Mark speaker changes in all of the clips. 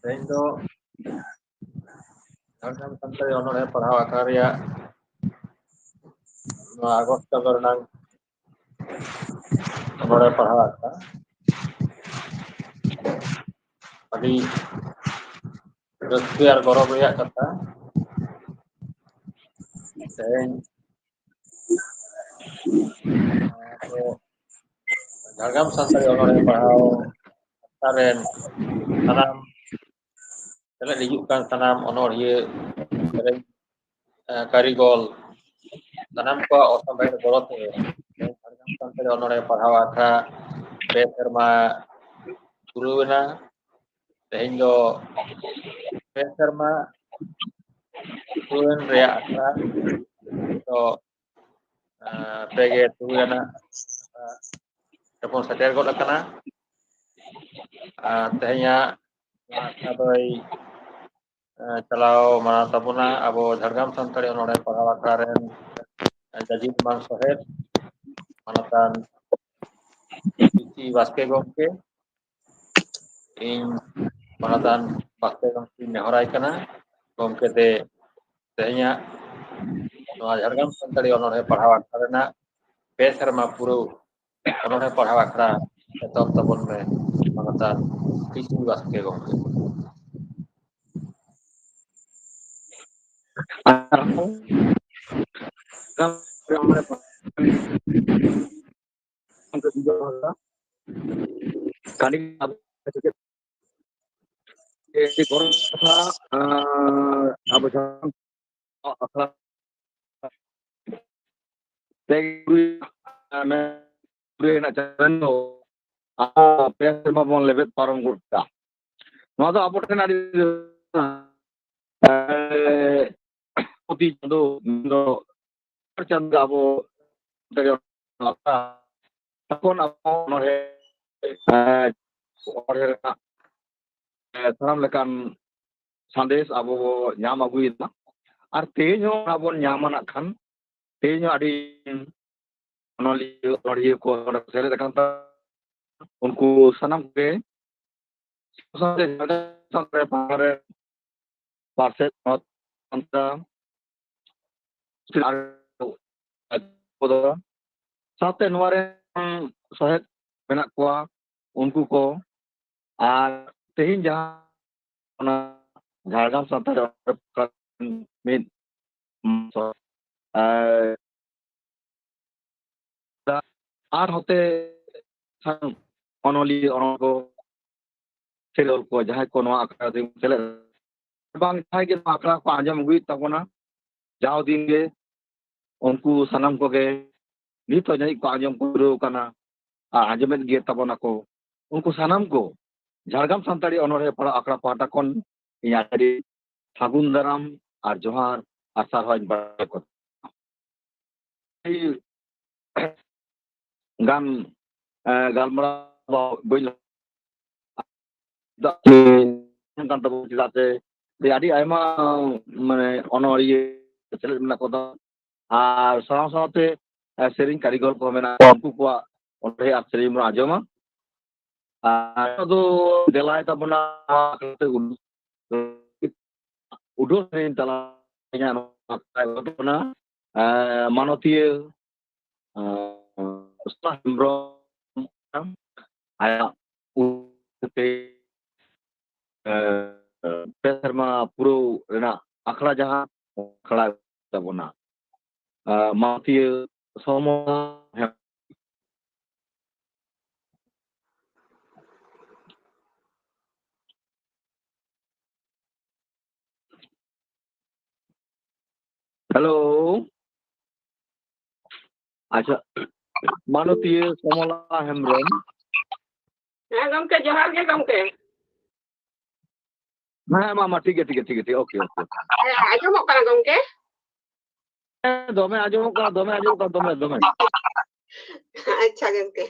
Speaker 1: Tehen do Jharkhand Santari Onore Parhau Akra reyag Agost chando renang Onore Parhau Akra adi raskö ar gorob reyag katha tehen Jharkhand Santari Onore Parhau Akra ren sanam seled hijuk kan sanam onoriya sereng karigol sanam ko ortam baik gorote Jharkhand Santari Onore Parhau Akra pe serma purauena tehen do pe serma purauan reyag akra do pege turuana tepon seter god akana tehnya adoi chalaw mana tabuna abo Jharkhand Santari Onore Parhau Akra ren Jajib Mang Sohed manatan Isi Baske gomke ᱤᱧ ᱢᱟᱱᱚᱛᱟᱱ ᱵᱟᱥᱠᱮ ᱜᱚᱢᱠᱮᱧ ᱱᱮᱦᱚᱨᱟᱭ ᱠᱟᱱᱟ ᱜᱚᱢᱠᱮ ᱛᱮ ᱛᱮᱦᱮᱧᱟᱜ ᱱᱚᱣᱟ ᱡᱷᱟᱲᱜᱨᱟᱢ ᱥᱟᱱᱛᱟᱲᱤ ᱚᱱᱚᱬᱦᱮ ᱯᱟᱲᱦᱟᱣ ᱟᱠᱷᱲᱟ ᱨᱮᱱᱟᱜ ᱯᱮ ᱥᱮᱨᱢᱟ ᱯᱩᱨᱟᱹᱣ ᱚᱱᱚᱬᱦᱮ ᱯᱟᱲᱦᱟᱣ ᱟᱠᱷᱲᱟ ᱮᱛᱚᱦᱚᱵ ᱛᱟᱵᱚᱱ ᱢᱮ ᱢᱟᱱᱚᱛᱟᱱ ᱤᱥᱤ ᱵᱟᱥᱠᱮ ᱜᱚᱢᱠᱮ
Speaker 2: lebet parom gurta no do abo ten adi poti do chanda abo takon abo no he salam lekan sandes abo nyam aguida ar teño abon nyamana khan teño adi onoliyo ko sele kan unku sanam ke sampai pare parse not anta podo sate nuare sohet menak kuah unku ko ar tehin jahan ona Jharkhand Santari mid ar hote onoli onko selol ko jahay ko no akra de sele bang jahay ke akra ko anjam gui tabona jaw din ge unku sanam ko ge nit ho jai ko anjam puro kana anjamet ge tabona ko unku sanam ko Jharkhand Santari Onore Parhau Akra pahata kon inya dari sagun daram ar johar asar hoy barakot gan galmara boy kan tabu jilate adi ayma mane onoriye seled mena ko ar saw sawte sering karigol ko mena unku ko onre ar sering mo ajoma ado delay tabona kate udo sering talanya tabona manotiye Ustaz Bro aya ute peserma puro rena akla jahan akla tabona manotiye somo Halo. Acha. Manotiye Somola Hemrom.
Speaker 3: Gomke johar ge gomke.
Speaker 2: Mama ठीक है okay
Speaker 3: Ajomok kana gomke?
Speaker 2: dome ajomok ka dome
Speaker 3: Acha gomke.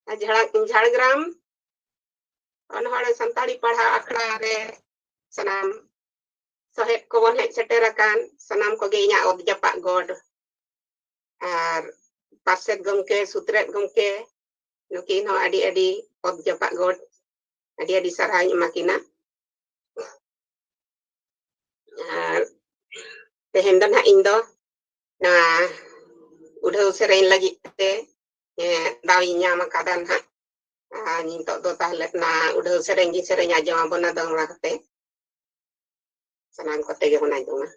Speaker 3: Jharkhand onhore santali parha akhra re sanam sohet ko bon hej seterakan sanam ko ge inya od japak god ar paset gomke sutret gomke nukin ho adi od japak god Dia disarahin makina. Tehen dan hak indo. Nah, udah sering lagi teh. Dawinya makadan hak. Nyintok do tahlet na udah sering aja mabona dong lah teh. Senang kote ge mana itu mah.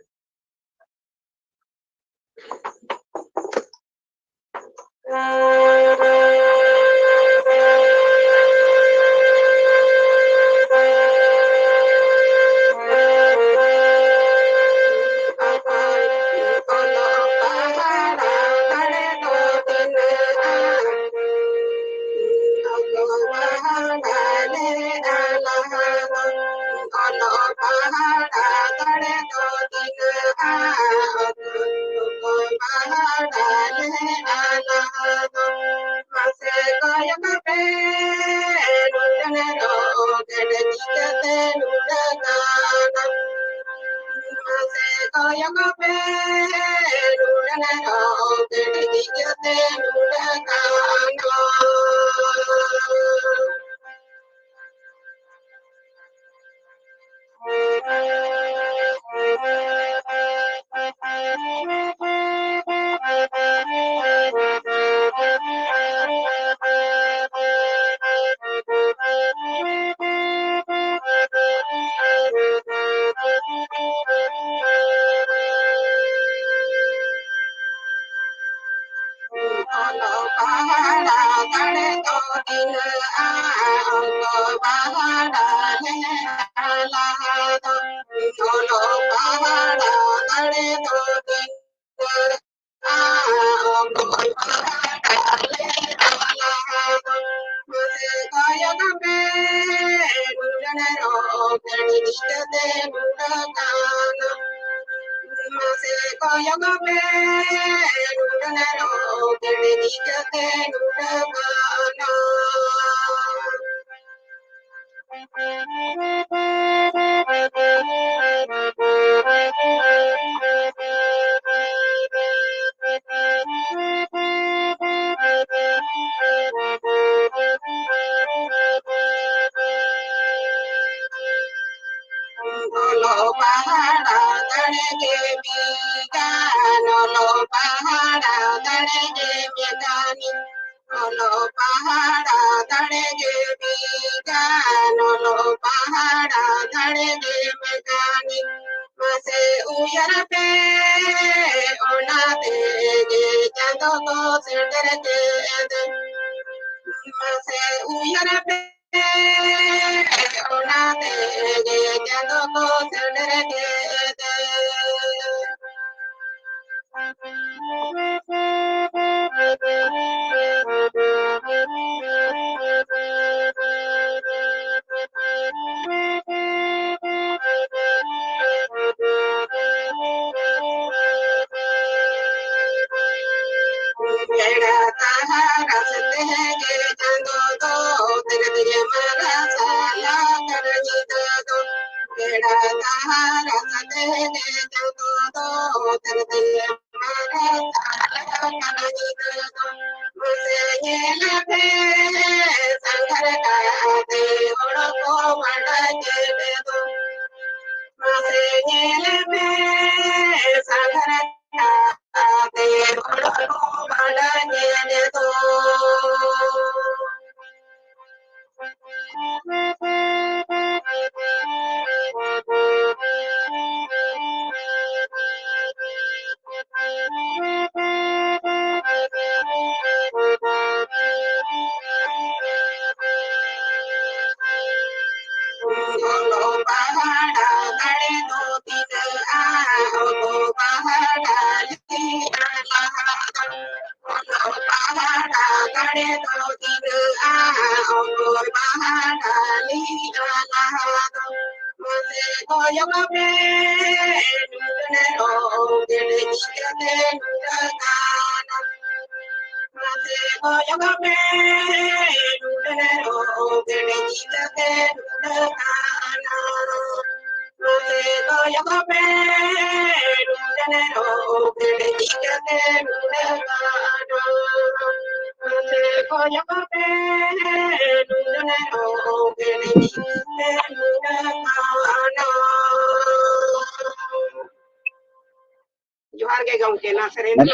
Speaker 3: Johar ge gongke na serena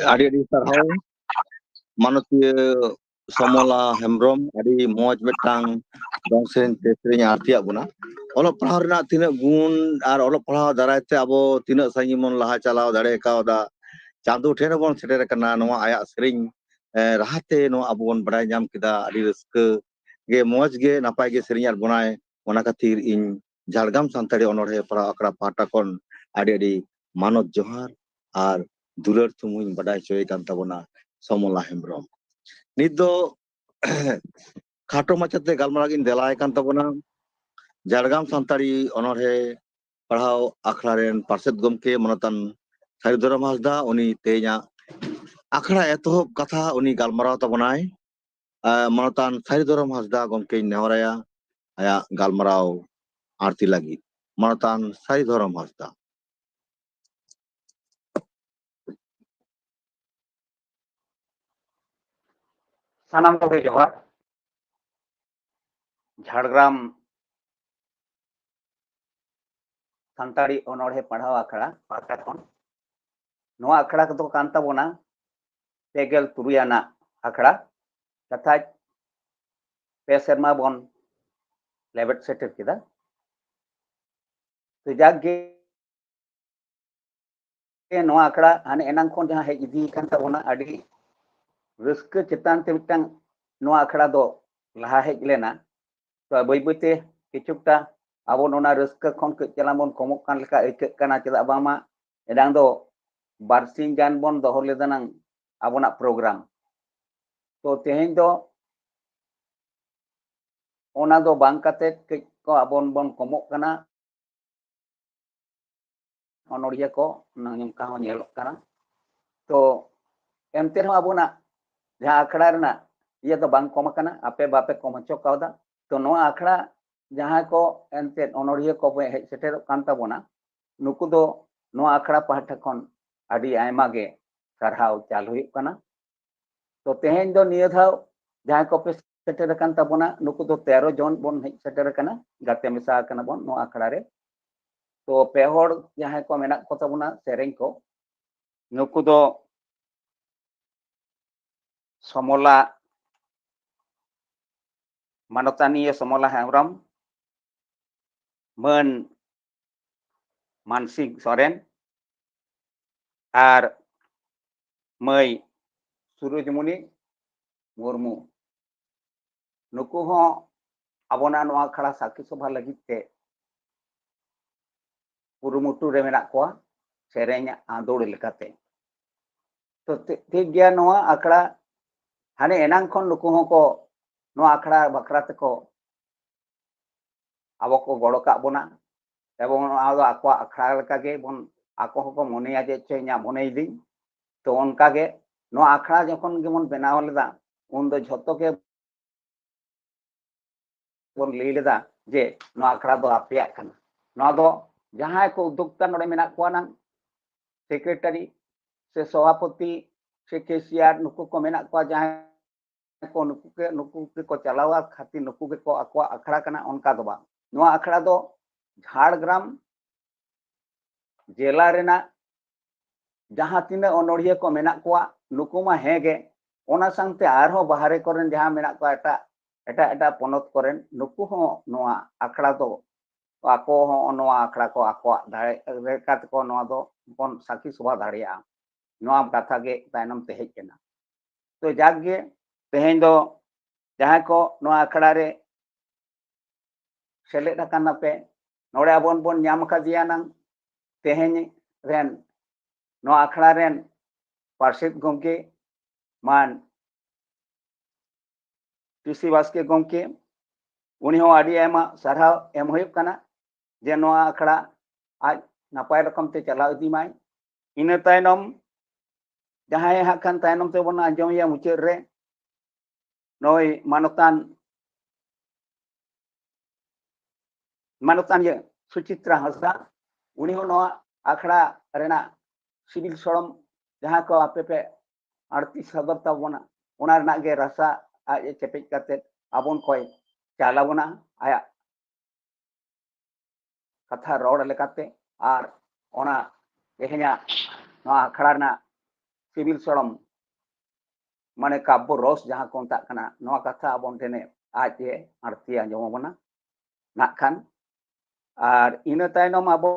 Speaker 2: adi sarhau manusia Somola Hembrom adi moj metang dongsen tesrinya arti abuna olok pahar na tinak gun ar olok pahar darai te abo tinak sangi mon laha calau dare kau da chandu thena bon setere kana noa ayak sering rahate no abo bon badai nyam kita adi reska ge moj ge napai ge serinyar bonai ona katir in Jhargam Santari Onorhe para akra pata kon adi manot johar ar dular tumuin badai coy kan tabona Somola Hembrom nit do khato machate galmaragin delai kan tabona Jhargam Santari Onorhe parhau akhra ren parsed gomke manatan Saridharam Hasda uni tenya akhra etohop katha uni galmarao tabonai manatan Saridharam Hasda gomke newaraya aya galmarao arti lagi manatan Saridharam Hasda
Speaker 4: sanam koge johar Jhargram Santari Onorhe Padhao Akhara Pakatón Noa Akhara Kato Kanta Bona Pegel Turuyana Akhara Katha Peserma Bon Levet Setter Kida तो जागे नोआ आकड़ा हाने एनांग खोन जहां हे इदी कान ताबोना आडी rusk चितान ते मिटांग नोआ आकड़ा दो लहा हे लेना तो बई बईते किचुकटा आबो नोना रस्क खोन के चलामन कमक कान लेका एके काना चला बामा एडांग दो बारसिन गान बोन दोहो लेदानां आबोना प्रोग्राम तो तेहेन दो ओना दो बांग काते को आबोन बोन कमक काना ओनोरिया को नंगम काहो नेलोक काना तो एमते हम आबोना जहां आखड़ा रना ये तो बांग कम काना आपे बापे कम हचो कावदा तो नो आखड़ा जहां को एमते ओनोरिया को हे सेटेर कान ताबोना नुकु दो नो आखड़ा पाहटा खन आदि आयमा गे सरहाव चाल हुई काना तो तेहेन दो निया धाव जहां को पे सेटेर कान ताबोना नुकु दो 13 जन बोन हे सेटेर काना गाते मिसा काना बोन नो आखड़ा रे तो पेहड़ जहां को मेना को ताबोना सेरेंग को नुकु दो समोला मानतानीय समोला हेम्ब्रम मन मानसिंह सोरेन आर मई सूरजमुनि मुर्मू नुकु हो आबोना नोआ खड़ा साखी सभा लगित ते पुरुमुटु रे मेना कोआ सेरेंग आंदोड़ लेकाते तो ठीक गया नोआ आखड़ा हाने एनांग खन नुकु हो को नो आखड़ा बखरा तको आबो को गड़ो का बोना एवं आदो आको आखड़ा लका गे बोन आको को मनेया जे चेन्या मने दी तो उनका गे नो आखड़ा जखन गेमन बनाव लेदा उन दो झतो के बोन ले लेदा जे नो आखड़ा दो आपिया कना नो दो जहां को उद्योक्ता नोडे मेना को ना सेक्रेटरी से सभापति से केसीआर नुकु को मेना को जहां को नुकु के चलावा खातिर नुकु के को आको आखड़ा कना उनका दो बा नो आखड़ा दो झाड़ग्राम जिला रेना जहां तीन ओनोड़िया को मेना को नुकु मा हेगे ओना संगते आरहो बाहरे कोरेन जहां मेना को एटा एटा एटा पनत कोरेन नुकु हो नोआ आखड़ा दो आको हो नोआ आखड़ा को आको दाड़े रेकात को नोआ दो बन साखी सभा दाड़िया नोआ कथा गे तायनम ते हेज केना तो जागे तेहेन दो जहां को नोआ आखड़ा रे सेलेद काना पे नोड़े आबोन बोन न्याम कादिया नंग तेहेन रेन नो आखड़ा रेन पार्षद गमके मान टीसी वास्के गमके उनी हो आदि आयमा सरहाव एम हुयुक काना जे नो आखड़ा आज नापाय रकम ते चला इदी माय इन तायनम जहां हा खान तायनम ते बोन आंजमया मुचार रे नोय मानतान ये सुचित्रा हंसदा उनी हो नो आखड़ा रेना सिविल सोड़म जहां को आपे पे 38 सदर ताबोना ओना गे रसा आज चेपेज काते आबोन कोय ᱪᱟᱞᱟᱣᱱᱟ ᱟᱭᱟᱜ ᱠᱟᱛᱷᱟ ᱨᱚᱲ ᱞᱮᱠᱟᱛᱮ ᱟᱨ ᱚᱱᱟ ᱛᱮᱦᱮᱧᱟᱜ ᱱᱚᱣᱟ ᱟᱠᱷᱲᱟ ᱨᱮᱱᱟᱜ ᱥᱤᱵᱤᱞ ᱥᱚᱲᱚᱢ ᱢᱟᱱᱮ ᱠᱟব্য ᱨᱚᱥ ᱡᱟᱦᱟᱸ ᱠᱚ ᱢᱮᱛᱟᱜ ᱠᱟᱱᱟ ᱱᱚᱣᱟ ᱠᱟᱛᱷᱟ ᱟᱵᱚ ᱴᱷᱮᱱᱮ ᱟᱡ ᱮ ᱟᱬᱛᱤ ᱟᱸᱡᱚᱢ ᱟᱵᱚᱱᱟ ᱱᱟᱜ ᱠᱷᱟᱱ ᱟᱨ ᱤᱱᱟᱹ ᱛᱟᱭᱱᱚᱢ ᱟᱵᱚ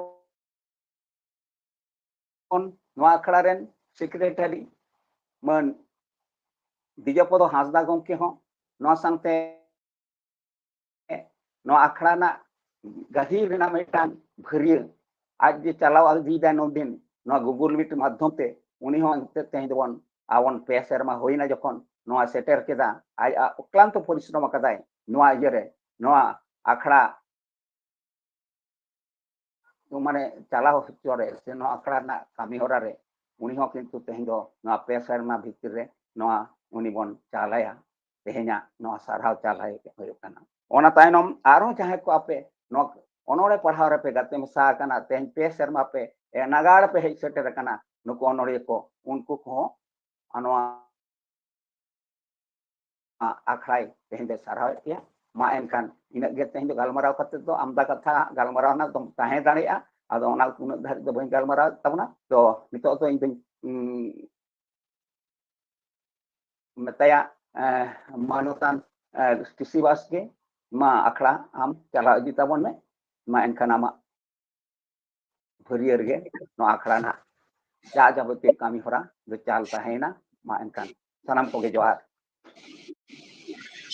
Speaker 4: ᱱᱚᱣᱟ ᱟᱠᱷᱲᱟ ᱨᱮᱱ ᱥᱮᱠᱨᱮᱴᱟᱨᱤ ᱢᱟᱹᱱ ᱵᱤᱡᱚᱯᱚᱫᱚ ᱦᱟᱸᱥᱫᱟ ᱜᱚᱢᱠᱮ ᱦᱚᱸ ᱱᱚᱣᱟ ᱥᱟᱶᱛᱮ ᱱᱚᱣᱟ ᱟᱠᱷᱲᱟ ᱨᱮᱱᱟᱜ ᱜᱟᱹᱦᱤᱨ ᱨᱮᱱᱟᱜ ᱢᱤᱫᱴᱟᱝ ᱵᱷᱟᱹᱨᱤᱭᱟᱹ ᱟᱡ ᱡᱮ ᱪᱟᱞᱟᱣ ᱤᱫᱤᱭᱮᱫᱟᱭ ᱱᱚᱰᱮᱱ ᱱᱚᱣᱟ ᱜᱩᱜᱩᱞ ᱢᱤᱴ ᱢᱟᱫᱽᱫᱷᱚᱢ ᱛᱮ ᱩᱱᱤ ᱦᱚᱸ ᱛᱮᱦᱮᱧ ᱫᱚᱵᱚᱱ ᱟᱵᱚᱱ 2 ᱥᱮᱨᱢᱟ ᱦᱩᱭᱱᱟ ᱡᱚᱠᱷᱚᱱ ᱱᱚᱣᱟ ᱥᱮᱴᱮᱨ ᱠᱮᱫᱟ ᱟᱡ ᱚᱠᱞᱟᱱᱛᱚ ᱯᱚᱨᱤᱥᱨᱚᱢ ᱟᱠᱟᱫᱟᱭ ᱱᱚᱣᱟ ᱤᱭᱟᱹᱨᱮ ᱱᱚᱣᱟ ᱟᱠᱷᱲᱟ ᱢᱟᱱᱮ ᱪᱟᱞᱟᱣ ᱦᱚᱪᱚᱨᱮ ᱥᱮ ᱱᱚᱣᱟ ᱟᱠᱷᱲᱟ ᱨᱮᱱᱟᱜ ᱠᱟᱹᱢᱤ ᱦᱚᱨᱟ ᱨᱮ ᱩᱱᱤ ᱦᱚᱸ ᱠᱤᱱᱛᱩ ᱛᱮᱦᱮᱧ ᱫᱚ ᱱᱚᱣᱟ 2 ᱥᱮᱨᱢᱟ ᱵᱷᱤᱛᱤᱨ ᱨᱮ ᱱᱚᱣᱟ ᱩᱱᱤ ᱵᱚᱱ ᱪᱟᱞᱟᱭᱟ ᱛᱮᱦᱮᱧᱟᱜ ᱱᱚᱣᱟ ᱥᱟᱨᱦᱟᱣ ᱪᱟᱞᱟᱭ ᱦᱩᱭᱩᱜ ᱠᱟᱱᱟ ᱚᱱᱟ ᱛᱟᱭᱱᱚᱢ ᱟᱨᱦᱚᱸ ᱡᱟᱦᱟᱸᱭ ᱠᱚ ᱟᱯᱮ ᱱᱚᱣᱟ ᱚᱱᱚᱲᱦᱮ ᱯᱟᱲᱦᱟᱣ ᱨᱮᱯᱮ ᱜᱟᱛᱮ ᱢᱮᱥᱟ ᱟᱠᱟᱱᱟ ᱛᱮᱦᱮᱧ 2 ᱥᱮᱨᱢᱟ ᱯᱮ ᱱᱟᱜᱟᱲ ᱯᱮ ᱦᱮᱡ ᱥᱮᱴᱮᱨ ᱟᱠᱟᱱᱟ ᱱᱩᱠᱩ ᱚᱱᱚᱲᱦᱤᱭᱟᱹ ᱠᱚ ᱩᱱᱠᱩ ᱠᱚᱦᱚᱸ ᱱᱚᱣᱟ ᱟᱠᱷᱲᱟᱭ ᱛᱮᱦᱮᱧ ᱫᱚ ᱥᱟᱨᱦᱟᱣᱮᱫ ᱯᱮᱭᱟ ᱢᱟ ᱮᱱᱠᱷᱟन ᱤᱱᱟᱹᱜ ᱜᱮ ᱛᱮᱦᱮᱧ ᱫᱚ ᱜᱟᱞᱢᱟᱨᱟᱣ ᱠᱟᱛᱮ ᱫᱚ ᱟᱢᱫᱟ ᱠᱟᱛᱷᱟ ᱜᱟᱞᱢᱟᱨᱟᱣ ᱨᱮᱱᱟᱜ ᱫᱚ ᱛᱟᱦᱮᱸ ᱫᱟᱲᱮᱭᱟᱜᱼᱟ ᱟᱫᱚ ᱚᱱᱟ ᱩᱱᱟᱹᱜ ᱫᱷᱟᱹᱨᱤᱡ ᱫᱚ ᱵᱟᱹᱧ ᱜᱟᱞᱢᱟᱨᱟᱣ ᱛᱟᱵᱚᱱᱟ ᱛᱚ ᱱᱤᱛᱚᱜ ᱫᱚ ᱤᱧ ᱫᱚᱧ ᱢᱮᱛᱟᱭᱟ ᱢᱟᱱᱚᱛᱟᱱ ᱴᱤᱥᱤ ᱵᱟᱥᱠᱮ ᱢᱟ ᱟᱠᱷᱲᱟ ᱟᱢ ᱪᱟᱞᱟᱣ ᱤᱫᱤ ᱛᱟᱵᱚᱱ ᱢᱮ ᱢᱟ ᱮᱱᱠᱷᱟᱱ ᱟᱢᱟᱜ ᱵᱷᱟᱹᱨᱤᱭᱟᱹ ᱨᱮᱜᱮ ᱱᱚᱣᱟ ᱟᱠᱷᱲᱟ ᱨᱮᱱᱟᱜ ᱡᱟ ᱡᱟᱵᱚᱛᱤᱭᱚ ᱠᱟᱹᱢᱤ ᱦᱚᱨᱟ ᱫᱚ ᱪᱟᱞ ᱛᱟᱦᱮᱸᱭᱮᱱᱟ ᱢᱟ ᱮᱱᱠᱷᱟन ᱥᱟᱱᱟᱢ ᱠᱚᱜᱮ ᱡᱚᱦᱟᱨ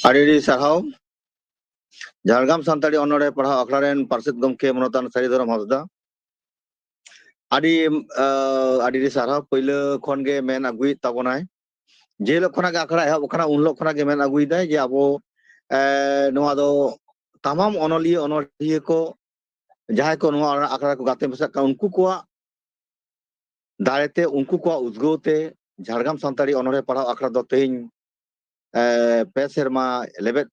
Speaker 2: ᱟᱹᱰᱤ ᱥᱟᱨᱦᱟᱣ ᱡᱷᱟᱲᱜᱨᱟᱢ ᱥᱟᱱᱛᱟᱲᱤ ᱚᱱᱚᱲᱦᱮ ᱯᱟᱲᱦᱟᱣ ᱟᱠᱷᱲᱟ ᱨᱮᱱ ᱯᱟᱨᱥᱮᱫ ᱜᱚᱢᱠᱮ ᱢᱚᱱᱚᱛᱟᱱ ᱥᱟᱹᱨᱤᱫᱷᱚᱨᱚᱢ ᱦᱟᱸᱥᱫᱟ ᱟᱹᱰᱤ ᱥᱟᱨᱦᱟᱣ ᱯᱳᱭᱞᱳ ᱠᱷᱚᱱ ᱜᱮ ᱢᱮᱱ ᱟᱹᱜᱩᱭᱮᱫ ᱛᱟᱵᱚᱱᱟᱭ ᱡᱮ ᱦᱤᱞᱳᱜ ᱠᱷᱚᱱᱟᱜ ᱜᱮ ᱟᱠᱷᱲᱟ ᱮᱦᱚᱵ ᱟᱠᱟᱱᱟ ᱩᱱ ᱦᱤᱞᱳᱜ ᱠᱷᱚᱱᱟᱜ ᱜᱮ ᱢᱮᱱ ᱟᱹᱜᱩᱭᱮᱫᱟᱭ ᱡᱮ ᱟᱵᱚ ᱱᱚᱣᱟ ᱫᱚ ᱛᱟᱢᱟᱢ ᱚᱱᱚᱞᱤᱭᱟᱹ ᱠᱚ ᱡᱟᱦᱟᱸᱭ ᱠᱚ ᱱᱚᱣᱟ ᱟᱠᱷᱲᱟ ᱠᱚ ᱜᱟᱛᱮ ᱢᱮᱥᱟᱜ ᱠᱟᱱᱟ ᱩᱱᱠᱩ ᱠᱚᱣᱟᱜ ᱫᱟᱲᱮᱛᱮ ᱩᱱᱠᱩ ᱠᱚᱣᱟᱜ ᱩᱫᱽᱜᱟᱹᱣ ᱛᱮ ᱡᱷᱟᱲᱜᱨᱟᱢ ᱥᱟᱱᱛᱟᱲᱤ ᱚᱱᱚᱲᱦᱮ ᱯᱟᱲᱦᱟᱣ ᱟᱠᱷᱲᱟ ᱫᱚ ᱛᱮᱦᱮᱧ 2 ᱥᱮᱨᱢᱟ ᱞᱮᱵᱮᱫ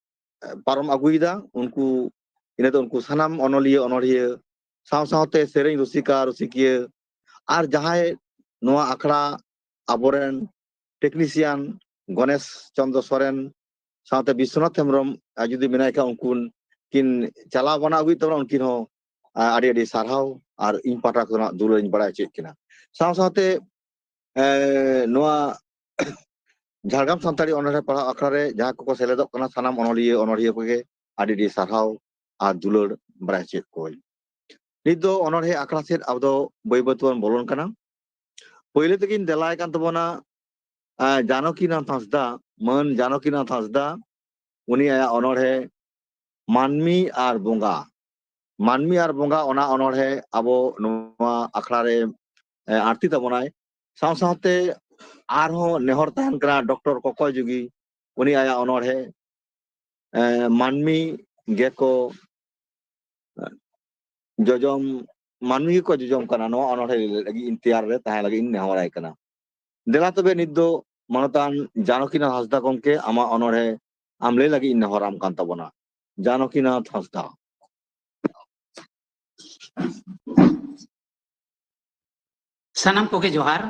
Speaker 2: ᱯᱟᱨᱚᱢ ᱟᱹᱜᱩᱭᱮᱫᱟ ᱩᱱᱠᱩ ᱤᱱᱟᱹ ᱫᱚ ᱩᱱᱠᱩ ᱥᱟᱱᱟᱢ ᱚᱱᱚᱞᱤᱭᱟᱹ ᱥᱟᱶ ᱥᱟᱶᱛᱮ ᱥᱮᱨᱮᱧ ᱨᱩᱥᱤᱠᱤᱭᱟᱹ ᱟᱨ ᱡᱟᱦᱟᱸᱭ ᱱᱚᱣᱟ ᱟᱠᱷᱲᱟ ᱟᱵᱚᱨᱮᱱ ᱴᱮᱠᱱᱤᱥᱤᱭᱟᱱ ᱜᱚᱱᱮশ ᱪᱚন্দ্র ᱥᱚᱨᱮᱱ ᱥᱟᱶᱛᱮ ᱵᱤᱥᱥᱚᱱᱟᱛᱷ ᱦᱮᱢᱵᱨᱚᱢ ᱡᱩᱫᱤ ᱢᱮᱱᱟᱭ ᱠᱷᱟᱱ ᱩᱱᱠᱩ ᱠᱤᱱ ᱪᱟᱞᱟᱣ ᱵᱟᱱᱟ ᱟᱹᱜᱩᱭᱮᱫ ᱛᱟᱵᱚᱱᱟ ᱩᱱᱠᱤᱱ ᱦᱚᱸ ᱟᱹᱰᱤ ᱥᱟᱨᱦᱟᱣ ᱟᱨ ᱤᱧ ᱯᱟᱦᱴᱟ ᱠᱷᱚᱱᱟᱜ ᱫᱩᱞᱟᱹᱲᱤᱧ ᱵᱟᱲᱟᱭ ᱦᱚᱪᱚᱭᱮᱫ ᱠᱤᱱᱟ ᱥᱟᱶ ᱥᱟᱶᱛᱮ ᱱᱚᱣᱟ ᱡᱷᱟᱲᱜᱨᱟᱢ ᱥᱟᱱᱛᱟᱲᱤ ᱚᱱᱚᱲᱦᱮ ᱯᱟᱲᱦᱟᱣ ᱟᱠᱷᱲᱟ ᱨᱮ ᱡᱟᱦᱟᱸ ᱠᱚᱠᱚ ᱥᱮᱞᱮᱫᱚᱜ ᱠᱟᱱᱟ ᱥᱟᱱᱟᱢ ᱚᱱᱚᱲᱦᱤᱭᱟᱹ ᱠᱚᱜᱮ ᱟᱹᱰᱤ ᱥᱟᱨᱦᱟᱣ ᱟᱨ ᱫᱩᱞᱟᱹᱲ ᱵᱟᱲᱟᱭ ᱦᱚᱪᱚᱭᱮᱫ ᱠᱚᱣᱟᱧ ᱱᱤᱛ ᱫᱚ ᱚᱱᱚᱲᱦᱮ ᱟᱠᱷᱲᱟ ᱥᱮᱫ ᱟᱵᱚ ᱫᱚ ᱵᱟᱹᱭ ᱵᱟᱹᱭ ᱵᱚᱞᱚᱱ ᱠᱟᱱᱟ ᱯᱳᱭᱞᱳ ᱛᱮᱜᱮᱧ ᱫᱮᱞᱟᱭ ᱠᱟᱱ ᱛᱟᱵᱚᱱᱟ ᱡᱟᱱᱚᱠᱤᱱᱟᱛᱷ ᱦᱟᱸᱥᱫᱟ ᱢᱟᱹᱱ ᱡᱟᱱᱚᱠᱤᱱᱟᱛᱷ ᱦᱟᱸᱥᱫᱟ ᱩᱱᱤ ᱟᱭᱟᱜ ᱚᱱᱚᱲᱦᱮ ᱢᱟᱹᱱᱢᱤ ᱟᱨ ᱵᱚᱸᱜᱟ ᱚᱱᱟ ᱚᱱᱚᱲᱦᱮ ᱟᱵᱚ ᱱᱚᱣᱟ ᱟᱠᱷᱲᱟ ᱨᱮ ᱟᱬᱛᱤ ᱛᱟᱵᱚᱱᱟᱭ ᱥᱟᱶ ᱥᱟᱶᱛᱮ ᱟᱨᱦᱚᱸ ᱱᱮᱦᱚᱨ ᱛᱟᱦᱮᱱ ᱠᱟᱱᱟ ᱰᱚᱠᱴᱚᱨ ᱠᱚᱠᱚᱭ ᱡᱩᱜᱤ ᱩᱱᱤ ᱟᱭᱟᱜ ᱚᱱᱚᱲᱦᱮ ᱢᱟᱹᱱᱢᱤ ᱜᱮᱠᱚ ᱡᱚᱡᱚᱢ ᱢᱟᱹᱱᱢᱤ ᱜᱮᱠᱚ ᱡᱚᱡᱚᱢ ᱠᱟᱱᱟ ᱱᱚᱣᱟ ᱚᱱᱚᱲᱦᱮ ᱞᱟᱹᱜᱤᱫ ᱤᱧ ᱛᱮᱭᱟᱨ ᱨᱮ ᱛᱟᱦᱮᱸ ᱞᱟᱹᱜᱤᱫ ᱤᱧ ᱱᱮᱦᱚᱨᱟᱭ ᱠᱟᱱᱟ ᱫᱮᱞᱟ ᱛᱚᱵᱮ ᱱᱤᱛ ᱫᱚ ᱢᱟᱱᱚᱛᱟᱱ ᱡᱟᱱᱚᱠᱤᱱᱟᱛᱷ ᱦᱟᱸᱥᱫᱟ ᱜᱚᱢᱠᱮ ᱟᱢᱟᱜ ᱚᱱᱚᱲᱦᱮ ᱟᱢ ᱞᱟᱹᱭ ᱞᱟᱹᱜᱤᱫ ᱤᱧ ᱱᱮᱦᱚᱨᱟᱢ ᱠᱟᱱ ᱛᱟᱵᱚᱱᱟ ᱡᱟᱱᱚᱠᱤᱱᱟᱛᱷ ᱦᱟᱸᱥᱫᱟ
Speaker 5: ᱥᱟᱱᱟᱢ ᱠᱚᱜᱮ ᱡᱚᱦᱟᱨ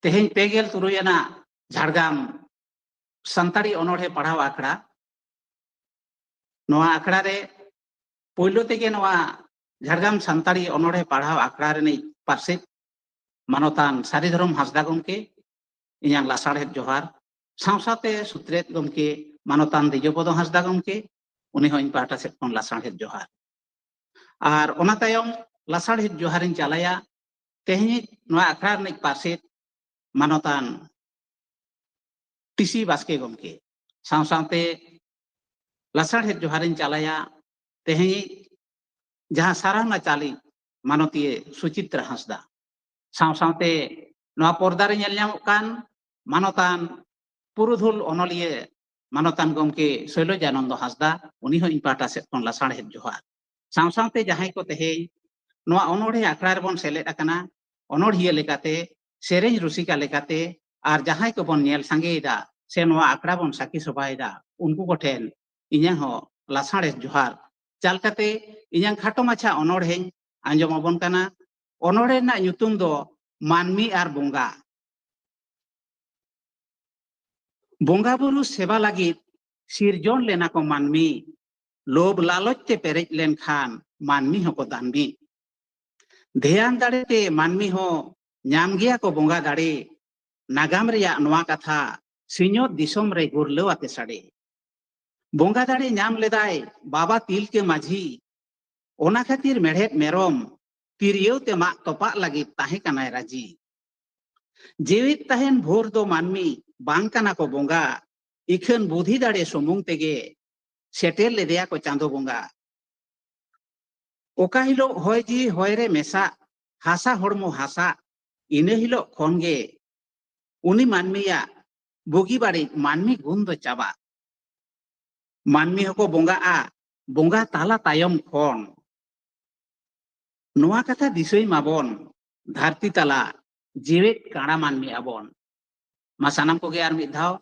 Speaker 5: ᱛᱮᱦᱮᱧ 23 ᱟᱱᱟᱜ ᱡᱷᱟᱲᱜᱨᱟᱢ ᱥᱟᱱᱛᱟᱲᱤ ᱚᱱᱚᱲᱦᱮ ᱯᱟᱲᱦᱟᱣ ᱟᱠᱷᱲᱟ ᱱᱚᱣᱟ ᱟᱠᱷᱲᱟ ᱨᱮ ᱯᱳᱭᱞᱳ ᱛᱮᱜᱮ ᱱᱚᱣᱟ ᱡᱷᱟᱲᱜᱨᱟᱢ ᱥᱟᱱᱛᱟᱲᱤ ᱚᱱᱚᱲᱦᱮ ᱯᱟᱲᱦᱟᱣ ᱟᱠᱷᱲᱟ ᱨᱤᱱᱤᱡ ᱯᱟᱨᱥᱮᱫ ᱢᱟᱱᱚᱛᱟᱱ ᱥᱟᱹᱨᱤᱫᱷᱚᱨᱚᱢ ᱦᱟᱸᱥᱫᱟ ᱜᱚᱢᱠᱮ ᱤᱧᱟᱹᱜ ᱞᱟᱥᱟᱲᱦᱮᱫ ᱡᱚᱦᱟᱨ ᱥᱟᱶ ᱥᱟᱶᱛᱮ ᱥᱩᱛᱨᱮᱛ ᱜᱚᱢᱠᱮ ᱢᱟᱱᱚᱛᱟᱱ ᱫᱤᱡᱚᱯᱚᱫᱚ ᱦᱟᱸᱥᱫᱟ ᱜᱚᱢᱠᱮ ᱩᱱᱤ ᱦᱚᱸ ᱤᱧ ᱯᱟᱦᱴᱟ ᱥᱮᱫ ᱠᱷᱚᱱ ᱞᱟᱥᱟᱲᱦᱮᱫ ᱡᱚᱦᱟᱨ ᱟᱨ ᱚᱱᱟ ᱛᱟᱭᱚᱢ ᱞᱟᱥᱟᱲᱦᱮᱫ ᱡᱚᱦᱟᱨᱤᱧ ᱪᱟᱞᱟᱭᱟ ᱛᱮᱦᱮᱧ ᱱᱚᱣᱟ ᱟᱠᱷᱲᱟ ᱨᱤᱱᱤᱡ ᱯᱟᱨᱥᱮᱫ ᱢᱟᱱᱚᱛᱟᱱ ᱴᱤᱥᱤ ᱵᱟᱥᱠᱮ ᱜᱚᱢᱠᱮ ᱥᱟᱶ ᱥᱟᱶᱛᱮ ᱞᱟᱥᱟᱲᱦᱮᱫ ᱡᱚᱦᱟᱨᱤᱧ ᱪᱟᱞᱟᱭᱟ ᱛᱮᱦᱮᱧ ᱡᱟᱦᱟᱸ ᱥᱟᱨᱦᱟᱣᱱᱟ ᱪᱟᱞᱤ ᱢᱟᱱᱚᱛᱤᱭᱟᱹ ᱥᱩᱪᱤᱛᱨᱟ ᱦᱟᱸᱥᱫᱟ ᱥᱟᱶ ᱥᱟᱶᱛᱮ ᱱᱚᱣᱟ ᱯᱚᱨᱫᱟ ᱨᱮ ᱧᱮᱞ ᱧᱟᱢᱚᱜ ᱠᱟᱱ ᱢᱟᱱᱚᱛᱟᱱ ᱯᱩᱨᱩᱫᱷᱩᱞ ᱚᱱᱚᱞᱤᱭᱟᱹ ᱢᱟᱱᱚᱛᱟᱱ ᱜᱚᱢᱠᱮ ᱥᱳᱭᱞᱚᱡᱟᱱᱚᱱᱫᱚ ᱦᱟᱸᱥᱫᱟ ᱩᱱᱤ ᱦᱚᱸ ᱤᱧ ᱯᱟᱦᱴᱟ ᱥᱮᱫ ᱠᱷᱚᱱ ᱞᱟᱥᱟᱲᱦᱮᱫ ᱡᱚᱦᱟᱨ ᱥᱟᱶ ᱥᱟᱶᱛᱮ ᱡᱟᱦᱟᱸᱭ ᱠᱚ ᱛᱮᱦᱮᱧ ᱱᱚᱣᱟ ᱚᱱᱚᱲᱦᱮ ᱟᱠᱷᱲᱟ ᱨᱮᱵᱚn ᱥᱮᱞᱮᱫ ᱟᱠᱟᱱᱟ ᱚᱱᱚᱲᱦᱤᱭᱟᱹ ᱞᱮᱠᱟᱛᱮ ᱥᱮᱨᱮᱧ ᱨᱩᱥᱤᱠᱟ ᱞᱮᱠᱟᱛᱮ ᱟᱨ ᱡᱟᱦᱟᱸᱭ ᱠᱚᱵᱚᱱ ᱧᱮᱞ ᱥᱟᱸᱜᱮᱭᱮᱫᱟ ᱥᱮ ᱱᱚᱣᱟ ᱟᱠᱷᱲᱟ ᱵᱚᱱ ᱥᱟᱹᱠᱷᱤ ᱥᱚᱵᱷᱟᱭᱮᱫᱟ ᱩᱱᱠᱩ ᱠᱚᱴᱷᱮᱱ ᱤᱧᱟᱹᱜ ᱦᱚᱸ ᱞᱟᱥᱟᱲᱦᱮᱫ ᱡᱚᱦᱟᱨ ᱪᱟᱞ ᱠᱟᱛᱮ ᱤᱧᱟᱹᱜ ᱠᱷᱟᱴᱚ ᱢᱟᱪᱷᱟ ᱚᱱᱚᱲᱦᱮᱧ ᱟᱸᱡᱚᱢ ᱟᱵᱚᱱ ᱠᱟᱱᱟ ᱚᱱᱚᱲᱦᱮ ᱨᱮᱱᱟᱜ ᱧᱩᱛᱩᱢ ᱫᱚ ᱢᱟᱹᱱᱢᱤ ᱟᱨ ᱵᱚᱸᱜᱟ ᱵᱚᱸᱜᱟ ᱵᱩᱨᱩ ᱥᱮᱵᱟ ᱞᱟᱹᱜᱤᱫ sirjon lena ko manmi lob laloj te perej len khan manmi hoko danmi dheyan dare te manmi ho nyam gea ko bonga dare nagam reya noa katha sinyot disom re gurlo ate sade bonga dare nyam ledai baba tilke माझी ona khatir merhet merom tiriyo te mak topak lagi tahe kanai raji jewit tahen bhor do manmi bang kana ko bonga ikhen budhi dare sumung tege setel ledeya ko chando bonga oka hilo hoy ji hoy re mesa hasa hormo hasa ine hilo khonge uni manmiya bogi bari manmi gun do chaba manmi hoko bonga a bonga tala tayom khon noa katha disoi mabon dharti tala jewet kara manmi abon ma sanam koge ar mid dhaw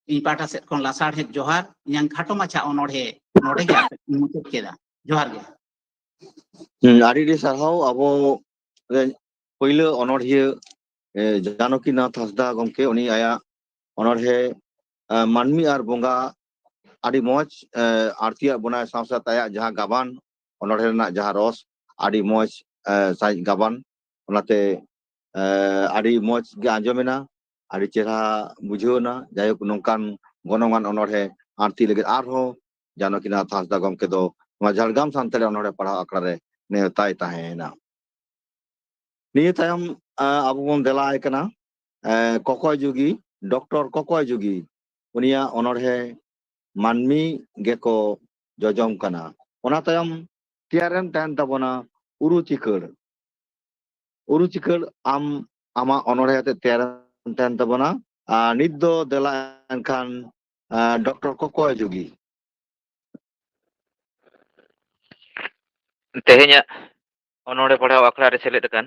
Speaker 5: ᱤᱧ ᱯᱟᱦᱴᱟ ᱥᱮᱫ ᱠᱷᱚᱱ ᱞᱟᱥᱟᱲᱦᱮᱫ ᱡᱚᱦᱟᱨ ᱤᱧᱟᱹᱝ ᱠᱷᱟᱴᱚ ᱢᱟᱪᱷᱟ ᱚᱱᱚᱬᱦᱮ ᱱᱚᱰᱮ ᱜᱮ ᱢᱩᱪᱟᱹᱫ ᱠᱮᱫᱟ ᱡᱚᱦᱟᱨ ᱜᱮ
Speaker 2: ᱟᱹᱰᱤ ᱥᱟᱨᱦᱟᱣ ᱟᱵᱚ ᱯᱳᱭᱞᱳ ᱚᱱᱚᱬᱦᱤᱭᱟᱹ ᱡᱟᱱᱚᱠᱤᱱᱟᱛᱷ ᱦᱟᱸᱥᱫᱟ ᱜᱚᱢᱠᱮ ᱩᱱᱤ ᱟᱭᱟᱜ ᱚᱱᱚᱬᱦᱮ ᱢᱟᱹᱱᱢᱤ ᱟᱨ ᱵᱚᱸᱜᱟ ᱟᱹᱰᱤ ᱢᱚᱡᱽ ᱟᱨᱛᱤᱭᱟᱜ ᱵᱚᱱᱟᱭ ᱥᱟᱶ ᱥᱟᱶᱛᱮ ᱟᱭᱟᱜ ᱡᱟᱦᱟᱸ ᱜᱟᱵᱟᱱ ᱚᱱᱚᱬᱦᱮ ᱨᱮᱱᱟᱜ ᱡᱟᱦᱟᱸ ᱨᱚᱥ ᱟᱹᱰᱤ ᱢᱚᱡᱽ ᱥᱟᱺᱦᱤᱡ ᱜᱟᱵᱟᱱ ᱚᱱᱟᱛᱮ ᱟᱹᱰᱤ ᱢᱚᱡᱽ ᱜᱮ ᱟᱸᱡᱚᱢᱮᱱᱟ ᱟᱹᱰᱤ ᱪᱮᱦᱨᱟ ᱵᱩᱡᱷᱟᱹᱣᱱᱟ ᱡᱟᱭᱦᱳᱠ ᱱᱚᱝᱠᱟᱱ ᱜᱚᱱᱚᱝᱟᱱ ᱚᱱᱚᱬᱦᱮ ᱟᱨᱛᱤ ᱞᱟᱹᱜᱤᱫ ᱟᱨᱦᱚᱸ ᱡᱟᱱᱚᱠᱤᱱᱟᱛᱷ ᱦᱟᱸᱥᱫᱟ ᱜᱚᱢᱠᱮ ᱫᱚ ᱱᱚᱣᱟ ᱡᱷᱟᱲᱜᱨᱟᱢ ᱥᱟᱱᱛᱟᱲᱤ ᱚᱱᱚᱬᱦᱮ ᱯᱟᱲᱦᱟᱣ ᱟᱠᱷᱲᱟ ᱨᱮ ᱱᱮᱣᱛᱟᱭ ᱛᱟᱦᱮᱸᱭᱮᱱᱟ ᱱᱤᱭᱟᱹ ᱛᱟᱭᱚᱢ ᱟᱵᱚ ᱵᱚᱱ ᱫᱮᱞᱟᱭ ᱠᱟᱱᱟ ᱠᱚᱠᱚᱭ ᱡᱩᱜᱤ ᱰᱚᱠᱴᱚᱨ ᱠᱚᱠᱚᱭ ᱡᱩᱜᱤ ᱩᱱᱤᱭᱟᱜ ᱚᱱᱚᱬᱦᱮ ᱢᱟᱹᱱᱢᱤ ᱜᱮᱠᱚ ᱡᱚᱡᱚᱢ ᱠᱟᱱᱟ ᱚᱱᱟ ᱛᱟᱭᱚᱢ ᱛᱮᱭᱟᱨᱮᱱ ᱛᱟᱦᱮᱱ ᱛᱟᱵᱚᱱᱟ ᱩᱨᱩ ᱪᱤᱠᱟᱹᱲ ᱟᱢᱟᱜ ᱚᱱᱚᱬᱦᱮ ᱟᱛᱮ ᱛᱮᱭᱟᱨᱮᱱ ᱛᱟᱦᱮᱱ ᱛᱟᱵᱚᱱᱟ ᱱᱤᱛ ᱫᱚ ᱫᱮᱞᱟ ᱮᱱᱠᱷᱟᱱ ᱰᱚᱠᱴᱚᱨ ᱠᱚᱠᱚᱭ ᱡᱩᱜᱤ
Speaker 6: ᱛᱮᱦᱮᱧᱟᱜ ᱚᱱᱚᱬᱦᱮ ᱯᱟᱲᱦᱟᱣ ᱟᱠᱷᱲᱟ ᱨᱮ ᱥᱮᱞᱮᱫ ᱟᱠᱟᱱ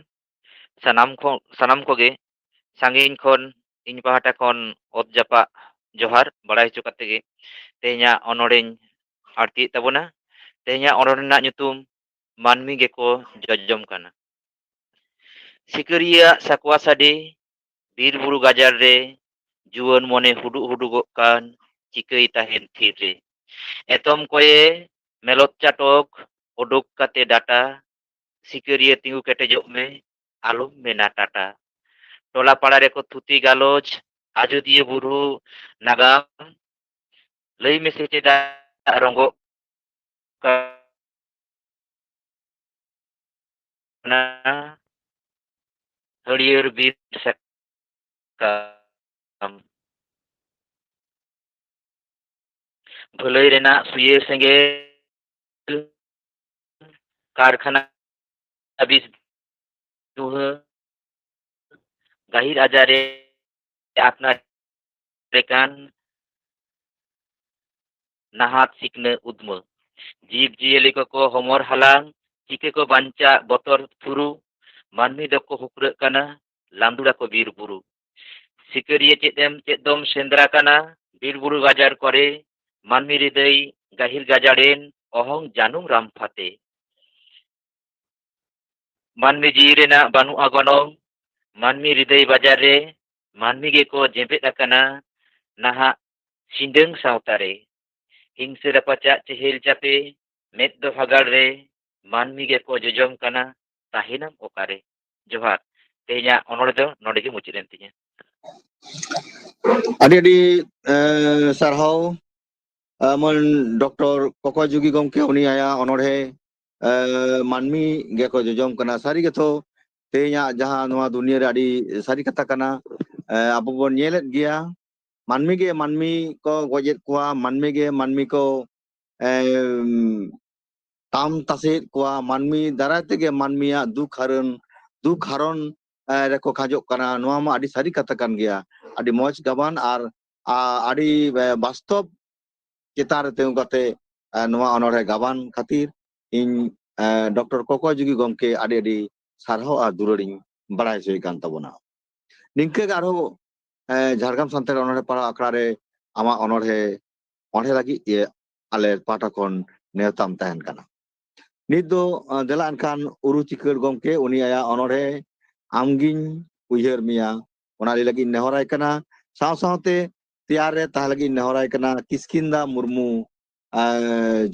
Speaker 6: ᱥᱟᱱᱟᱢ ᱠᱚᱜᱮ ᱥᱟᱺᱜᱤᱧ ᱠᱷᱚᱱ ᱤᱧ ᱯᱟᱦᱴᱟ ᱠᱷᱚᱱ ᱚᱛ ᱡᱟᱯᱟᱜ ᱡᱚᱦᱟᱨ ᱵᱟᱲᱟᱭ ᱦᱚᱪᱚ ᱠᱟᱛᱮ ᱜᱮ ᱛᱮᱦᱮᱧᱟᱜ ᱚᱱᱚᱬᱦᱮᱧ ᱟᱲᱛᱤᱭᱮᱫ ᱛᱟᱵᱚᱱᱟ ᱛᱮᱦᱮᱧᱟᱜ ᱚᱱᱚᱬᱦᱮ ᱨᱮᱱᱟᱜ ᱧᱩᱛᱩᱢ ᱢᱟᱹᱱᱢᱤ ᱜᱮᱠᱚ ᱡᱚᱡᱚᱢ ᱠᱟᱱᱟ ᱥᱤᱠᱟᱹᱨᱤᱭᱟᱹ ᱥᱟᱠᱣᱟ ᱥᱟᱰᱮ ᱵᱤᱨ ᱵᱩᱨᱩ ᱜᱟᱡᱟᱲ ᱨᱮ ᱡᱩᱣᱟᱹᱱ ᱢᱚᱱᱮ ᱦᱩᱰᱩᱜᱚᱜ ᱠᱟᱱ ᱪᱤᱠᱟᱹᱭ ᱛᱟᱦᱮᱱ ᱛᱷᱤᱨ ᱨᱮ ᱮᱛᱚᱢ ᱠᱚᱭᱮ ᱢᱮᱞᱚᱛ ᱪᱟᱴᱚᱠ ᱩᱰᱩᱠ ᱠᱟᱛᱮ ᱰᱟᱴᱟ ᱥᱤᱠᱟᱹᱨᱤᱭᱟᱹ ᱛᱤᱸᱜᱩ ᱠᱮᱴᱮᱡᱚᱜ ᱢᱮ ᱟᱞᱚᱢ ᱢᱮᱱᱟ ᱴᱟᱴᱟ ᱴᱚᱞᱟ ᱯᱟᱲᱟ ᱨᱮᱠᱚ ᱛᱷᱩᱛᱤ ᱜᱟᱞᱚᱪ ᱟᱡᱚᱫᱤᱭᱟᱹ ᱵᱩᱨᱩ ᱱᱟᱜᱟᱢ ᱞᱟᱹᱭ ᱢᱮᱥᱮ ᱪᱮᱫᱟᱜ ᱨᱚᱸᱜᱚᱜ ᱠᱟᱱᱟ ᱦᱟᱹᱨᱭᱟᱹᱲ ᱵᱤᱨ ᱥᱟᱠᱟᱢ ᱵᱷᱟᱹᱞᱟᱹᱭ ᱨᱮᱱᱟᱜ ᱥᱩᱭᱮ ᱥᱮᱸᱜᱮᱞ ᱠᱟᱨᱠᱷᱟᱱᱟ ᱵᱤᱥ ᱫᱩᱦᱟᱹ ᱜᱟᱹᱦᱤᱨ ᱟᱡᱟᱨᱮ ᱟᱯᱱᱟᱨ ᱞᱮᱠᱟᱱ ᱱᱟᱦᱟᱜ ᱥᱤᱠᱱᱟᱹ ᱩᱫᱽᱢᱟᱹ ᱡᱤᱵᱽ ᱡᱤᱭᱟᱹᱞᱤ ᱠᱚᱠᱚ ᱦᱚᱢᱚᱨ ᱦᱟᱞᱟᱝ ᱪᱤᱠᱟᱹ ᱠᱚ ᱵᱟᱧᱪᱟᱜ ᱵᱚᱛᱚᱨ ᱛᱷᱩᱨᱩ ᱢᱟᱹᱱᱢᱤ ᱫᱚᱠᱚ ᱦᱩᱠᱨᱟᱹᱜ ᱠᱟᱱᱟ ᱞᱟᱸᱫᱩᱲᱟᱠᱚ ᱵᱤᱨ ᱵᱩᱨᱩ ᱥᱤᱠᱟᱹᱨᱤᱭᱟᱹ ᱪᱮᱫ ᱫᱚᱢ ᱥᱮᱸᱫᱽᱨᱟ ᱠᱟᱱᱟ ᱵᱤᱨ ᱵᱩᱨᱩ ᱜᱟᱡᱟᱲ ᱠᱚᱨᱮ ᱢᱟᱹᱱᱢᱤ ᱦᱨᱤᱫᱟᱹᱭ ᱜᱟᱹᱦᱤᱨ ᱜᱟᱡᱟᱲᱮᱱ ᱚᱦᱚᱝ ᱡᱟᱹᱱᱩᱢ ᱨᱟᱢ ᱯᱷᱟᱛᱮ ᱢᱟᱹᱱᱢᱤ ᱡᱤᱣᱤ ᱨᱮᱱᱟᱜ ᱵᱟᱹᱱᱩᱜᱼᱟ ᱜᱚᱱᱚᱝ ᱢᱟᱹᱱᱢᱤ ᱦᱨᱤᱫᱟᱹᱭ ᱵᱟᱡᱟᱨ ᱨᱮ ᱢᱟᱹᱱᱢᱤ ᱜᱮᱠᱚ ᱡᱮᱵᱮᱫ ᱟᱠᱟᱱᱟ ᱱᱟᱦᱟᱜ ᱥᱤᱸᱰᱟᱹᱝ ᱥᱟᱶᱛᱟ ᱨᱮ ᱦᱤᱝᱥᱟᱹ ᱨᱟᱯᱟᱪᱟᱜ ᱪᱮᱦᱮᱞ ᱪᱟᱯᱮ ᱢᱮᱫ ᱫᱚ ᱵᱷᱟᱜᱟᱲ ᱨᱮ ᱢᱟᱹᱱᱢᱤ ᱜᱮᱠᱚ ᱡᱚᱡᱚᱢ ᱠᱟᱱᱟ ᱛᱟᱦᱮᱱᱟᱢ ᱚᱠᱟᱨᱮ ᱡᱚᱦᱟᱨ ᱛᱮᱦᱮᱧᱟᱜ ᱚᱱᱚᱬᱦᱮ ᱫᱚ ᱱᱚᱰᱮ ᱜᱮ ᱢᱩᱪᱟᱹᱫ ᱮᱱ ᱛᱤᱧᱟ
Speaker 2: ᱟᱹᱰᱤ ᱥᱟᱨᱦᱟᱣ ᱢᱟᱱ ᱰᱚᱠᱴᱚᱨ ᱠᱚᱠᱚᱭ ᱡᱩᱜᱤ ᱜᱚᱢᱠᱮ ᱩᱱᱤ ᱟᱭᱟᱜ ᱚᱱᱚᱬᱦᱮ ᱢᱟᱹᱱᱢᱤ ᱜᱮᱠᱚ ᱡᱚᱡᱚᱢ ᱠᱟᱱᱟ ᱥᱟᱹᱨᱤ ᱜᱮᱛᱚ ᱛᱮᱦᱮᱧᱟᱜ ᱡᱟᱦᱟᱸ ᱱᱚᱣᱟ ᱫᱩᱱᱤᱭᱟᱹ ᱨᱮ ᱟᱹᱰᱤ ᱥᱟᱹᱨᱤ ᱠᱟᱛᱷᱟ ᱠᱟᱱᱟ ᱟᱵᱚ ᱵᱚᱱ ᱧᱮᱞᱮᱫ ᱜᱮᱭᱟ ᱢᱟᱹᱱᱢᱤ ᱜᱮ ᱢᱟᱹᱱᱢᱤ ᱠᱚ ᱜᱚᱡᱮᱫ ᱠᱚᱣᱟ ᱢᱟᱹᱱᱢᱤ ᱜᱮ ᱢᱟᱹᱱᱢᱤ ᱠᱚ ᱛᱟᱢ ᱛᱟᱥᱮᱫ ᱠᱚᱣᱟ ᱢᱟᱹᱱᱢᱤ ᱫᱟᱨᱟᱭ ᱛᱮᱜᱮ ᱢᱟᱹᱱᱢᱤᱭᱟᱜ ᱫᱩᱠ ᱦᱟᱨᱚᱱ ᱨᱮᱠᱚ ᱠᱷᱟᱡᱚᱜ ᱠᱟᱱᱟ ᱱᱚᱣᱟ ᱢᱟ ᱟᱹᱰᱤ ᱥᱟᱹᱨᱤ ᱠᱟᱛᱷᱟ ᱠᱟᱱ ᱜᱮᱭᱟ ᱟᱹᱰᱤ ᱢᱚᱡᱽ ᱜᱟᱵᱟᱱ ᱟᱨ ᱟᱹᱰᱤ ᱵᱟᱥᱛᱚᱵ ᱪᱮᱛᱟᱱ ᱨᱮ ᱛᱤᱸᱜᱩ ᱠᱟᱛᱮ ᱱᱚᱣᱟ ᱚᱱᱚᱬᱦᱮ ᱜᱟᱵᱟᱱ ᱠᱷᱟᱹᱛᱤᱨ ᱤᱧ ᱰᱚᱠᱴᱚᱨ ᱠᱚᱠᱚᱭ ᱡᱩᱜᱤ ᱜᱚᱢᱠᱮ ᱟᱹᱰᱤ ᱥᱟᱨᱦᱟᱣ ᱟᱨ ᱫᱩᱞᱟᱹᱲᱤᱧ ᱵᱟᱲᱟᱭ ᱦᱚᱪᱚᱭ ᱠᱟᱱ ᱛᱟᱵᱚᱱᱟ ᱱᱤᱝᱠᱟᱹ ᱜᱮ ᱟᱨᱦᱚᱸ ᱡᱷᱟᱲᱜᱨᱟᱢ ᱥᱟᱱᱛᱟᱲᱤ ᱚᱱᱚᱬᱦᱮ ᱯᱟᱲᱦᱟᱣ ᱟᱠᱷᱲᱟ ᱨᱮ ᱟᱢᱟᱜ ᱚᱱᱚᱬᱦᱮ ᱞᱟᱹᱜᱤᱫ ᱟᱞᱮ ᱯᱟᱦᱴᱟ ᱠᱷᱚᱱ ᱱᱮᱣᱛᱟᱢ ᱛᱟᱦᱮᱱ ᱠᱟᱱᱟ ᱱᱤᱛ ᱫᱚ ᱫᱮᱞᱟ ᱮᱱᱠᱷᱟन ᱩᱨᱩ ᱪᱤᱠᱟᱹᱲ ᱜᱚᱢᱠᱮ ᱩᱱᱤ ᱟᱭᱟᱜ ᱚᱱᱚᱬᱦᱮ ᱟᱢᱜᱤᱧ ᱩᱭᱦᱟᱹᱨ ᱢᱮᱭᱟ ᱚᱱᱟ ᱞᱟᱹᱜᱤᱫ ᱱᱮᱦᱚᱨᱟᱭ ᱠᱟᱱᱟ ᱥᱟᱶ ᱥᱟᱶᱛᱮ ᱛᱮᱭᱟᱨ ᱨᱮ ᱛᱟᱦᱮᱸ ᱞᱟᱹᱜᱤᱫ ᱱᱮᱦᱚᱨᱟᱭ ᱠᱟᱱᱟ ᱠᱤᱥᱠᱤᱱᱫᱟ ᱢᱩᱨᱢᱩ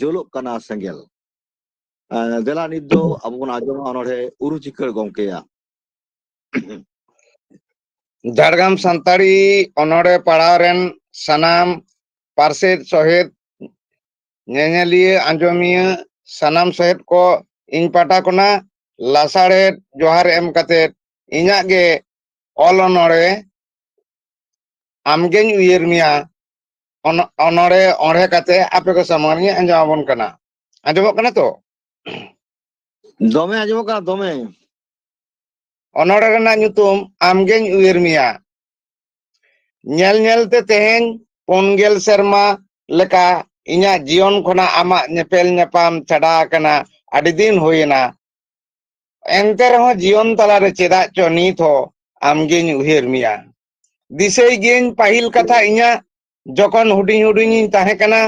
Speaker 2: ᱡᱩᱞᱩᱜ ᱠᱟᱱᱟ ᱥᱮᱸᱜᱮᱞ ᱫᱮᱞᱟ ᱱᱤᱛ ᱫᱚ ᱟᱵᱚ ᱵᱚᱱ ᱟᱸᱡᱚᱢᱟ ᱚᱱᱚᱬᱦᱮ ᱩᱨᱩ ᱪᱤᱠᱟᱹᱲ ᱜᱚᱢᱠᱮᱭᱟᱜ
Speaker 7: ᱡᱷᱟᱲᱜᱨᱟᱢ ᱥᱟᱱᱛᱟᱲᱤ ᱚᱱᱚᱬᱦᱮ ᱯᱟᱲᱦᱟᱣ ᱨᱮᱱ ᱥᱟᱱᱟᱢ ᱯᱟᱨᱥᱮᱫ ᱥᱚᱦᱮᱫ ᱧᱮᱧᱮᱞᱤᱭᱟᱹ ᱟᱸᱡᱚᱢᱤᱭᱟᱹ ᱥᱟᱱᱟᱢ ᱥᱚᱦᱮᱫ ᱠᱚ ᱤᱧ ᱯᱟᱦᱴᱟ ᱠᱷᱚᱱᱟᱜ ᱞᱟᱥᱟᱲᱦᱮᱫ ᱡᱚᱦᱟᱨ ᱮᱢ ᱠᱟᱛᱮᱫ ᱤᱧᱟᱹᱜ ᱜᱮ ᱚᱞ ᱚᱱᱚᱬᱦᱮ ᱟᱢᱜᱮᱧ ᱩᱭᱦᱟᱹᱨ ᱢᱮᱭᱟ ᱚᱱᱚᱬᱦᱮ ᱚᱬᱦᱮ ᱠᱟᱛᱮ ᱟᱯᱮ ᱠᱚ ᱥᱟᱢᱟᱝ ᱨᱤᱧ ᱟᱸᱡᱚᱢ ᱟᱵᱚᱱ ᱠᱟᱱᱟ ᱟᱸᱡᱚᱢᱚᱜ ᱠᱟᱱᱟ ᱛᱚ
Speaker 2: ᱫᱚᱢᱮ ᱟᱸᱡᱚᱢᱚᱜ ᱠᱟᱱᱟ ᱫᱚᱢᱮ
Speaker 7: ᱚᱱᱚᱬᱦᱮ ᱨᱮᱱᱟᱜ ᱧᱩᱛᱩᱢ ᱟᱢᱜᱮᱧ ᱩᱭᱦᱟᱹᱨ ᱢᱮᱭᱟ ᱧᱮᱞ ᱧᱮᱞᱛᱮ ᱛᱮᱦᱮᱧ 4 ᱥᱮᱨᱢᱟ ᱞᱮᱠᱟ ᱤᱧᱟᱹᱜ ᱡᱤᱭᱚᱱ ᱠᱷᱚᱱᱟᱜ ᱟᱢᱟᱜ ᱧᱮᱯᱮᱞ ᱧᱟᱯᱟᱢ ᱪᱷᱟᱰᱟ ᱟᱠᱟᱱᱟ ᱟᱹᱰᱤ ᱫᱤᱱ ᱦᱩᱭᱮᱱᱟ ᱮᱱᱛᱮ ᱨᱮᱦᱚᱸ ᱡᱤᱭᱚᱱ ᱛᱟᱞᱟᱨᱮ ᱪᱮᱫᱟᱜ ᱪᱚ ᱱᱤᱛ ᱦᱚᱸ ᱟᱢᱜᱮᱧ ᱩᱭᱦᱟᱹᱨ ᱢᱮᱭᱟ ᱫᱤᱥᱟᱹᱭ ᱜᱤᱭᱟᱹᱧ ᱯᱟᱹᱦᱤᱞ ᱠᱟᱛᱷᱟ ᱤᱧᱟᱹᱜ ᱡᱚᱠᱷᱚᱱ ᱦᱩᱰᱤᱧ ᱦᱩᱰᱤᱧᱤᱧ ᱛᱟᱦᱮᱸ ᱠᱟᱱᱟ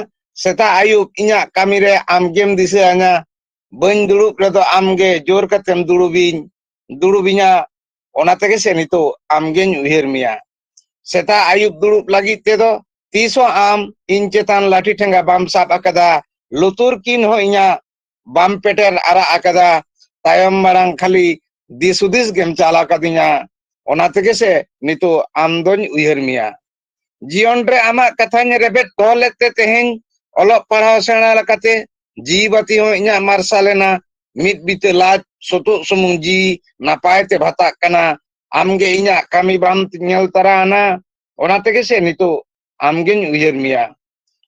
Speaker 7: ᱥᱮᱛᱟᱜ ᱟᱹᱭᱩᱵ ᱤᱧᱟᱹᱜ ᱠᱟᱹᱢᱤᱨᱮ ᱟᱢᱜᱮᱢ ᱫᱤᱥᱟᱹ ᱟᱧᱟ ᱵᱟᱹᱧ ᱫᱩᱲᱩᱵ ᱨᱮᱫᱚ ᱟᱢᱜᱮ ᱡᱳᱨ ᱠᱟᱛᱮᱢ ᱫᱩᱲᱩᱵᱤᱧᱟ ᱚᱱᱟ ᱛᱮᱜᱮ ᱥᱮ ᱱᱤᱛᱚᱜ ᱟᱢᱜᱮᱧ ᱩᱭᱦᱟᱹᱨ ᱢᱮᱭᱟ ᱥᱮᱛᱟᱜ ᱟᱹᱭᱩᱵ ᱫᱩᱲᱩᱵ ᱞᱟᱹᱜᱤᱫ ᱛᱮᱫᱚ ᱛᱤᱥᱦᱚᱸ ᱟᱢ ᱤᱧ ᱪᱮᱛᱟᱱ ᱞᱟᱴᱷᱤ ᱴᱷᱮᱸᱜᱟ ᱵᱟᱢ ᱥᱟᱵ ᱟᱠᱟᱫᱟ ᱞᱩᱛᱩᱨ ᱠᱤᱱ ᱦᱚᱸ ᱤᱧᱟᱹᱜ ᱵᱟᱢ ᱯᱮᱴᱮᱨ ᱟᱨᱟᱜ ᱟᱠᱟᱫᱟ ᱛᱟᱭᱚᱢ ᱢᱟᱲᱟᱝ ᱠᱷᱟᱹᱞᱤ ᱫᱤᱥ ᱦᱩᱫᱤᱥ ᱜᱮᱢ ᱪᱟᱞ ᱟᱠᱟᱫᱤᱧᱟ ᱚᱱᱟ ᱛᱮᱜᱮ ᱥᱮ ᱱᱤᱛᱚᱜ ᱟᱢ ᱫᱚᱧ ᱩᱭᱦᱟᱹᱨ ᱢᱮᱭᱟ ᱡᱤᱭᱚᱱ ᱨᱮ ᱟᱢᱟᱜ ᱠᱟᱛᱷᱟᱧ ᱨᱮᱵᱮᱫ ᱫᱚᱦᱚ ᱞᱮᱫ ᱛᱮ ᱛᱮᱦᱮᱧ ᱚᱞᱚᱜ ᱯᱟᱲᱦᱟᱣ ᱥᱮᱬᱟ ᱞᱮᱠᱟᱛᱮ ᱡᱤᱣᱤ ᱵᱟᱹᱛᱤ ᱦᱚᱸ ᱤᱧᱟᱹᱜ ᱢᱟᱨᱥᱟᱞ ᱮᱱᱟ ᱢᱤᱫ ᱵᱤᱛᱟᱹ ᱞᱟᱡ ᱥᱩᱛᱩᱜ ᱥᱩᱢᱩᱝ ᱡᱤᱣᱤ ᱱᱟᱯᱟᱭ ᱛᱮ ᱵᱷᱟᱛᱟᱜ ᱠᱟᱱᱟ ᱟᱢᱜᱮ ᱤᱧᱟᱹᱜ ᱠᱟᱹᱢᱤ ᱵᱟᱢ ᱧᱮᱞ ᱛᱟᱨᱟ ᱟᱱᱟ ᱚᱱᱟ ᱛᱮᱜᱮ ᱥᱮ ᱱᱤᱛᱚᱜ ᱟᱢᱜᱮᱧ ᱩᱭᱦᱟᱹᱨ ᱢᱮᱭᱟ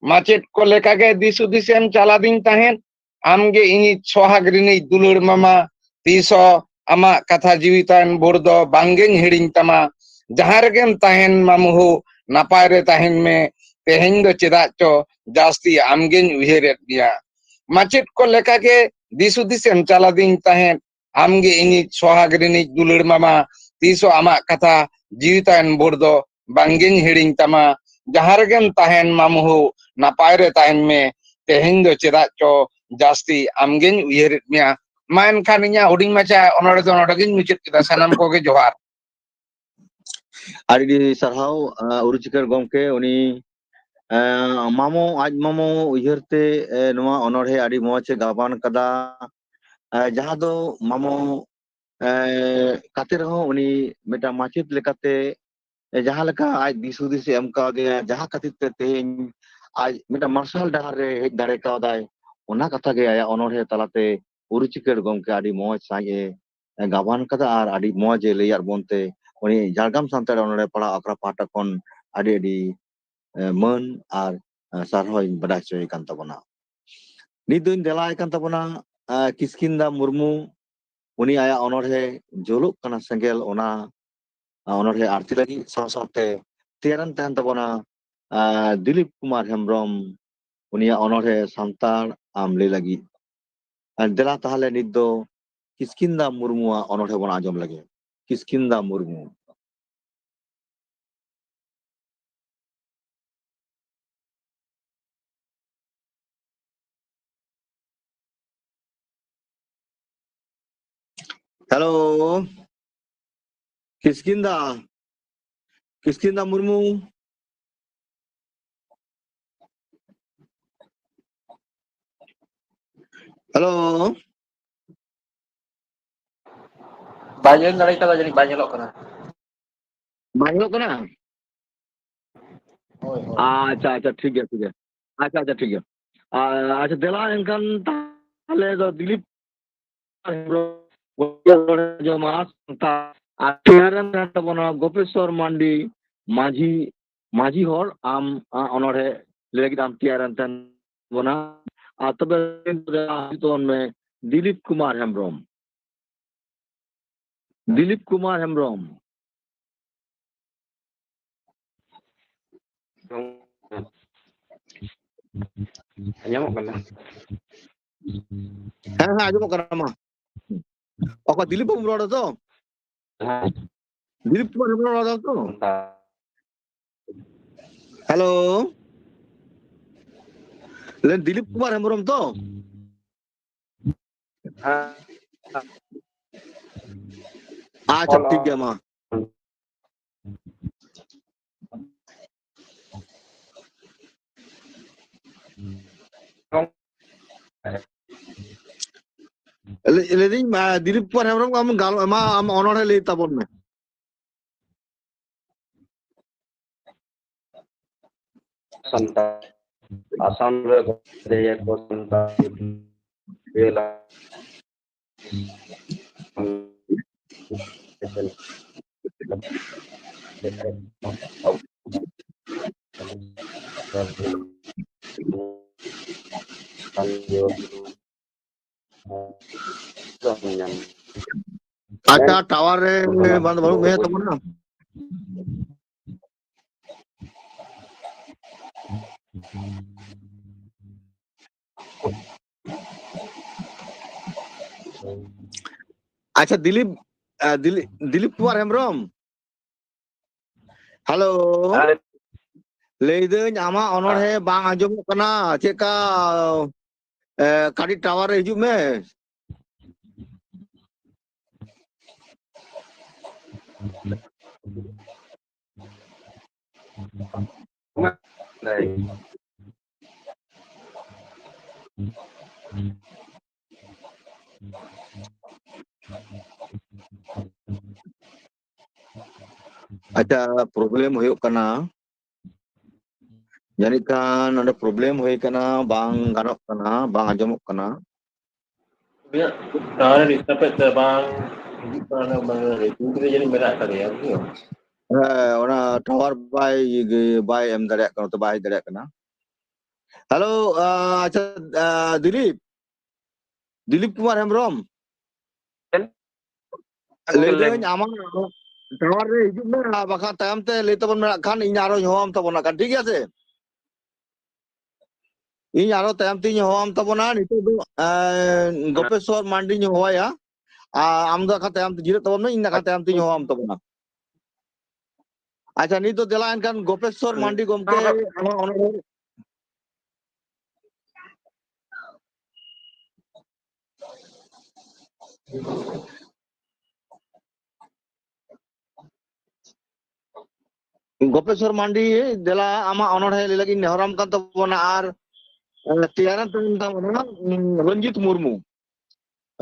Speaker 7: ᱢᱟᱪᱮᱫ ᱠᱚ ᱞᱮᱠᱟᱜᱮ ᱫᱤᱥ ᱦᱩᱫᱤᱥ ᱮᱢ ᱪᱟᱞᱟᱫᱤᱧ ᱛᱟᱦᱮᱸᱫ ᱟᱢᱜᱮ ᱤᱧᱤᱡ ᱥᱚᱦᱟᱜ ᱨᱤᱱᱤᱡ ᱫᱩᱞᱟᱹᱲ ᱢᱟᱢᱟ ᱛᱤᱥᱦᱚᱸ ᱟᱢᱟᱜ ᱠᱟᱛᱷᱟ ᱡᱤᱣᱤ ᱛᱟᱦᱮᱱ ᱵᱷᱳᱨ ᱫᱚ ᱵᱟᱝᱜᱤᱧ ᱦᱤᱲᱤᱧ ᱛᱟᱢᱟ ᱡᱟᱦᱟᱸ ᱨᱮᱜᱮᱢ ᱛᱟᱦᱮᱱ ᱢᱟᱢᱩᱦᱩ ᱱᱟᱯᱟᱭ ᱨᱮ ᱛᱟᱦᱮᱱ ᱢᱮ ᱛᱮᱦᱮᱧ ᱫᱚ ᱪᱮᱫᱟᱜ ᱪᱚ ᱡᱟᱹᱥᱛᱤ ᱟᱢᱜᱮᱧ ᱩᱭᱦᱟᱹᱨᱮᱫ ᱢᱮᱭᱟ ᱢᱟᱪᱮᱫ ᱠᱚ ᱞᱮᱠᱟᱜᱮ ᱫᱤᱥ ᱦᱩᱫᱤᱥ ᱮᱢ ᱪᱟᱞᱟᱫᱤᱧ ᱛᱟᱦᱮᱸᱫ ᱟᱢᱜᱮ ᱤᱧᱤᱡ ᱥᱚᱦᱟᱜ ᱨᱤᱱᱤᱡ ᱫᱩᱞᱟᱹᱲ ᱢᱟᱢᱟ ᱛᱤᱥᱦᱚᱸ ᱟᱢᱟᱜ ᱠᱟᱛᱷᱟ ᱡᱤᱣᱤ ᱛᱟᱦᱮᱱ ᱵᱷᱳᱨ ᱫᱚ ᱵᱟᱝᱜᱤᱧ ᱦᱤᱲᱤᱧ ᱛᱟᱢᱟ ᱡᱟᱦᱟᱸ ᱨᱮᱜᱮᱢ ᱛᱟᱦᱮᱱ ᱢᱟᱢᱩᱦᱩ ᱱᱟᱯᱟᱭ ᱨᱮ ᱛᱟᱦᱮᱱ ᱢᱮ ᱛᱮᱦᱮᱧ ᱫᱚ ᱪᱮᱫᱟᱜ ᱪᱚ ᱡᱟᱹᱥᱛᱤ ᱟᱢᱜᱮᱧ ᱩᱭᱦᱟᱹᱨᱮᱫ ᱢᱮᱭᱟ ᱢᱟ ᱮᱱᱠᱷᱟᱱ ᱤᱧᱟᱹᱜ ᱦᱩᱰᱤᱧ ᱢᱟᱪᱷᱟ ᱚᱱᱚᱬᱦᱮ ᱫᱚ ᱱᱚᱰᱮ ᱜᱤᱧ ᱢᱩᱪᱟᱹᱫ ᱠᱮᱫᱟ ᱥᱟᱱᱟᱢ ᱠᱚᱜᱮ ᱡᱚᱦᱟᱨ
Speaker 2: ᱟᱹᱰᱤ ᱥᱟᱨᱦᱟᱣ ᱩᱨᱩ ᱪᱤᱠᱟᱹᱲ ᱜᱚᱢᱠᱮ ᱩᱱᱤ ᱢᱟᱢᱚ ᱟᱡ ᱢᱟᱢᱚ ᱩᱭᱦᱟᱹᱨ ᱛᱮ ᱱᱚᱣᱟ ᱚᱱᱚᱬᱦᱮ ᱟᱹᱰᱤ ᱢᱚᱸᱡᱽ ᱮ ᱜᱟᱵᱟᱱ ᱠᱟᱫᱟ ᱡᱟᱦᱟᱸ ᱫᱚ ᱢᱟᱢᱚ ᱠᱟᱛᱮ ᱨᱮᱦᱚᱸ ᱩᱱᱤ ᱢᱤᱫᱴᱟᱝ ᱢᱟᱪᱮᱫ ᱞᱮᱠᱟᱛᱮ ᱡᱟᱦᱟᱸ ᱞᱮᱠᱟ ᱟᱡ ᱫᱤᱥ ᱦᱩᱫᱤᱥ ᱮᱢ ᱠᱟᱣᱫᱮᱭᱟ ᱡᱟᱦᱟᱸ ᱠᱷᱟᱹᱛᱤᱨ ᱛᱮ ᱛᱮᱦᱮᱧ ᱟᱡ ᱢᱤᱫᱴᱟᱝ ᱢᱟᱨᱥᱟᱞ ᱰᱟᱦᱟᱨ ᱨᱮ ᱦᱮᱡ ᱫᱟᱲᱮ ᱠᱟᱣᱫᱟᱭ ᱚᱱᱟ ᱠᱟᱛᱷᱟ ᱜᱮ ᱟᱭᱟᱜ ᱚᱱᱚᱬᱦᱮ ᱛᱟᱞᱟᱛᱮ ᱩᱨᱩ ᱪᱤᱠᱟᱹᱲ ᱜᱚᱢᱠᱮ ᱟᱹᱰᱤ ᱢᱚᱸᱡᱽ ᱥᱟᱺᱦᱤᱡ ᱮ ᱜᱟᱵᱟᱱ ᱠᱟᱫᱟ ᱟᱨ ᱟᱹᱰᱤ ᱢᱚᱸᱡᱽ ᱮ ᱞᱟᱹᱭᱟᱫ ᱵᱚᱱᱛᱮ ᱩᱱᱤ ᱡᱷᱟᱲᱜᱨᱟᱢ ᱥᱟᱱᱛᱟᱲ ᱚᱱᱚᱬᱦᱮ ᱯᱟᱲᱦᱟᱣ ᱟᱠᱷᱲᱟ ᱯᱟᱦᱴᱟ ᱠᱷᱚᱱ ᱟᱹᱰᱤ ᱟᱹᱰᱤ ᱢᱟᱹᱱ ᱟᱨ ᱥᱟᱨᱦᱟᱣᱤᱧ ᱵᱟᱰᱟᱭ ᱦᱚᱪᱚᱭᱮ ᱠᱟᱱ ᱛᱟᱵᱚᱱᱟ ᱱᱤᱛ ᱫᱚᱧ ᱫᱮᱞᱟᱭ ᱠᱟᱱ ᱛᱟᱵᱚᱱᱟ ᱠᱤᱥᱠᱤᱱᱫᱟ ᱢᱩᱨᱢᱩ ᱩᱱᱤ ᱟᱭᱟᱜ ᱚᱱᱚᱬᱦᱮ ᱡᱩᱞᱩᱜ ᱠᱟᱱᱟ ᱥᱮᱸᱜᱮᱞ ᱚᱱᱟ ᱚᱱᱚᱬᱦᱮ ᱟᱨᱛᱤ ᱞᱟᱹᱜᱤᱫ ᱥᱟᱶ ᱥᱟᱶᱛᱮ ᱛᱮᱭᱟᱨᱟᱱ ᱛᱟᱦᱮᱱ ᱛᱟᱵᱚᱱᱟ ᱫᱤᱞᱤᱯ ᱠᱩᱢᱟᱨ ᱦᱮᱢᱵᱨᱚᱢ ᱩᱱᱤᱭᱟᱜ ᱚᱱᱚᱬᱦᱮ ᱥᱟᱱᱛᱟᱲ ᱟᱢ ᱞᱟᱹᱭ ᱞᱟᱹᱜᱤᱫ ᱫᱮᱞᱟ ᱛᱟᱦᱚᱞᱮ ᱱᱤᱛ ᱫᱚ ᱠᱤᱥᱠᱤᱱᱫᱟ ᱢᱩᱨᱢᱩᱣᱟᱜ ᱚᱱᱚᱬᱦᱮ ᱵᱚᱱ ᱟᱸᱡᱚᱢ ᱞᱮᱜᱮ ᱠᱤᱥᱠᱤᱱᱫᱟ ᱢᱩᱨᱢᱩ হ্যালো কিসকিন্দা মুর্মু হ্যালো
Speaker 1: ᱵᱟᱭ ᱧᱮᱞ ᱫᱟᱲᱮ ᱠᱟᱫᱟ ᱡᱟᱹᱱᱤᱡ ᱵᱟᱭ ᱧᱮᱞᱚᱜ ᱠᱟᱱᱟ
Speaker 2: ᱵᱟᱝ ᱠᱟᱱᱟ
Speaker 1: ᱦᱳᱭ ᱦᱳᱭ
Speaker 2: আচ্ছা আচ্ছা ঠিক আছে ঠিক আছে আচ্ছা আচ্ছা ঠিক আছে আচ্ছা দেলা এনখান তাহলে দিলীপ গোপেশ্বর মান্ডি মাঝি মাঝি হর আম অনড়ে লেগে আম তিয়ারান বনা তবে দিলীপ কুমার হেমব্রম
Speaker 7: ᱟᱸᱡᱚᱢᱚᱜ ᱠᱟᱱᱟ
Speaker 2: হ্যাঁ হ্যাঁ আজমক মা অক দিলীপ বাবু রড় তো দিলীপ কুমার হেমব্রম রড় তো হ্যালো দিলীপ কুমার হেমব্রম তো আচ্ছা ঠিক আছে মা
Speaker 7: ᱞᱟᱹᱭᱫᱟᱹᱧ ᱫᱤᱞᱤᱯ ᱠᱩᱢᱟᱨ ᱦᱮᱢᱵᱨᱚᱢ ᱟᱢ ᱚᱱᱚᱬᱦᱮ ᱞᱟᱹᱭ ᱛᱟᱵᱚᱱ ᱢᱮ
Speaker 2: santai asam re daya ko santai bela
Speaker 7: ᱟᱪᱪᱷᱟ ᱴᱟᱣᱟᱨ ᱨᱮ ᱵᱟᱝ ᱵᱟᱹᱱᱩᱜ ᱢᱮ ᱛᱟᱵᱚᱱᱟ ᱟᱪᱪᱷᱟ ᱫᱤᱞᱤᱯ ᱠᱩᱢᱟᱨ ᱦᱮᱢᱵᱨᱚᱢ ᱦᱮᱞᱳ ᱞᱟᱹᱭᱫᱟᱹᱧ ᱟᱢᱟᱜ ᱚᱱᱚᱬᱦᱮ ᱵᱟᱝ ᱟᱸᱡᱚᱢᱚᱜ ᱠᱟᱱᱟ ᱪᱮᱫᱠᱟ ᱠᱟᱹᱴᱤᱡ ᱴᱟᱣᱟᱨ ᱨᱮ ᱦᱤᱡᱩᱜ ᱢᱮ ᱟᱪᱪᱷᱟ ᱯᱨᱚᱵᱞᱮᱢ ᱦᱩᱭᱩᱜ ᱠᱟᱱᱟ ᱡᱟᱹᱱᱤᱡ ᱠᱷᱟᱱ ᱱᱚᱰᱮ ᱯᱨᱚᱵᱞᱮᱢ ᱦᱩᱭ ᱠᱟᱱᱟ ᱵᱟᱝ ᱜᱟᱱᱚᱜ ᱠᱟᱱᱟ ᱵᱟᱝ ᱟᱸᱡᱚᱢᱚᱜ ᱠᱟᱱᱟ
Speaker 1: ᱴᱟᱣᱟᱨ ᱰᱤᱥᱴᱟᱨᱵ ᱛᱮ ᱵᱟᱝ hijik kana itu jadi merak kali ya gitu.
Speaker 7: ᱚᱱᱟ ᱴᱟᱣᱟᱨ ᱵᱟᱭ ᱮᱢ ᱫᱟᱲᱮᱭᱟᱜ ᱠᱟᱱᱟ ᱛᱚ ᱵᱟᱭ ᱦᱮᱡ ᱫᱟᱲᱮᱭᱟᱜ ᱠᱟᱱᱟ ᱦᱮᱞᱳ ᱟᱪᱪᱷᱟ ᱫᱤᱞᱤᱯ ᱠᱩᱢᱟᱨ ᱦᱮᱢᱵᱨᱚᱢ ᱞᱟᱹᱭᱫᱟᱹᱧ ᱟᱢᱟᱜ ᱴᱟᱣᱟᱨ ᱨᱮ ᱦᱤᱡᱩᱜ ᱢᱮ ᱵᱟᱠᱷᱟᱱ ᱛᱟᱭᱚᱢ ᱛᱮ ᱞᱟᱹᱭ ᱛᱟᱵᱚᱱ ᱢᱮ ᱠᱷᱟᱱ ᱤᱧ ᱟᱨᱚᱧ ᱦᱚᱦᱚᱣᱟᱢ ᱛᱟᱵᱚᱱᱟ ᱠᱷᱟᱱ ᱴᱷᱤᱠ ᱜᱮᱭᱟ ᱥᱮ ᱤᱧ ᱟᱨᱚ ᱛᱟᱭᱚᱢ ᱛᱤᱧ ᱦᱚᱦᱚᱣᱟᱢ ᱛᱟᱵᱚᱱᱟ ᱱᱤᱛᱚᱜ ᱫᱚ ᱜᱳᱯᱮᱥᱥᱚᱨ ᱢᱟᱱᱰᱤᱧ ᱦᱚᱦᱚᱣᱟᱭᱟ ᱟᱢ ᱫᱚ ᱠᱷᱟᱱ ᱛᱟᱭᱚᱢ ᱛᱮ ᱡᱤᱨᱟᱹᱜ ᱛᱟᱵᱚᱱ ᱢᱮ ᱤᱧ ᱠᱷᱟᱱ ᱛᱟᱭᱚᱢ ᱛᱤᱧ ᱦᱚᱦᱚᱣᱟᱢ ᱛᱟᱵᱚᱱᱟ ᱟᱪᱪᱷᱟ ᱱᱤᱛ ᱫᱚ ᱫᱮᱞᱟ ᱮᱱᱠᱷᱟᱱ ᱜᱳᱯᱮᱥᱥᱚᱨ ᱢᱟᱱᱰᱤ ᱜᱚᱢᱠᱮ ᱟᱢᱟᱜ ᱚᱱᱚᱬᱦᱮ ᱜᱳᱯᱮᱥᱥᱚᱨ ᱢᱟᱱᱰᱤ ᱫᱮᱞᱟ ᱟᱢᱟᱜ ᱚᱱᱚᱬᱦᱮ ᱞᱟᱹᱭ ᱞᱟᱹᱜᱤᱫ ᱱᱮᱦᱚᱨᱟᱢ ᱠᱟᱱ ᱛᱟᱵᱚᱱᱟ ᱟᱨ ᱛᱮᱭᱟᱨᱮᱱ ᱛᱟᱦᱮᱱ ᱛᱟᱵᱚᱱᱟ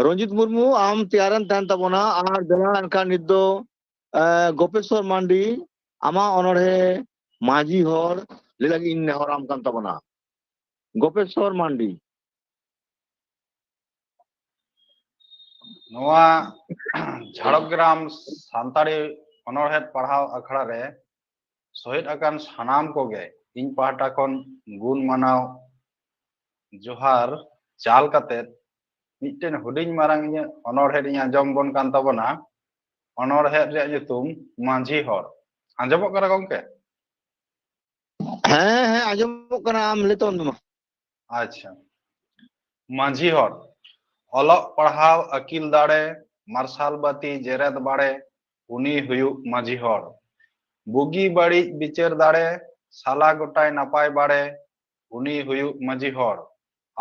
Speaker 7: ᱨᱚᱧᱡᱤᱛ ᱢᱩᱨᱢᱩ ᱟᱢ ᱛᱮᱭᱟᱨᱮᱱ ᱛᱟᱦᱮᱱ ᱛᱟᱵᱚᱱᱟ ᱟᱨ ᱫᱮᱞᱟ ᱮᱱᱠᱷᱟᱱ ᱱᱤᱛ ᱫᱚ ᱜᱳᱯᱮᱥᱥᱚᱨ ᱢᱟᱱᱰᱤ ᱟᱢᱟᱜ ᱚᱱᱚᱬᱦᱮ ᱢᱟᱹᱡᱷᱤ ᱦᱚᱲ ᱞᱟᱹᱭ ᱞᱟᱹᱜᱤᱫ ᱤᱧ ᱱᱮᱦᱚᱨᱟᱢ ᱠᱟᱱ ᱛᱟᱵᱚᱱᱟ ᱜᱳᱯᱮᱥᱥᱚᱨ ᱢᱟᱱᱰᱤ
Speaker 8: ᱱᱚᱣᱟ ঝাড়গ্রাম ᱥᱟᱱᱛᱟᱲᱤ ᱚᱱᱚᱬᱦᱮ ᱯᱟᱲᱦᱟᱣ ᱟᱠᱷᱲᱟ ᱨᱮ ᱥᱚᱦᱤᱫ ᱟᱠᱟᱱ ᱥᱟᱱᱟᱢ ᱠᱚᱜᱮ ᱤᱧ ᱯᱟᱦᱴᱟ ᱠᱷᱚᱱ ᱜᱩᱱ ᱢᱟᱱᱟᱣ ᱡᱚᱦᱟᱨ ᱪᱟᱞ ᱠᱟᱛᱮᱫ ᱢᱤᱫᱴᱮᱱ ᱦᱩᱰᱤᱧ ᱢᱟᱨᱟᱝ ᱤᱧᱟᱹᱜ ᱚᱱᱚᱬᱦᱮ ᱤᱧ ᱟᱸᱡᱚᱢ ᱵᱚᱱ ᱠᱟᱱ ᱛᱟᱵᱚᱱᱟ ᱚᱱᱚᱬᱦᱮ ᱨᱮᱭᱟᱜ ᱧᱩᱛᱩᱢ ᱢᱟᱹᱡᱷᱤ ᱦᱚᱲ ᱟᱸᱡᱚᱢᱚᱜ ᱠᱟᱱᱟ ᱜᱚᱝᱠᱮ
Speaker 7: ᱦᱮᱸ ᱟᱸᱡᱚᱢᱚᱜ ᱠᱟᱱᱟ ᱟᱢ ᱞᱟᱹᱭ ᱛᱟᱵᱚᱱ ᱢᱮ
Speaker 8: ᱟᱪᱪᱷᱟ ᱢᱟᱹᱡᱷᱤ ᱦᱚᱲ ᱚᱞᱚᱜ ᱯᱟᱲᱦᱟᱣ ᱟᱹᱠᱤᱞ ᱫᱟᱲᱮ ᱢᱟᱨᱥᱟᱞ ᱵᱟᱹᱛᱤ ᱡᱮᱨᱮᱫ ᱵᱟᱲᱮ ᱩᱱᱤ ᱦᱩᱭᱩᱜ ᱢᱟᱹᱡᱷᱤ ᱦᱚᱲ ᱵᱩᱜᱤ ᱵᱟᱹᱲᱤᱡ ᱵᱤᱪᱟᱹᱨ ᱫᱟᱲᱮ ᱥᱟᱞᱟ ᱜᱚᱴᱟᱭ ᱱᱟᱯᱟᱭ ᱵᱟᱲᱮ ᱩᱱᱤ ᱦᱩᱭᱩᱜ ᱢᱟᱹᱡᱷᱤ ᱦᱚᱲ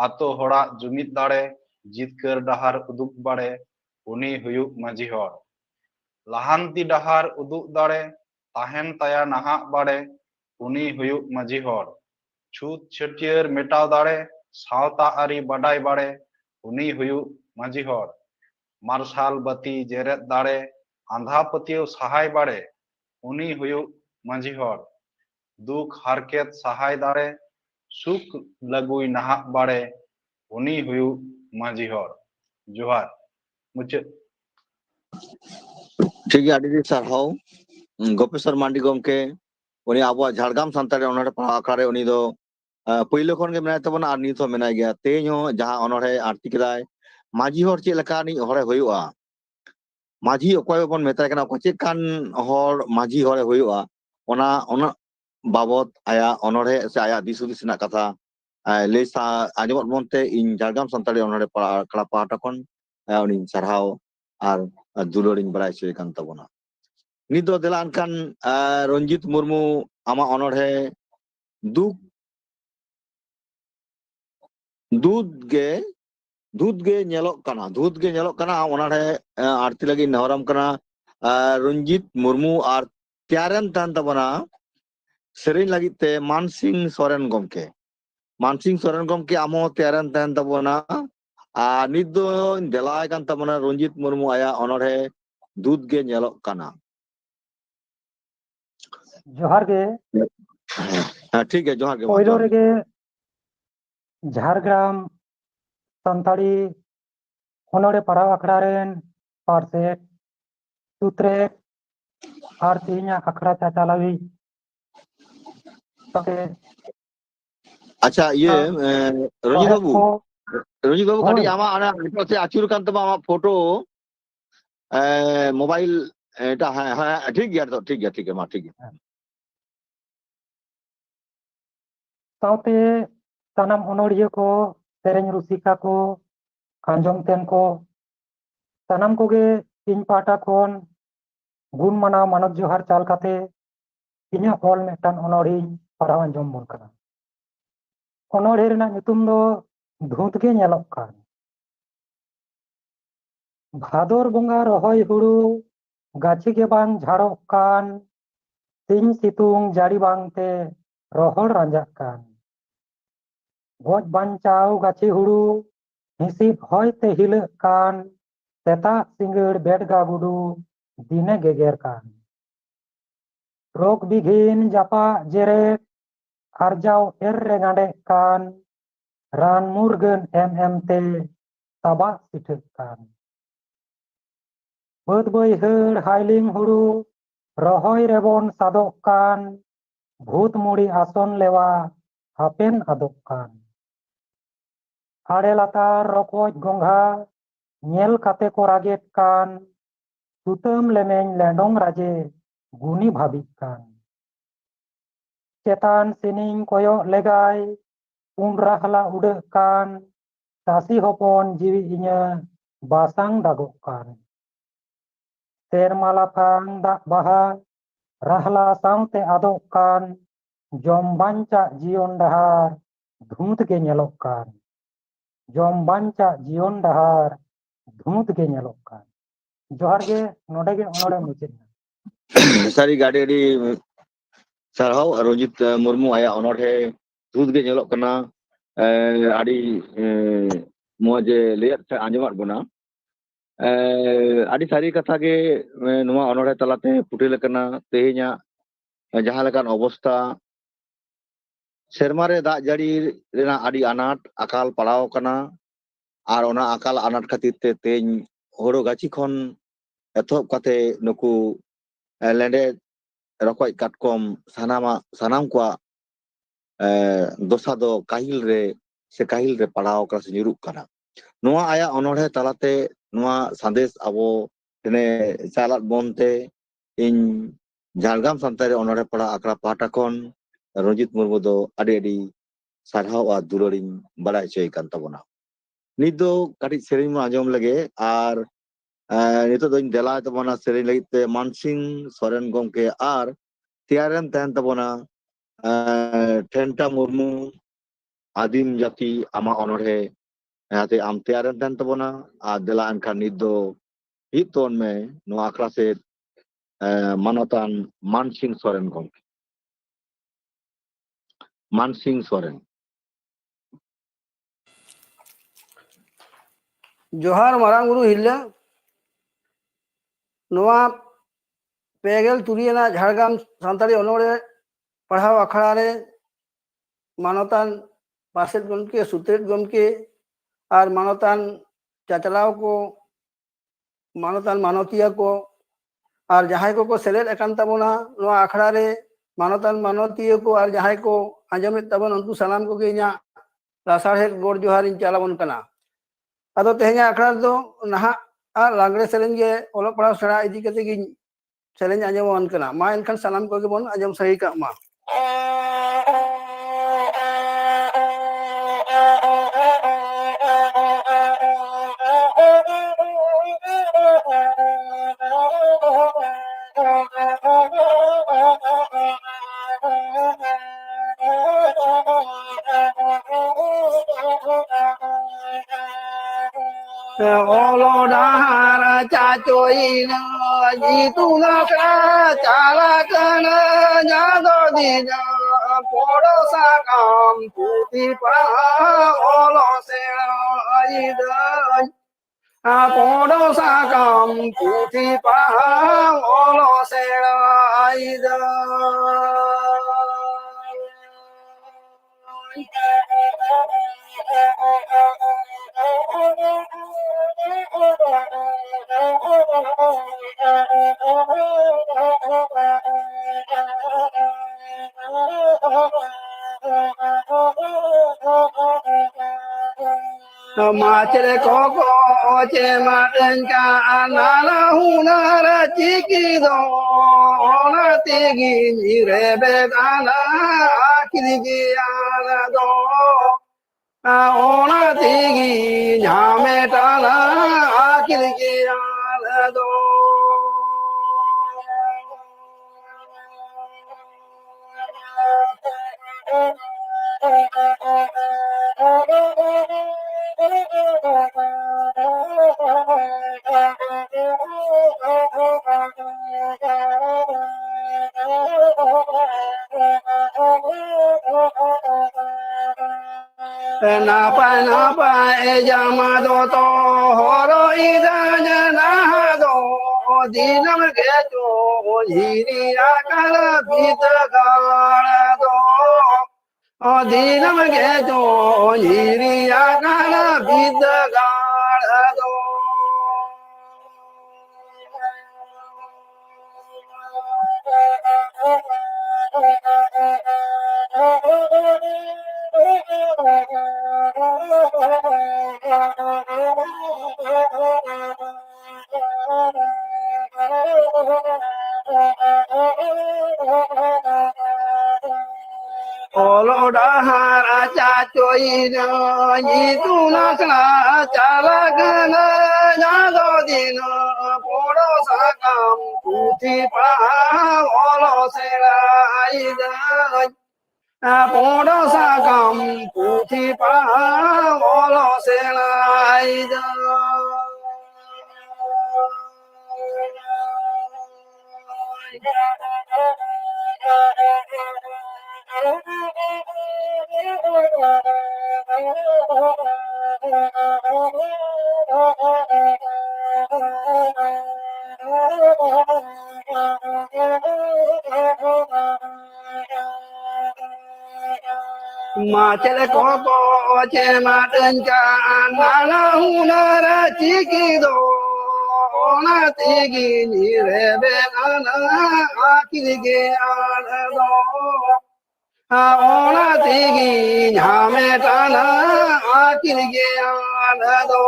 Speaker 8: ᱟᱛᱳ ᱦᱚᱲᱟᱜ ᱡᱩᱢᱤᱫ ᱫᱟᱲᱮ ᱡᱤᱛᱠᱟᱹᱨ ᱰᱟᱦᱟᱨ ᱩᱫᱩᱜ ᱵᱟᱲᱮ ᱩᱱᱤ ᱦᱩᱭᱩᱜ ᱢᱟᱹᱡᱷᱤ ᱦᱚᱲ ᱞᱟᱦᱟᱱᱛᱤ ᱰᱟᱦᱟᱨ ᱩᱫᱩᱜ ᱫᱟᱲᱮ ᱛᱟᱦᱮᱱ ᱛᱟᱭᱟ ᱱᱟᱦᱟᱜ ᱵᱟᱲᱮ ᱩᱱᱤ ᱦᱩᱭᱩᱜ ᱢᱟᱹᱡᱷᱤ ᱦᱚᱲ ᱪᱷᱩᱛ ᱪᱷᱟᱹᱴᱭᱟᱹᱨ ᱢᱮᱴᱟᱣ ᱫᱟᱲᱮ ᱥᱟᱶᱛᱟ ᱟᱹᱨᱤ ᱵᱟᱰᱟᱭ ᱵᱟᱲᱮ ᱩᱱᱤ ᱦᱩᱭᱩᱜ ᱢᱟᱹᱡᱷᱤ ᱦᱚᱲ ᱢᱟᱨᱥᱟᱞ ᱵᱟᱹᱛᱤ ᱡᱮᱨᱮᱫ ᱫᱟᱲᱮ ᱟᱸᱫᱷᱟ ᱯᱟᱹᱛᱭᱟᱹᱣ ᱥᱟᱦᱟᱭ ᱵᱟᱲᱮ ᱩᱱᱤ ᱦᱩᱭᱩᱜ ᱢᱟᱹᱡᱷᱤ ᱦᱚᱲ ᱫᱩᱠ ᱦᱟᱨᱠᱮᱛ ᱥᱟᱦᱟᱭ ᱫᱟᱲᱮ ᱥᱩᱠ ᱞᱟᱹᱜᱩᱭ ᱱᱟᱦᱟᱜ ᱵᱟᱲᱮ ᱩᱱᱤ ᱦᱩᱭᱩᱜ ᱢᱟᱹᱡᱷᱤ ᱦᱚᱲ ᱡᱚᱦᱟᱨ ᱢᱩᱪᱟᱹᱫ
Speaker 7: ᱴᱷᱤᱠ ᱜᱮᱭᱟ ᱟᱹᱰᱤ ᱥᱟᱨᱦᱟᱣ ᱜᱳᱯᱮᱥᱥᱚᱨ ᱢᱟᱱᱰᱤ ᱜᱚᱢᱠᱮ ᱩᱱᱤ ᱟᱵᱚᱣᱟᱜ ᱡᱷᱟᱲᱜᱨᱟᱢ ᱥᱟᱱᱛᱟᱲᱤ ᱚᱱᱚᱬᱦᱮ ᱯᱟᱲᱦᱟᱣ ᱟᱠᱷᱲᱟ ᱨᱮ ᱩᱱᱤ ᱫᱚ ᱯᱳᱭᱞᱳ ᱠᱷᱚᱱ ᱜᱮ ᱢᱮᱱᱟᱭ ᱛᱟᱵᱚᱱᱟ ᱟᱨ ᱱᱤᱛ ᱦᱚᱸ ᱢᱮᱱᱟᱭ ᱜᱮᱭᱟ ᱛᱮᱦᱮᱧ ᱦᱚᱸ ᱡᱟᱦᱟᱸ ᱚᱱᱚᱬᱦᱮ ᱟᱬᱛᱤ ᱠᱮᱫᱟᱭ ᱢᱟᱹᱡᱷᱤ ᱦᱚᱲ ᱪᱮᱫ ᱞᱮᱠᱟᱱᱤᱡ ᱦᱚᱲᱮ ᱦᱩᱭᱩᱜᱼᱟ ᱢᱟᱹᱡᱷᱤ ᱚᱠᱚᱭ ᱵᱚᱱ ᱢᱮᱛᱟᱭ ᱠᱟᱱᱟ ᱪᱮᱫᱠᱟᱱ ᱦᱚᱲ ᱢᱟᱹᱡᱷᱤ ᱦᱚᱲᱮ ᱦᱩᱭᱩᱜᱼᱟ ᱚᱱᱟ ᱵᱟᱵᱚᱫ ᱟᱭᱟᱜ ᱚᱱᱚᱬᱦᱮ ᱥᱮ ᱟᱭᱟᱜ ᱫᱤᱥ ᱦᱩᱫᱤᱥ ᱨᱮᱱᱟᱜ ᱠᱟᱛᱷᱟ ᱞᱟᱹᱭ ᱟᱸᱡᱚᱢᱚᱜ ᱵᱚᱱ ᱛᱮ ᱤᱧ ᱡᱷᱟᱲᱜᱨᱟᱢ ᱥᱟᱱᱛᱟᱲᱤ ᱚᱱᱚᱬᱦᱮ ᱟᱠᱷᱲᱟ ᱯᱟᱦᱴᱟ ᱠᱷᱚᱱ ᱩᱱᱤᱧ ᱥᱟᱨᱦᱟᱣ ᱟᱨ ᱫᱩᱞᱟᱹᱲᱤᱧ ᱵᱟᱲᱟᱭ ᱦᱚᱪᱚᱭ ᱠᱟᱱ ᱛᱟᱵᱚᱱᱟ ᱱᱤᱛ ᱫᱚ ᱫᱮᱞᱟ ᱮᱱᱠᱷᱟᱱ ᱨᱚᱧᱡᱤᱛ ᱢᱩᱨᱢᱩ ᱟᱢᱟᱜ ᱚᱱᱚᱬᱦᱮ ᱫᱩᱫ ᱜᱮ ᱧᱮᱞᱚᱜ ᱠᱟᱱᱟ ᱚᱱᱚᱬᱦᱮ ᱟᱬᱛᱤ ᱞᱟᱹᱜᱤᱫ ᱱᱮᱦᱚᱨᱟᱢ ᱠᱟᱱᱟ ᱨᱚᱧᱡᱤᱛ ᱢᱩᱨᱢᱩ ᱟᱨ ᱛᱮᱭᱟᱨᱮᱱ ᱛᱟᱦᱮᱱ ᱛᱟᱵᱚᱱᱟ ᱥᱮᱨᱮᱧ ᱞᱟᱹᱜᱤᱫ ᱛᱮ ᱢᱟᱱᱥᱤᱝ ᱥᱚᱨᱮᱱ ᱜᱚᱢᱠᱮ
Speaker 2: Mansing Soren gomke amo tiaran tahan tabona nit do delay kan tabona Ranjit Murmu aya onore dud ge nyelok kana.
Speaker 9: जोहार गे
Speaker 2: ठीक है जोहार के
Speaker 9: पहिलो रेगे झारग्राम संताड़ी होनोड़े पढ़ाव अखड़ा रेन पारसेट सूत्रे आर तीना अखड़ा चाचालावी तके
Speaker 2: अच्छा ये रंजीत बाबू
Speaker 9: को
Speaker 2: कटी आमा आना से आचुर कान तमा आमा फोटो मोबाइल एटा है ठीक गया तो ठीक है मा ठीक है
Speaker 9: साउते तनाम ओनोड़िया को सेरेंग रुसिका को आंजम तेन को तनाम को गे इन पाटा कोन गुण मना मानव जोहार चाल काते इन्या ऑल मेटन ओनोड़ी पढ़ाव आंजम बोल कना ओनोड़े रेना नितुम दो धूत गे नेलक कान भादर बंगा रहोय हुड़ू गाछी के बांग झाड़क कान सिंह सितुंग जाड़ी बांगते रोहड़ रांजाक कान गज बांचाव गाछी हुड़ू हिसिब होयते हिलक कान सेता सिंगड़ बेडगा गुडू दिने गेगेर कान रोग बिघिन जापा जेरेट आरजाव एर रे गांडे कान रान मुरगन एमते तबा सिठक कान बद बैहड़ हाइलिंग हुड़ू रहोय रेबन सादक कान भूत मुड़ी आसन लेवा हापेन आदक कान आड़े लातार रकोज गोंघा नेल काते को रागेट कान सुतम लेमें लेंडोंग राजे गुनी भाबिक कान चेतान सिनिंग कोयो लेगाय उन राहला उड़क कान तासी होपन जीवी इnya basang dagok kan termala pang dak baha rahla sangte adok kan jom banca jion dahar dhumut ge nyelok kan jom banca jion dahar dhumut ge nyelok kan johar ge node ge onode mucit
Speaker 2: सारी गाड़ी D sarhau Ranjit Murmu aya onore dud ge nyelok kana adi moje lihat se anjamat bona adi sari katha ge numa onore talate putil kana tehnya jahan lekan obostha sermare dak jari rena adi anat akal palaw kana ar ona akal anat khatir te teny horo gachi khon ethop kate nuku lende rokoj katkom sanam kwa dosa do kahil re se padaw ka se nyuruk kana noa aya onore talate noa sandes abo tene salat bonte in Jhargam santare onore pada akra pata kon Ranjit Murmu do adi sarhaw a duloring badai choy kan tabona nit do kati sering ma anjom lage ar nito doing dela tabona sering lagi te Mansing Soren gomke ar tiaren tahan tabona Thenta Murmu adim jati ama onore ate am tiaren tahan tabona ar dela ankan nit do hiton me no akra se manatan Mansing Soren gomke Mansing Soren
Speaker 10: जोहार मारांग गुरु हिल्ला नोआ पेगल तुरियना झारग्राम सानताड़ी ओनोड़े पढ़ाव अखड़ा रे मानतान पासेट गमके सुतेट गमके और मानतान चाचलाव को मानतान मानतिया को और जहां को सेलेद एकान ताबोना नोआ अखड़ा रे मानतान मानतिया को और जहां को आंजमेत ताबोन उनको सलाम को गे냐 लासाहेर गोड़ जोहार इन चालाबोन कना अदो तेहኛ अखड़ा दो नहा लागड़े सेरेंज गे ओलो पढ़ा सेड़ा इदी कते गिन सेरेंज आंजमोन कना मा एनखान सलाम को गे बोन आंजम सही का मा ओलो डार चाचोइन जीतुना का चाला कन जादो दीना पोड़ो sakam puti paholo selaidai podo sakam puti paholo Macere koko ce madenka anala hunara cikido ona tigi nirebe kana akirigi anado ona tigi nyame tana akirigi anado Napa ejamado to horo idanya nahado dinam geto hiri akala bitagado dinam geto hiri akala bitagado Olo dahar aja coina itu nasna cala gana nyago dina podo sakam puti pa olo sela aida podo sakam puti pa olo sela aida Macele koko ce madenka anala hunara cikido ona tigi nirebe kana akirige anado ona tigi nyame tana akirige anado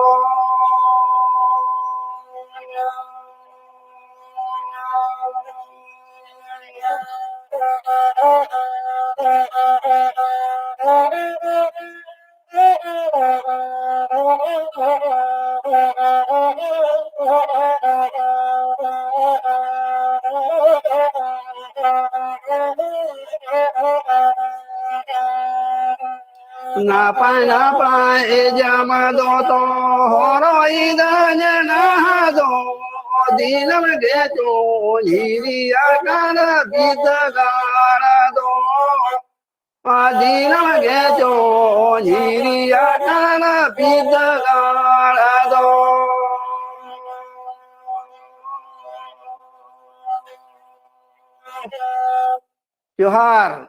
Speaker 10: Napa ejamado to horo idanya nahado dinam geto hiri akala bitagado dinam geto hiri akala bitagado Johar.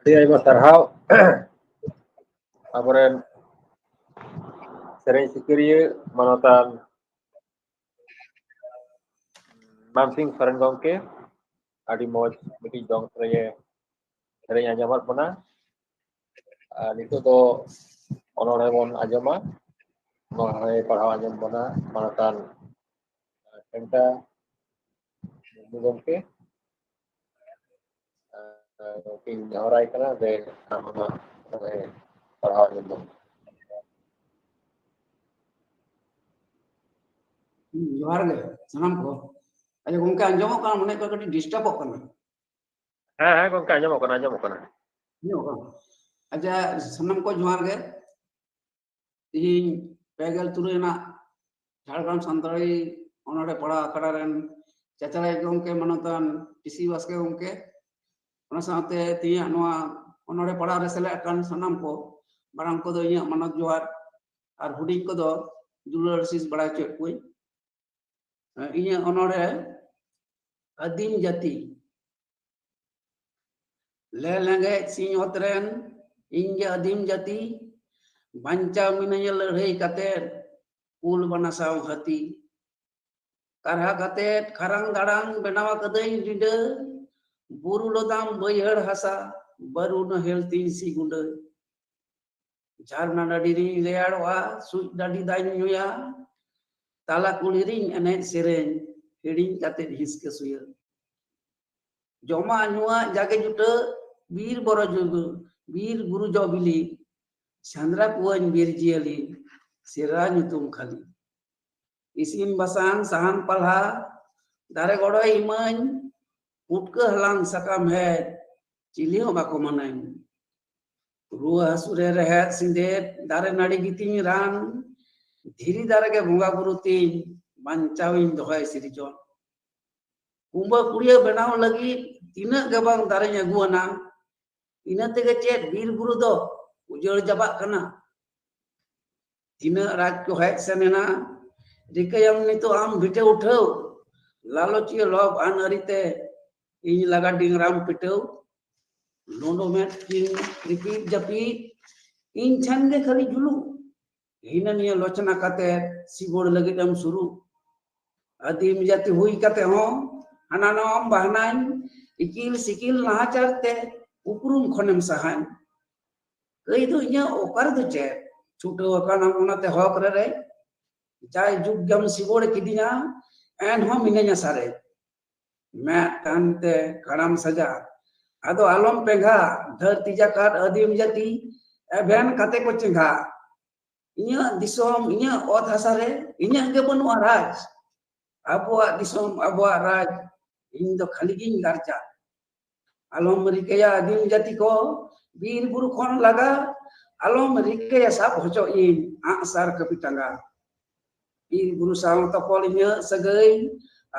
Speaker 1: Jadi ayma sarhau aboren sering sikiriye manotan Mamsing Farengongke ᱟᱹᱰᱤ ᱢᱚᱡᱽ ᱢᱤᱫᱴᱤᱡ ᱫᱚᱝ ᱥᱮᱨᱮᱧ ᱟᱸᱡᱚᱢᱟᱫ ᱵᱚᱱᱟ ᱱᱤᱛᱚᱜ ᱫᱚ ᱚᱱᱚᱬᱦᱮ ᱵᱚᱱ ᱟᱸᱡᱚᱢᱟ ᱚᱱᱚᱬᱦᱮ ᱯᱟᱲᱦᱟᱣ ᱟᱸᱡᱚᱢ ᱵᱚᱱᱟ ᱢᱟᱱᱚᱛᱟᱱ ᱴᱷᱮᱱᱴᱟ ᱢᱩᱨᱢᱩ ᱜᱚᱢᱠᱮ ᱜᱚᱢᱠᱮᱧ ᱱᱮᱦᱚᱨᱟᱭ ᱠᱟᱱᱟ ᱡᱮ ᱟᱢ ᱚᱱᱟ ᱚᱱᱚᱬᱦᱮ ᱯᱟᱲᱦᱟᱣ ᱟᱸᱡᱚᱢ ᱵᱚᱱ
Speaker 11: जोहार गे सानाम को अच्छा गंका आंजमो काना मने को कटी डिस्टर्ब होकना
Speaker 1: ᱦᱮᱸ ᱜᱚᱢᱠᱮ ᱟᱸᱡᱚᱢᱚᱜ ᱠᱟᱱᱟ
Speaker 11: अच्छा सानाम को जोहार गे ᱤᱧ ᱯᱮᱜᱮᱞ ᱛᱩᱨᱩᱭ ᱟᱱᱟᱜ ঝাড়গ্রাম ᱥᱟᱱᱛᱟᱲᱤ ᱚᱱᱚᱬᱦᱮ ᱯᱟᱲᱦᱟᱣ ᱟᱠᱷᱲᱟ ᱨᱮᱱ ᱪᱟᱪᱟᱞᱟᱭ ᱜᱚᱢᱠᱮ ᱢᱟᱱᱚᱛᱟᱱ ᱴᱤᱥᱤ ᱵᱟᱥᱠᱮ ᱜᱚᱢᱠᱮ ᱚᱱᱟ ᱥᱟᱶᱛᱮ ᱛᱤᱦᱤᱧᱟᱜ ᱱᱚᱣᱟ ᱚᱱᱚᱬᱦᱮ ᱯᱟᱲᱦᱟᱣ ᱨᱮ ᱥᱮᱞᱮᱫ ᱟᱠᱟᱱ ᱥᱟᱱᱟᱢ ᱠᱚ ᱢᱟᱨᱟᱝ ᱠᱚᱫᱚ ᱤᱧᱟᱹᱜ ᱢᱟᱱᱚᱛ ᱡᱚᱦᱟᱨ ᱟᱨ ᱦᱩᱰᱤᱧ ᱠᱚᱫᱚ ᱫᱩᱞᱟᱹᱲ ᱥᱤᱥ ᱵᱟᱲᱟᱭ ᱦᱚᱪᱚᱭᱮᱫ ᱠᱚᱣᱟᱹᱧ ᱤᱧᱟᱹᱜ ᱚᱱᱚᱬᱦᱮ ᱟᱹᱫᱤᱢ ᱡᱟᱹᱛᱤ ᱞᱮ ᱞᱮᱸᱜᱮᱡ ᱥᱤᱧ ᱚᱛ ᱨᱮᱱ ᱤᱧ ᱜᱮ ᱟᱹᱫᱤᱢ ᱡᱟᱹᱛᱤ ᱵᱟᱧᱪᱟᱣ ᱢᱤᱱᱟᱹᱧᱟ ᱞᱟᱹᱲᱦᱟᱹᱭ ᱠᱟᱛᱮᱫ ᱠᱩᱞ ᱵᱟᱱᱟ ᱥᱟᱶ ᱦᱟᱹᱛᱤ ᱠᱟᱨᱦᱟ ᱠᱟᱛᱮᱫ ᱠᱷᱟᱨᱟᱝ ᱫᱟᱲᱟᱝ ᱵᱮᱱᱟᱣ ᱠᱟᱹᱫᱟᱹᱧ ᱰᱤᱰᱟᱹ ᱵᱩᱨᱩ ᱞᱚᱫᱟᱢ ᱵᱟᱹᱭᱦᱟᱹᱲ ᱦᱟᱥᱟ ᱵᱟᱹᱨᱩ ᱱᱟᱦᱮᱞ ᱛᱤᱧ ᱥᱤ ᱜᱩᱸᱰᱟᱹ ᱡᱷᱟᱨᱱᱟ ᱰᱟᱹᱰᱤ ᱨᱤᱧ ᱨᱮᱭᱟᱲᱚᱜᱼᱟ ᱥᱩᱡ ᱰᱟᱹᱰᱤ ᱫᱟᱧ ᱧᱩᱭᱟ ᱛᱟᱞᱟ ᱠᱩᱞᱦᱤ ᱨᱤᱧ ᱮᱱᱮᱡ ᱥᱮᱨᱮᱧ ᱦᱤᱲᱤᱧ ᱠᱟᱛᱮᱫ ᱦᱤᱥᱠᱟᱹ ᱥᱩᱭᱟᱹ ᱡᱚᱢᱟᱜ ᱧᱩᱣᱟᱜ ᱡᱟᱜᱮ ᱡᱩᱴᱟᱹ ᱵᱤᱨ ᱵᱚᱨᱚ ᱡᱩᱜᱩ ᱵᱤᱨ ᱵᱩᱨᱩ ᱡᱚ ᱵᱤᱞᱤ ᱥᱮᱸᱫᱽᱨᱟ ᱠᱩᱣᱟᱹᱧ ᱵᱤᱨ ᱡᱤᱭᱟᱹᱞᱤ ᱥᱮᱨᱟ ᱧᱩᱛᱩᱢ ᱠᱷᱟᱹᱞᱤ ᱤᱥᱤᱱ ᱵᱟᱥᱟᱝ ᱥᱟᱦᱟᱱ ᱯᱟᱞᱦᱟ ᱫᱟᱨᱮ ᱜᱚᱲᱚᱭ ᱤᱢᱟᱹᱧ ᱯᱩᱴᱠᱟᱹ ᱦᱟᱞᱟᱝ ᱥᱟᱠᱟᱢ ᱦᱮᱡ ᱪᱤᱞᱤ ᱦᱚᱸ ᱵᱟᱠᱚ ᱢᱟᱱᱟᱧ ᱨᱩᱣᱟᱹ ᱦᱟᱹᱥᱩ ᱨᱮ ᱨᱮᱦᱮᱫ ᱥᱤᱸᱫᱮᱫ ᱫᱟᱨᱮ ᱱᱟᱹᱲᱤ ᱜᱤᱛᱤᱧ ᱨᱟᱱ ᱫᱷᱤᱨᱤ ᱫᱟᱨᱮ ᱜᱮ ᱵᱚᱸᱜᱟ ᱵᱩᱨᱩ ᱛᱤᱧ ᱵᱟᱧᱪᱟᱣᱤᱧ ᱫᱚᱦᱚᱭ ᱥᱤᱨᱡᱚᱱ ᱠᱩᱢᱵᱟᱹ ᱠᱩᱲᱤᱭᱟᱹ ᱵᱮᱱᱟᱣ ᱞᱟᱹᱜᱤᱫ ᱛᱤᱱᱟᱹᱜ ᱜᱮ ᱵᱟᱝ ᱫᱟᱨᱮᱧ ᱟᱹᱜᱩᱣᱟᱱᱟ ᱤᱱᱟᱹ ᱛᱮᱜᱮ ᱪᱮᱫ ᱵᱤᱨ ᱵᱩᱨᱩ ᱫᱚ ᱩᱡᱟᱹᱲ ᱪᱟᱵᱟᱜ ᱠᱟᱱᱟ ᱛᱤᱱᱟᱹᱜ ᱨᱟᱡᱽ ᱠᱚ ᱦᱮᱡ ᱥᱮᱱ ᱮᱱᱟ ᱨᱤᱠᱟᱹᱭᱟᱢ ᱱᱤᱛᱚᱜ ᱟᱢ ᱵᱷᱤᱴᱟᱹ ᱩᱴᱷᱟᱹᱣ ᱞᱟᱞᱚᱪᱤᱭᱟᱹ ᱞᱚᱵᱽ ᱟᱱ ᱟᱹᱨᱤᱛᱮ ᱤᱧ ᱞᱟᱜᱟ ᱰᱤᱝᱨᱟᱢ ᱯᱤᱴᱟᱹᱣ ᱞᱳᱸᱰᱳ ᱢᱮᱫ ᱠᱤᱱ ᱨᱤᱯᱤᱫ ᱡᱟᱹᱯᱤᱫ ᱤᱧ ᱴᱷᱮᱱ ᱜᱮ ᱠᱷᱟᱹᱞᱤ ᱡᱩᱞᱩᱜ ᱦᱤᱱᱟᱹ ᱱᱤᱭᱟᱹ ᱞᱚᱪᱱᱟ ᱠᱟᱛᱮᱫ ᱥᱤᱵᱚᱲ ᱞᱟᱹᱜᱤᱫ ᱮᱢ ᱥᱩᱨᱩᱜ ᱟᱹᱫᱤᱢ ᱡᱟᱹᱛᱤ ᱦᱩᱭ ᱠᱟᱛᱮ ᱦᱚᱸ ᱦᱟᱱᱟ ᱱᱟᱣᱟᱢ ᱵᱟᱦᱱᱟᱧ ᱤᱠᱤᱞ ᱥᱤᱠᱤᱞ ᱱᱟᱦᱟᱪᱟᱨ te ᱩᱯᱨᱩᱢ ᱠᱷᱚᱱᱮᱢ ᱥᱟᱦᱟᱧ ᱠᱟᱹᱭ ᱫᱚ ᱤᱧᱟᱹᱜ ᱚᱠᱟᱨ ᱫᱚ ᱪᱮᱫ ᱪᱷᱩᱴᱟᱹᱣ ᱟᱠᱟᱱᱟᱢ ᱚᱱᱟᱛᱮ ᱦᱚᱠ ᱨᱮ ᱡᱟᱭ ᱡᱩᱜᱽ ᱜᱮᱢ ᱥᱤᱵᱚᱲ ᱠᱤᱫᱤᱧᱟ ᱮᱱᱦᱚᱸ ᱢᱤᱱᱟᱹᱧᱟ ᱥᱟᱨᱮ ᱢᱮᱫ ᱠᱟᱱᱛᱮ ᱠᱟᱲᱟᱢ ᱥᱟᱡᱟ ᱟᱫᱚ ᱟᱞᱚᱢ ᱯᱮᱸᱜᱟ ᱫᱷᱟᱹᱨᱛᱤ ᱡᱟᱠᱟᱛ ᱟᱹᱫᱤᱢ ᱡᱟᱹᱛᱤ ᱮᱵᱷᱮᱱ ᱠᱟᱛᱮ ᱠᱚ ᱪᱮᱸᱜᱷᱟ ᱤᱧᱟᱹᱜ ᱫᱤᱥᱚᱢ ᱤᱧᱟᱹᱜ ᱚᱛ ᱦᱟᱥᱟ ᱨᱮ ᱤᱧᱟᱹᱜ ᱜᱮ ᱵᱟᱹᱱᱩᱜᱼᱟ ᱨᱟᱡᱽ ᱟᱵᱚᱣᱟᱜ ᱫᱤᱥᱚᱢ ᱟᱵᱚᱣᱟᱜ ᱨᱟᱡᱽ ᱤᱧ ᱫᱚ ᱠᱷᱟᱹᱞᱤ ᱜᱤᱧ ᱜᱟᱨᱡᱟ ᱟᱞᱚᱢ ᱨᱤᱠᱟᱹᱭᱟ ᱟᱹᱫᱤᱢ ᱡᱟᱹᱛᱤ ᱠᱚ ᱵᱤᱨ ᱵᱩᱨᱩ ᱠᱷᱚᱱ ᱞᱟᱜᱟ ᱟᱞᱚᱢ ᱨᱤᱠᱟᱹᱭᱟ ᱥᱟᱵ ᱦᱚᱪᱚ ᱤᱧ ᱟᱸᱜᱼᱥᱟᱨ ᱠᱟᱹᱯᱤ ᱴᱟᱸᱜᱟ ᱵᱤᱨ ᱵᱩᱨᱩ ᱥᱟᱶ ᱛᱚᱯᱚᱞ ᱤᱧᱟᱹᱜ ᱥᱟᱹᱜᱟᱹᱭ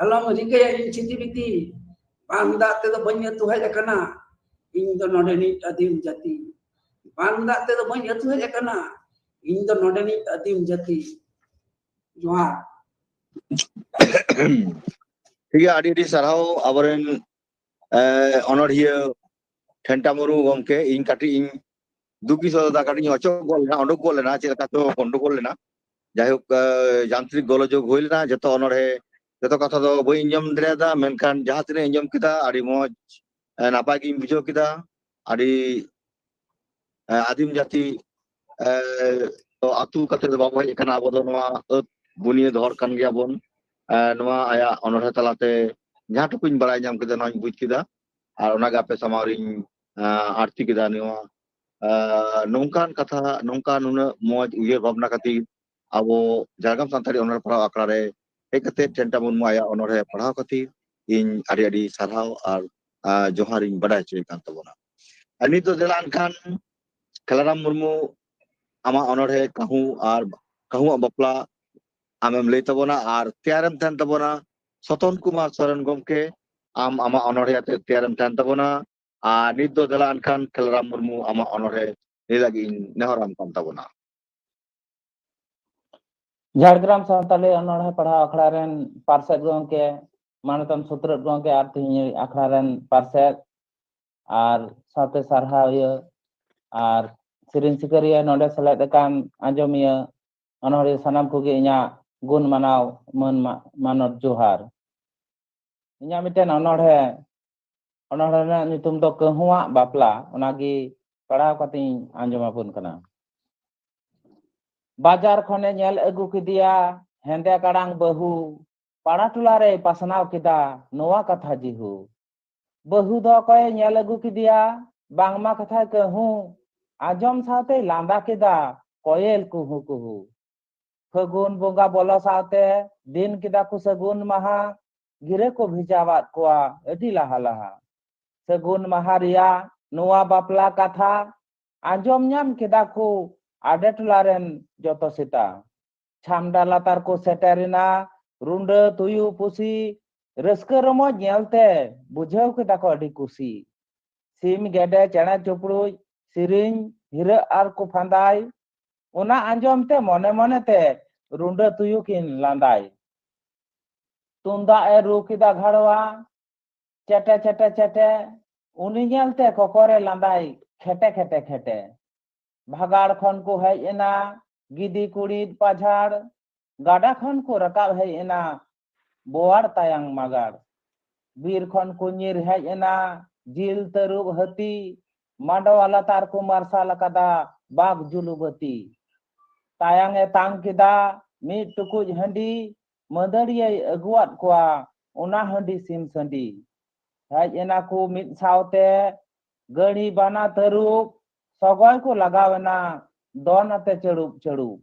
Speaker 11: ᱟᱞᱚᱢ ᱨᱤᱠᱟᱹᱭᱟ ᱤᱧ ᱪᱷᱤᱛᱤ ᱵᱤᱛᱤ ᱵᱟᱝ ᱫᱟᱜ ᱛᱮᱫᱚ ᱵᱟᱹᱧ ᱟᱹᱛᱩ ᱦᱮᱡ ᱟᱠᱟᱱᱟ ᱤᱧ ᱫᱚ ᱱᱚᱰᱮᱱᱤᱡ ᱟᱹᱫᱤᱢ ᱡᱟᱹᱛᱤ ᱵᱟᱝ ᱫᱟᱜ ᱛᱮᱫᱚ ᱵᱟᱹᱧ ᱟᱹᱛᱩ ᱦᱮᱡ ᱟᱠᱟᱱᱟ ᱤᱧ ᱫᱚ ᱱᱚᱰᱮᱱᱤᱡ ᱟᱹᱫᱤᱢ ᱡᱟᱹᱛᱤ ᱡᱚᱦᱟᱨ
Speaker 2: ᱴᱷᱤक ᱜᱮᱭᱟ ᱟᱹᱰᱤ ᱟᱹᱰᱤ ᱥᱟᱨᱦᱟᱣ ᱟᱵᱚᱨᱮᱱ ᱚᱱᱚᱬᱦᱤᱭᱟᱹ ᱴᱷᱮᱱᱴᱟ ᱢᱩᱨᱢᱩ ᱜᱚᱢᱠᱮ ᱤᱧ ᱠᱟᱹᱴᱤᱡ ᱤᱧ ᱫᱩᱠᱤ ᱥᱚᱫᱟ ᱠᱟᱹᱴᱤᱡ ᱤᱧ ᱚᱪᱚᱜ ᱜᱚᱫ ᱞᱮᱱᱟ ᱚᱰᱚᱠ ᱜᱚᱫ ᱞᱮᱱᱟ ᱪᱮᱫ ᱞᱮᱠᱟ ᱪᱚ ᱜᱚᱱᱰᱳᱜᱳᱞ ᱞᱮᱱᱟ ᱡᱟᱭᱦᱳᱠ ᱡᱟᱱᱛᱨᱤᱠ ᱜᱳᱞᱳᱡᱳᱜ ᱦᱩᱭ ᱞᱮᱱᱟ ᱡᱚᱛᱚ ᱚᱱᱚᱬᱦᱮ ᱡᱚᱛᱚ ᱠᱟᱛᱷᱟ ᱫᱚ ᱵᱟᱹᱧ ᱟᱸᱡᱚᱢ ᱫᱟᱲᱮᱭᱟᱫᱟ ᱢᱮᱱᱠᱷᱟᱱ ᱡᱟᱦᱟᱸ ᱛᱤᱱᱟᱹᱜ ᱟᱸᱡᱚᱢ ᱠᱮᱫᱟ ᱟᱹᱰᱤ ᱢᱚᱡᱽ ᱱᱟᱯᱟᱭ ᱜᱤᱧ ᱵᱩᱡᱷᱟᱹᱣ ᱠᱮᱫᱟ ᱟᱹᱰᱤ ᱟᱹᱫᱤᱢ ᱡᱟᱹᱛᱤ ᱟᱹᱛᱩ ᱠᱟᱛᱮ ᱫᱚ ᱵᱟᱵᱚ ᱦᱮᱡ ᱟᱠᱟᱱᱟ ᱟᱵᱚ ᱫᱚ ᱱᱚᱣᱟ ᱟᱹᱫ ᱵᱩᱱᱤᱭᱟᱹᱫ ᱦᱚᱲ ᱠᱟᱱ ᱜᱮᱭᱟᱵᱚᱱ ᱱᱚᱣᱟ ᱟᱭᱟᱜ ᱚᱱᱚᱬᱦᱮ ᱛᱟᱞᱟᱛᱮ ᱡᱟᱦᱟᱸ ᱴᱩᱠᱩᱧ ᱵᱟᱲᱟᱭ ᱧᱟᱢ ᱠᱮᱫᱟ ᱱᱚᱣᱟᱧ ᱵᱩᱡ ᱠᱮᱫᱟ ᱟᱨ ᱚᱱᱟᱜᱮ ᱟᱯᱮ ᱥᱟᱢᱟᱝ ᱨᱤᱧ ᱟᱨᱛᱤ ᱠᱮᱫᱟ ᱱᱚᱣᱟ ᱱᱚᱝᱠᱟᱱ ᱠᱟᱛᱷᱟ ᱱᱚᱝᱠᱟ ᱱᱩᱱᱟᱹᱜ ᱢᱚᱡᱽ ᱩᱭᱦᱟᱹᱨ ᱵᱷᱟᱵᱽᱱᱟ ᱠᱷᱟᱹᱛᱤᱨ ᱟᱵᱚ ᱡᱷᱟᱲᱜᱨᱟᱢ ᱥᱟᱱᱛᱟᱲᱤ ᱚᱱᱚᱬᱦᱮ ᱯᱟᱲᱦᱟᱣ ᱟᱠᱷᱲᱟ ᱨᱮ ᱦᱮᱡ ᱠᱟᱛᱮ ᱴᱷᱮᱱᱴᱟ ᱢᱩᱨᱢᱩ ᱟᱭᱟᱜ ᱚᱱᱚᱬᱦᱮ ᱯᱟᱲᱦᱟᱣ ᱠᱷᱟᱹᱛᱤᱨ ᱤᱧ ᱟᱹᱰි ᱟᱹᱰᱤ ᱥᱟᱨᱦᱟᱣ ᱟᱨ ᱡᱚᱦᱟᱨᱤᱧ ᱵᱟᱰᱟᱭ ᱦᱚᱪᱚᱭᱮ ᱠᱟᱱ ᱛᱟᱵᱚᱱᱟ ᱟᱨ ᱱᱤᱛᱚᱜ ᱫᱮᱞᱟ ᱮᱱᱠᱷᱟᱱ ᱠᱷᱮᱞᱟᱨᱟᱢ ᱢᱩᱨᱢᱩ ᱟᱢᱟᱜ ᱚᱱᱚᱬᱦᱮ ᱠᱟᱹᱦᱩ ᱟᱨ ᱠᱟᱹᱦᱩᱣᱟᱜ ᱵᱟᱯᱞᱟ ᱟᱢᱮᱢ ᱞᱟᱹᱭ ᱛᱟᱵᱚᱱᱟ ᱟᱨ ᱛᱮᱭᱟᱨᱮᱢ ᱛᱟᱦᱮᱱ ᱛᱟᱵᱚᱱᱟ ᱥᱚᱛᱚᱱ ᱠᱩᱢᱟᱨ ᱥᱚᱨᱮᱱ ᱜᱚᱢᱠᱮ ᱟᱢ ᱟᱢᱟᱜ ᱚᱱᱚᱬᱦᱮ ᱟᱛᱮ ᱛᱮᱭᱟᱨᱮᱢ ᱛᱟᱦᱮᱱ ᱛᱟᱵᱚᱱᱟ ᱟᱨ ᱱᱤᱛ ᱫᱚ ᱫᱮᱞᱟ ᱮᱱᱠᱷᱟᱱ ᱠᱷᱮᱞᱟᱨᱟᱢ ᱢᱩᱨᱢᱩ ᱟᱢᱟᱜ ᱚᱱᱚᱬᱦᱮ ᱞᱟᱹᱭ ᱞᱟᱹᱜᱤᱫ ᱤᱧ ᱱᱮᱦᱚᱨᱟᱢ ᱠᱟᱱ ᱛᱟᱵᱚᱱᱟ
Speaker 5: ঝাড়গ্রাম ᱥᱟᱱᱛᱟᱲᱤ ᱚᱱᱚᱬᱦᱮ ᱯᱟᱲᱦᱟᱣ ᱟᱠᱷᱲᱟ ᱨᱮᱱ ᱯᱟᱨᱥᱮᱫ ᱜᱚᱢᱠᱮ ᱢᱟᱱᱚᱛᱟᱱ ᱥᱩᱛᱨᱮᱫ ᱜᱚᱢᱠᱮ ᱟᱨ ᱛᱮᱦᱮᱧ ᱟᱠᱷᱲᱟ ᱨᱮᱱ ᱯᱟᱨᱥᱮᱫ ᱟᱨ ᱥᱟᱶᱛᱮ ᱥᱟᱨᱦᱟᱣᱤᱭᱟᱹ ᱟᱨ ᱥᱮᱨᱮᱧ ᱥᱤᱠᱟᱹᱨᱤᱭᱟᱹ ᱱᱚᱰᱮ ᱥᱮᱞᱮᱫ ᱟᱠᱟᱱ ᱟᱸᱡᱚᱢᱤᱭᱟᱹ ᱚᱱᱚᱬᱦᱤᱭᱟᱹ ᱥᱟᱱᱟᱢ ᱠᱚᱜᱮ ᱤᱧᱟᱹᱜ ᱜᱩᱱ ᱢᱟᱱᱟᱣ ᱢᱟᱹᱱ ᱢᱟᱱᱚᱛ ᱡᱚᱦᱟᱨ ᱤᱧᱟᱹᱜ ᱢᱤᱫᱴᱮᱱ ᱚᱱᱚᱬᱦᱮ
Speaker 12: Onahna nyutum do kehuak bapla onagi padaw kating anjomapun kana. Bajar khone nyel agu kidia hende kadang bahu para tulare pasanaw kida noa katha jihu. Bahu do koy nyel agu kidia bangma katha kehu ajom saute landa kida koyel kuhu kuhu. Fagun bonga bola saute din kida ku sagun maha gire ko bhijawat kuwa edi laha laha. Sagun maharia noa bapla katha ajom nyam kida ku ade tularen joto sita. Chamda latar ko seterina runda tuyu pusi raska romoj nyelte bujhaw kida ko adi kusi. Sim gede chena chupruj siring hira ar ko phandai ona anjom te mone mone te runda tuyu kin landai. Tunda ru kida gharwa chete chete chete uni nyelte kokore landai khete khete khete. Bhagar khon ko hej ena gidi kurid pajhar gada khon ko rakab hej ena boar tayang magar. Bir khon ko nyir hej ena jil terub hati mandawa latar ko marsal kada bag julubati. Tayang tang kida mid tukuj handi madariye aguat kwa ona handi sim sandi. Hej ena ko mid saute gani bana terub sogoy ko lagawena don ate cerup cerup.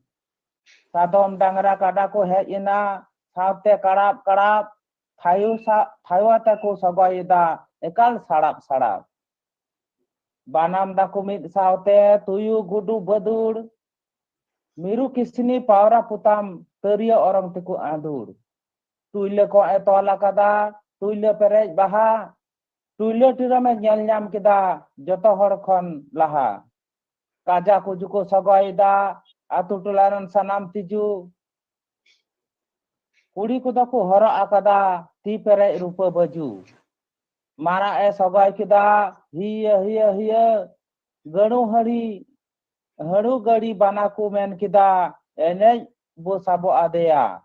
Speaker 12: Sadom dangra kada ko hej ena saute karap karap thayu ate ko sogoy da ekal sarap sarap. Banam da ko mid saute tuyu gudu badur miru kisni pawra putam teriya orang tiku adur. Tuile ko etola kada tuile perej baha tuile tirame nyel nyam kida joto hor khon laha. Kaja ko juko sogoy da atu tularan sanam tiju kuri ko dako hora akada ti pere rupa baju mara sogoy kida hiya hiya hiya ganu hari haru gadi banaku men kida ene bo sabo adeya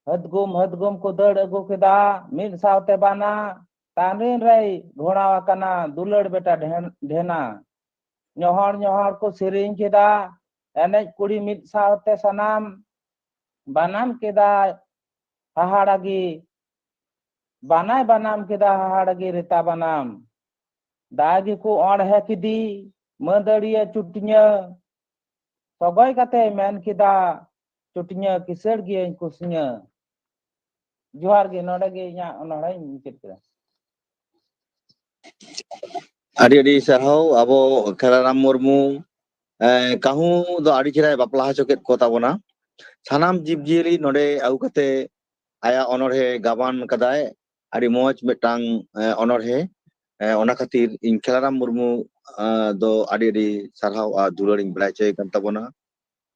Speaker 12: hadgum ko dad agu kida mid saute bana tanrin rai ghoda wakana dulad beta dhena nyohor nyohor ko siring kida enej kuri mid saute sanam banam kida hahadagi banai banam kida hahadagi rita banam dagi ko onhe kidi madariya chutnya sogoy kate men kida chutnya kisar gi kusnya johar ge node ge nya onore mikit kira.
Speaker 2: Adi sarhau abo Kheraram Murmu kahu do adi chira bapla choket ko tabona. Sanam jib jili node au kate aya onore gaban kadai adi moj metang onore ona khatir in Kheraram Murmu do adi sarhau a dularing belache kan tabona.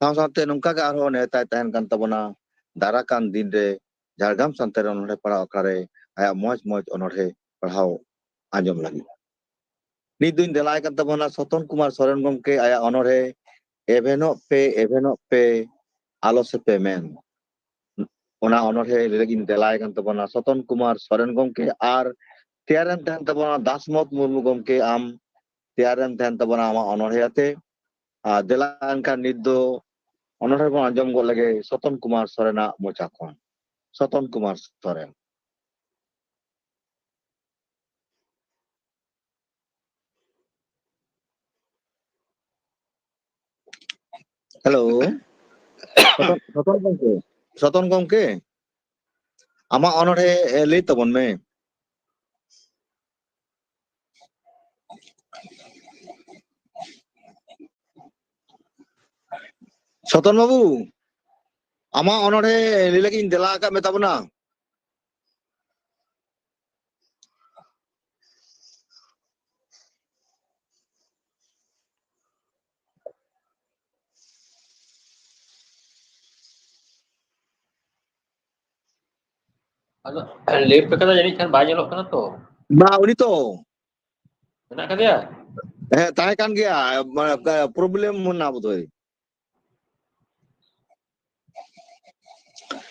Speaker 2: Saute nongka ga arho netai tahen kan tabona darakan din re Jhargam Santari onore padaw akhare aya moj moj onore padaw anjom lagi. Niduin delai kan tabona Soton Kumar Soren gomke aya onore eveno pe alo sepe men. Ona onore legin delai kan tabona Soton Kumar Soren gomke ar tiaran tahan tabona Dasmot Murmu gomke am tiaran tahan tabona ama onore ate delan kan niddo onore bon anjom go lage Soton Kumar Sorena mochakon. Soton Kumar Soren. Hello. Soton gomke. Ama onore lay tabon me. Soton babu. Ama onore lilagin dela ka metabona.
Speaker 1: Ado live kada jadi kan banyak lok kana to.
Speaker 2: Ba uni to.
Speaker 1: Menak kada ya?
Speaker 2: Tahe kan gaya problem muna botoy.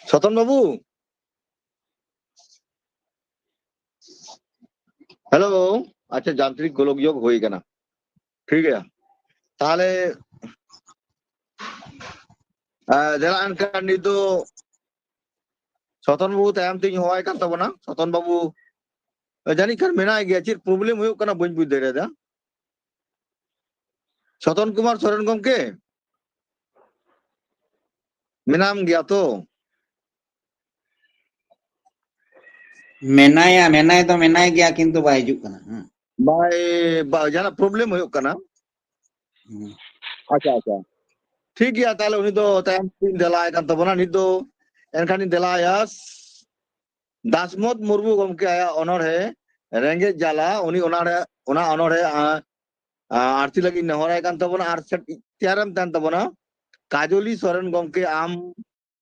Speaker 2: Soton babu. Hello अच्छा जांत्रिक गोलक योग होई कना ठीक है ताहले जरा अनका निदो सतन बाबू तायम तीन होवाय कान तबना सतन बाबू जानी खान मेना गया चेक प्रॉब्लम हुई कना बन बुझ दे दा सतन कुमार सोरेन गमके मेनाम गया तो
Speaker 5: मेनाया मेनाय तो मेनाय गया किंतु बाय हिजुग कना
Speaker 2: बाय जाना प्रॉब्लम हुई कना अच्छा अच्छा ठीक गया ताले उनी दो तायम तीन दलाय कान तबना निदो एनखानी दलायास दासमत मुर्मू गमके आया ऑनर है रेंगे जाला उनी ऑनर है आरती लगी नहराय कान तबना आर त्यारम तन तबना काजोली सोरेन गमके आम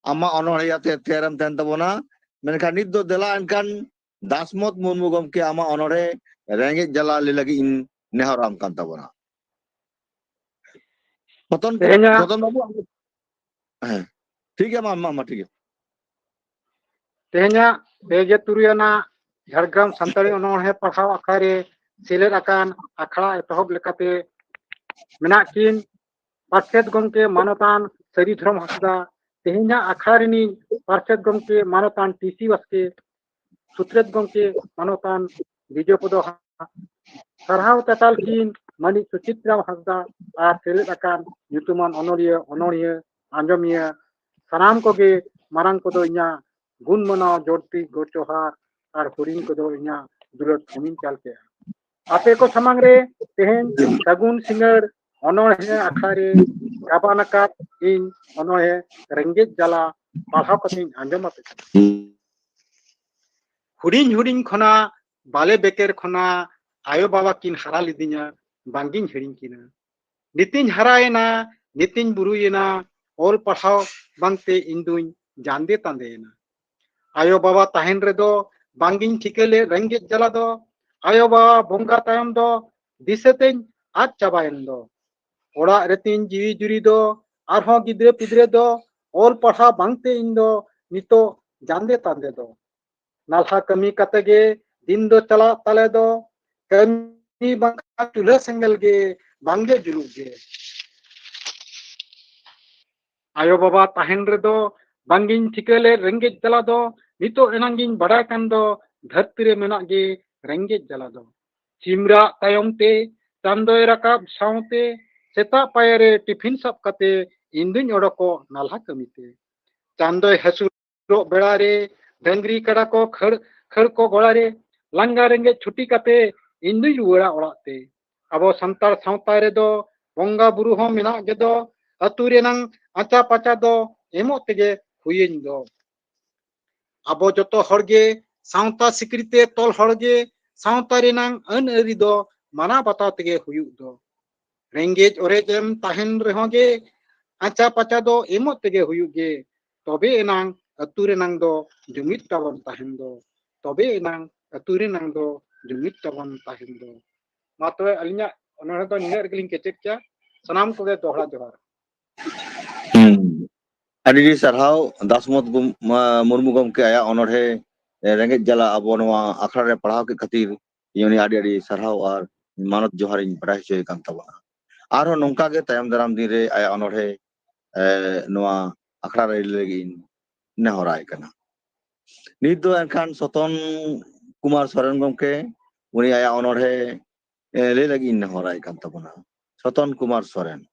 Speaker 2: आमा ऑनर है याते त्यारम तन तबना मेनखान नित दो दला एनखान दासमत मुर्मू गमके आमा ऑनर है रेंगे जाला ले लगी इन नेहराम कान तबना सतन बाबू ठीक है मा ठीक है
Speaker 9: तेहना बेगे तुरियाना झारग्राम सानताड़ी अनोहे पढ़ाव आखड़े सेलेद आकान आखड़ा एतहब लेकाते मेनाक किन पार्षद गमके मानतान सरीधरम हंसदा तेहना आखड़ा रिनी पार्षद गमके मानतान टीसी वास्के सुत्रेद गमके मानतान विजयपद सरहाव तताल किन मानी सुचित्रा हंसदा और सेलेद आकान युतुमान अनोड़िया आंजमिया सानाम कोगे मारांग कोदो इन्या गुण मना जोड़ती गोचोहार और हुरिन कोदो इन्या दुलत थमिन चाल के आपे को समांग रे तेहन सगुन सिंगर अनोहे आखारे गाबानका इन अनोहे रेंगेज जाला पढ़ाव कतिन आंजम आपे हुरिन खना बाले बेकेर खना आयो बाबा किन हरा लिदिnya बांगिन हिरिन किना नितिन हरायना नितिन बुरुयना ओल पढ़ाव बांगते इंदुन जानदे तांदेना आयो बाबा ताहेन रेदो बांगिन ठिकेले रेंगे जला दो आयो बाबा बोंगा तायम दो दिसेतेन आज चाबायन दो ओड़ा रेतिन जीवी जुरी दो आरहों गिद्रे पिद्रे दो ओल पढ़ा बांगते इंदो नितो जानदे तांदे दो नालहा कमी कतेगे दिन दो चला तले दो कमी बांगा चूल्हा सेंगल गे बांगे जुरुग गे आयो बाबा ताहेन रेदो बांगिन ठिकेले रेंगे जला दो नितो एनांगिन बड़ा कान दो धरती रे मेना गे रेंगे जला दो चिमरा तायम ते चांदोय राकाब सावते सेता पायरे टिफिन सब कते इंदुन ओडको नालहा कमीते चांदोय हसुरो बेड़ा रे डंगरी कड़ा को खड़ को गोड़ा रे लंगा रेंगे छुट्टी कते इंदुन रुवाड़ा ओड़ाते अब संतार सावता रे दो बोंगा बुरु हो मेना गे दो अतु रेनांग आचा पाचा दो एमो तेगे हुयेन दो अब जतो हड़गे सावता सिकरिते तोल हड़गे सावता रेनांग अन अरी दो माना बाता तेगे हुयुग दो रेंगेज ओरेजेम ताहेन रेहोगे आचा पाचा दो एमो तेगे हुयुग गे तबे एनांग अतु रेनांग दो जुमित ताबन ताहेन दो तबे एनांग अतु रेनांग दो जुमित ताबन ताहेन दो मातोय अलिnya ओनोहे दो निंगे रगलिंग केचेक क्या सनाम कोगे दोहरा जोहार
Speaker 2: अड़ी सरहाव दासमत मुर्मू गमके आया ऑनर है रेंगे जला अब आखड़ा रे पढ़ाव के खातिर योनी आड़ी आड़ी सरहाव और मानत जोहार इन बड़ा होय कान तबना आरो नोंका गे तायम दाराम दिन रे आया ऑनर है आखड़ा रे लगी नेहराय कना नित दो एनखान सतन कुमार सोरेन गमके उनी आया ऑनर है ले लगी नेहराय कान तबना सतन कुमार सोरेन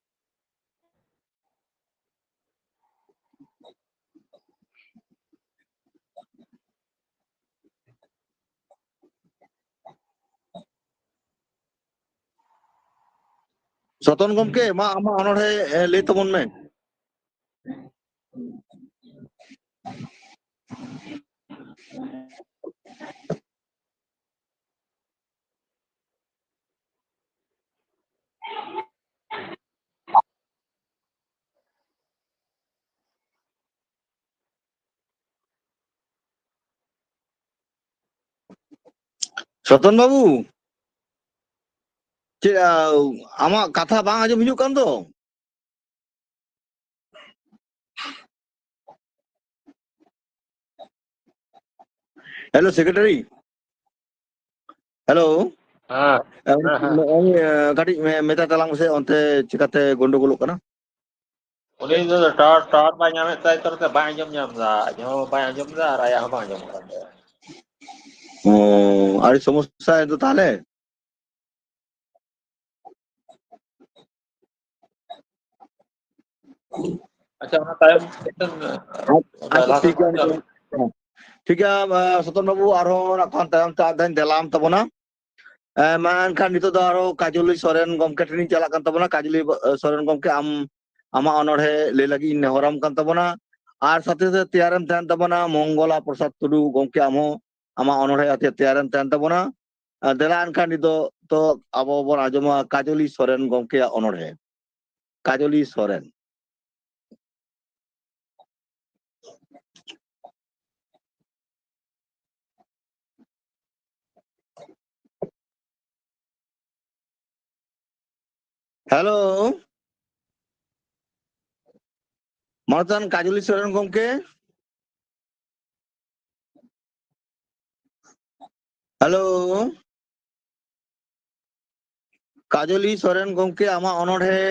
Speaker 2: सतन गमके मा आमा ऑनर है ले तबन में सतन बाबू आमा कथा बांग आजम हिजुग कान दो हेलो सेक्रेटरी Halo.
Speaker 1: ᱦᱮᱸ
Speaker 2: Kadi meta talang se onte cikate gondogolok kana.
Speaker 1: ᱩᱱᱤ ᱫᱚ ᱴᱟᱣᱟᱨ ᱵᱟᱭ ᱧᱟᱢᱮᱫ ᱛᱟᱭ ᱛᱚ ᱵᱟᱭ ᱟᱸᱡᱚᱢ ᱧᱟᱢᱫᱟ ᱟᱡ ᱦᱚᱸ ᱵᱟᱭ ᱟᱸᱡᱚᱢ ᱫᱟ ᱟᱨ ᱟᱭᱟᱜ ᱦᱚᱸ ᱵᱟᱝ ᱟᱸᱡᱚᱢᱚᱜ ᱠᱟᱱ ᱛᱟᱭᱟ
Speaker 2: Ari সমস্যা itu তাহলে
Speaker 1: ᱟᱪᱪᱷᱟ ᱚᱱᱟ ᱛᱟᱭᱚᱢ ᱢᱤᱫᱴᱟᱝ
Speaker 2: ᱟᱪᱪᱷᱟ ᱴᱷᱤᱠ ᱜᱮᱭᱟ ᱥᱚᱛᱚᱱ ᱵᱟᱵᱩ ᱟᱨᱦᱚᱸ ᱱᱟᱜᱠᱷᱟᱱ ᱛᱟᱭᱚᱢ ᱛᱮ ᱟᱫᱷᱟᱧ ᱫᱮᱞᱟᱢ ᱛᱟᱵᱚᱱᱟ ᱢᱮᱱᱠᱷᱟन ᱱᱤᱛᱚᱜ ᱫᱚ ᱟᱨᱦᱚᱸ ᱠᱟᱡᱚᱞᱤ ᱥᱚᱨᱮᱱ ᱜᱚᱢᱠᱮ ᱴᱷᱮᱱᱤᱧ ᱪᱟᱞᱟᱜ ᱠᱟᱱ ᱛᱟᱵᱚᱱᱟ ᱠᱟᱡᱚᱞᱤ ᱥᱚᱨᱮᱱ ᱜᱚᱢᱠᱮ ᱟᱢ ᱟᱢᱟᱜ ᱚᱱᱚᱬᱦᱮ ᱞᱟᱹᱭ ᱞᱟᱹᱜᱤᱫ ᱤᱧ ᱱᱮᱦᱚᱨᱟᱢ ᱠᱟᱱ ᱛᱟᱵᱚᱱᱟ ᱟᱨ ᱥᱟথে ᱥᱟথে ᱛᱮᱭᱟᱨᱮᱢ ᱛᱟᱦᱮᱱ ᱛᱟᱵᱚᱱᱟ ᱢᱚᱝᱜᱚᱞᱟ ᱯᱨᱚᱥᱟᱫ ᱴᱩᱰᱩ ᱜᱚᱢᱠᱮ ᱟᱢ ᱦᱚᱸ ᱟᱢᱟᱜ ᱚᱱᱚᱬᱦᱮ ᱟᱛᱮ ᱛᱮᱭᱟᱨᱮᱢ ᱛᱟᱦᱮᱱ ᱛᱟᱵᱚᱱᱟ ᱫᱮᱞᱟ ᱮᱱᱠᱷᱟᱱ ᱱᱤᱛᱚᱜ ᱛᱚ ᱟᱵᱚ ᱵᱚᱱ ᱟᱸᱡᱚᱢᱟ ᱠᱟᱡᱚᱞᱤ ᱥᱚᱨᱮᱱ ᱜᱚᱢᱠᱮᱭᱟᱜ ᱚᱱᱚᱬᱦᱮ ᱠᱟᱡᱚᱞᱤ ᱥᱚᱨᱮᱱ হ্যালো মানতান কাজলি সরেন গমকে হ্যালো কাজলি সরেন গমকে আমা অনড়হে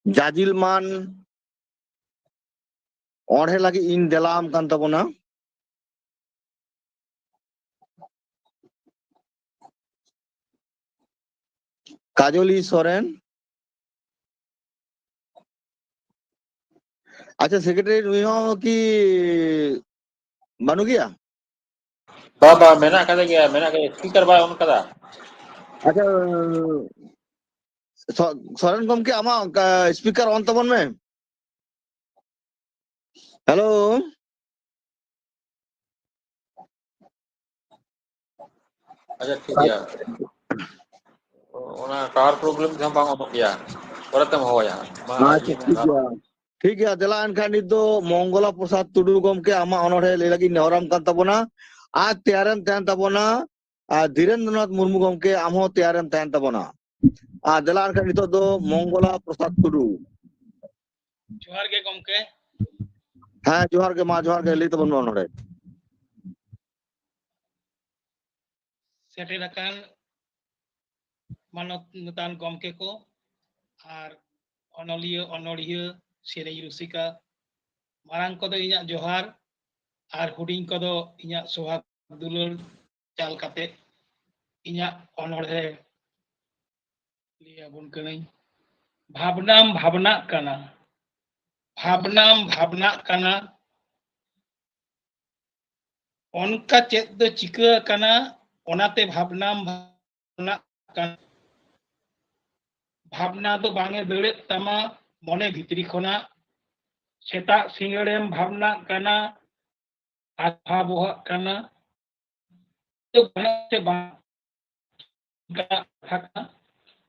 Speaker 2: জাজিল মান অনড়হে লাগি ইন দেলাম কান তাবনা কাজলি সরেন আচ্ছা সেক্রেটারি নুই হো কি বানু গিয়া
Speaker 1: Baba menak kata speaker ba on kada
Speaker 2: আচ্ছা সরেন গমকে আমা স্পিকার অন তাবন মে হ্যালো
Speaker 1: aja ठीक है ona tower problem jam bang omok ya ora tem hoya
Speaker 2: ঠিক আছে দেলা এনখান নিত মঙ্গলা প্রসাদ টুডু গমকে আমা অনড়হে লে লাগি নেহরাম কান তাবনা আর তেয়ারেম তেন তাবনা আর ধীরেন্দ্রনাথ মুর্মু গমকে আমহ তেয়ারেম তেন তাবনা আর দেলা এনখান নিত দো মঙ্গলা প্রসাদ টুডু
Speaker 13: जोहार गे गमके
Speaker 2: হ্যাঁ জোহার গে মা জোহার গে লে তাবন অনড়হে
Speaker 13: सेटेराकान मानत नतान गमके को आर अनलियो अनड़ियो सेरेई रुसिका मारांग को दो इña जोहार आर हुडिंग को दो इña सोहाग दुलर चाल काते इña अनड़हे लिया बुन कनई भावनाम भावना काना भावनाम भावना काना उनका चेत दो चिका काना ओनाते भावनाम भावना काना भावना दो बांगे दड़े तमा मने भितरी खोना सेता सिंगड़ेम भावना काना आधा बोहा काना तो से बांगा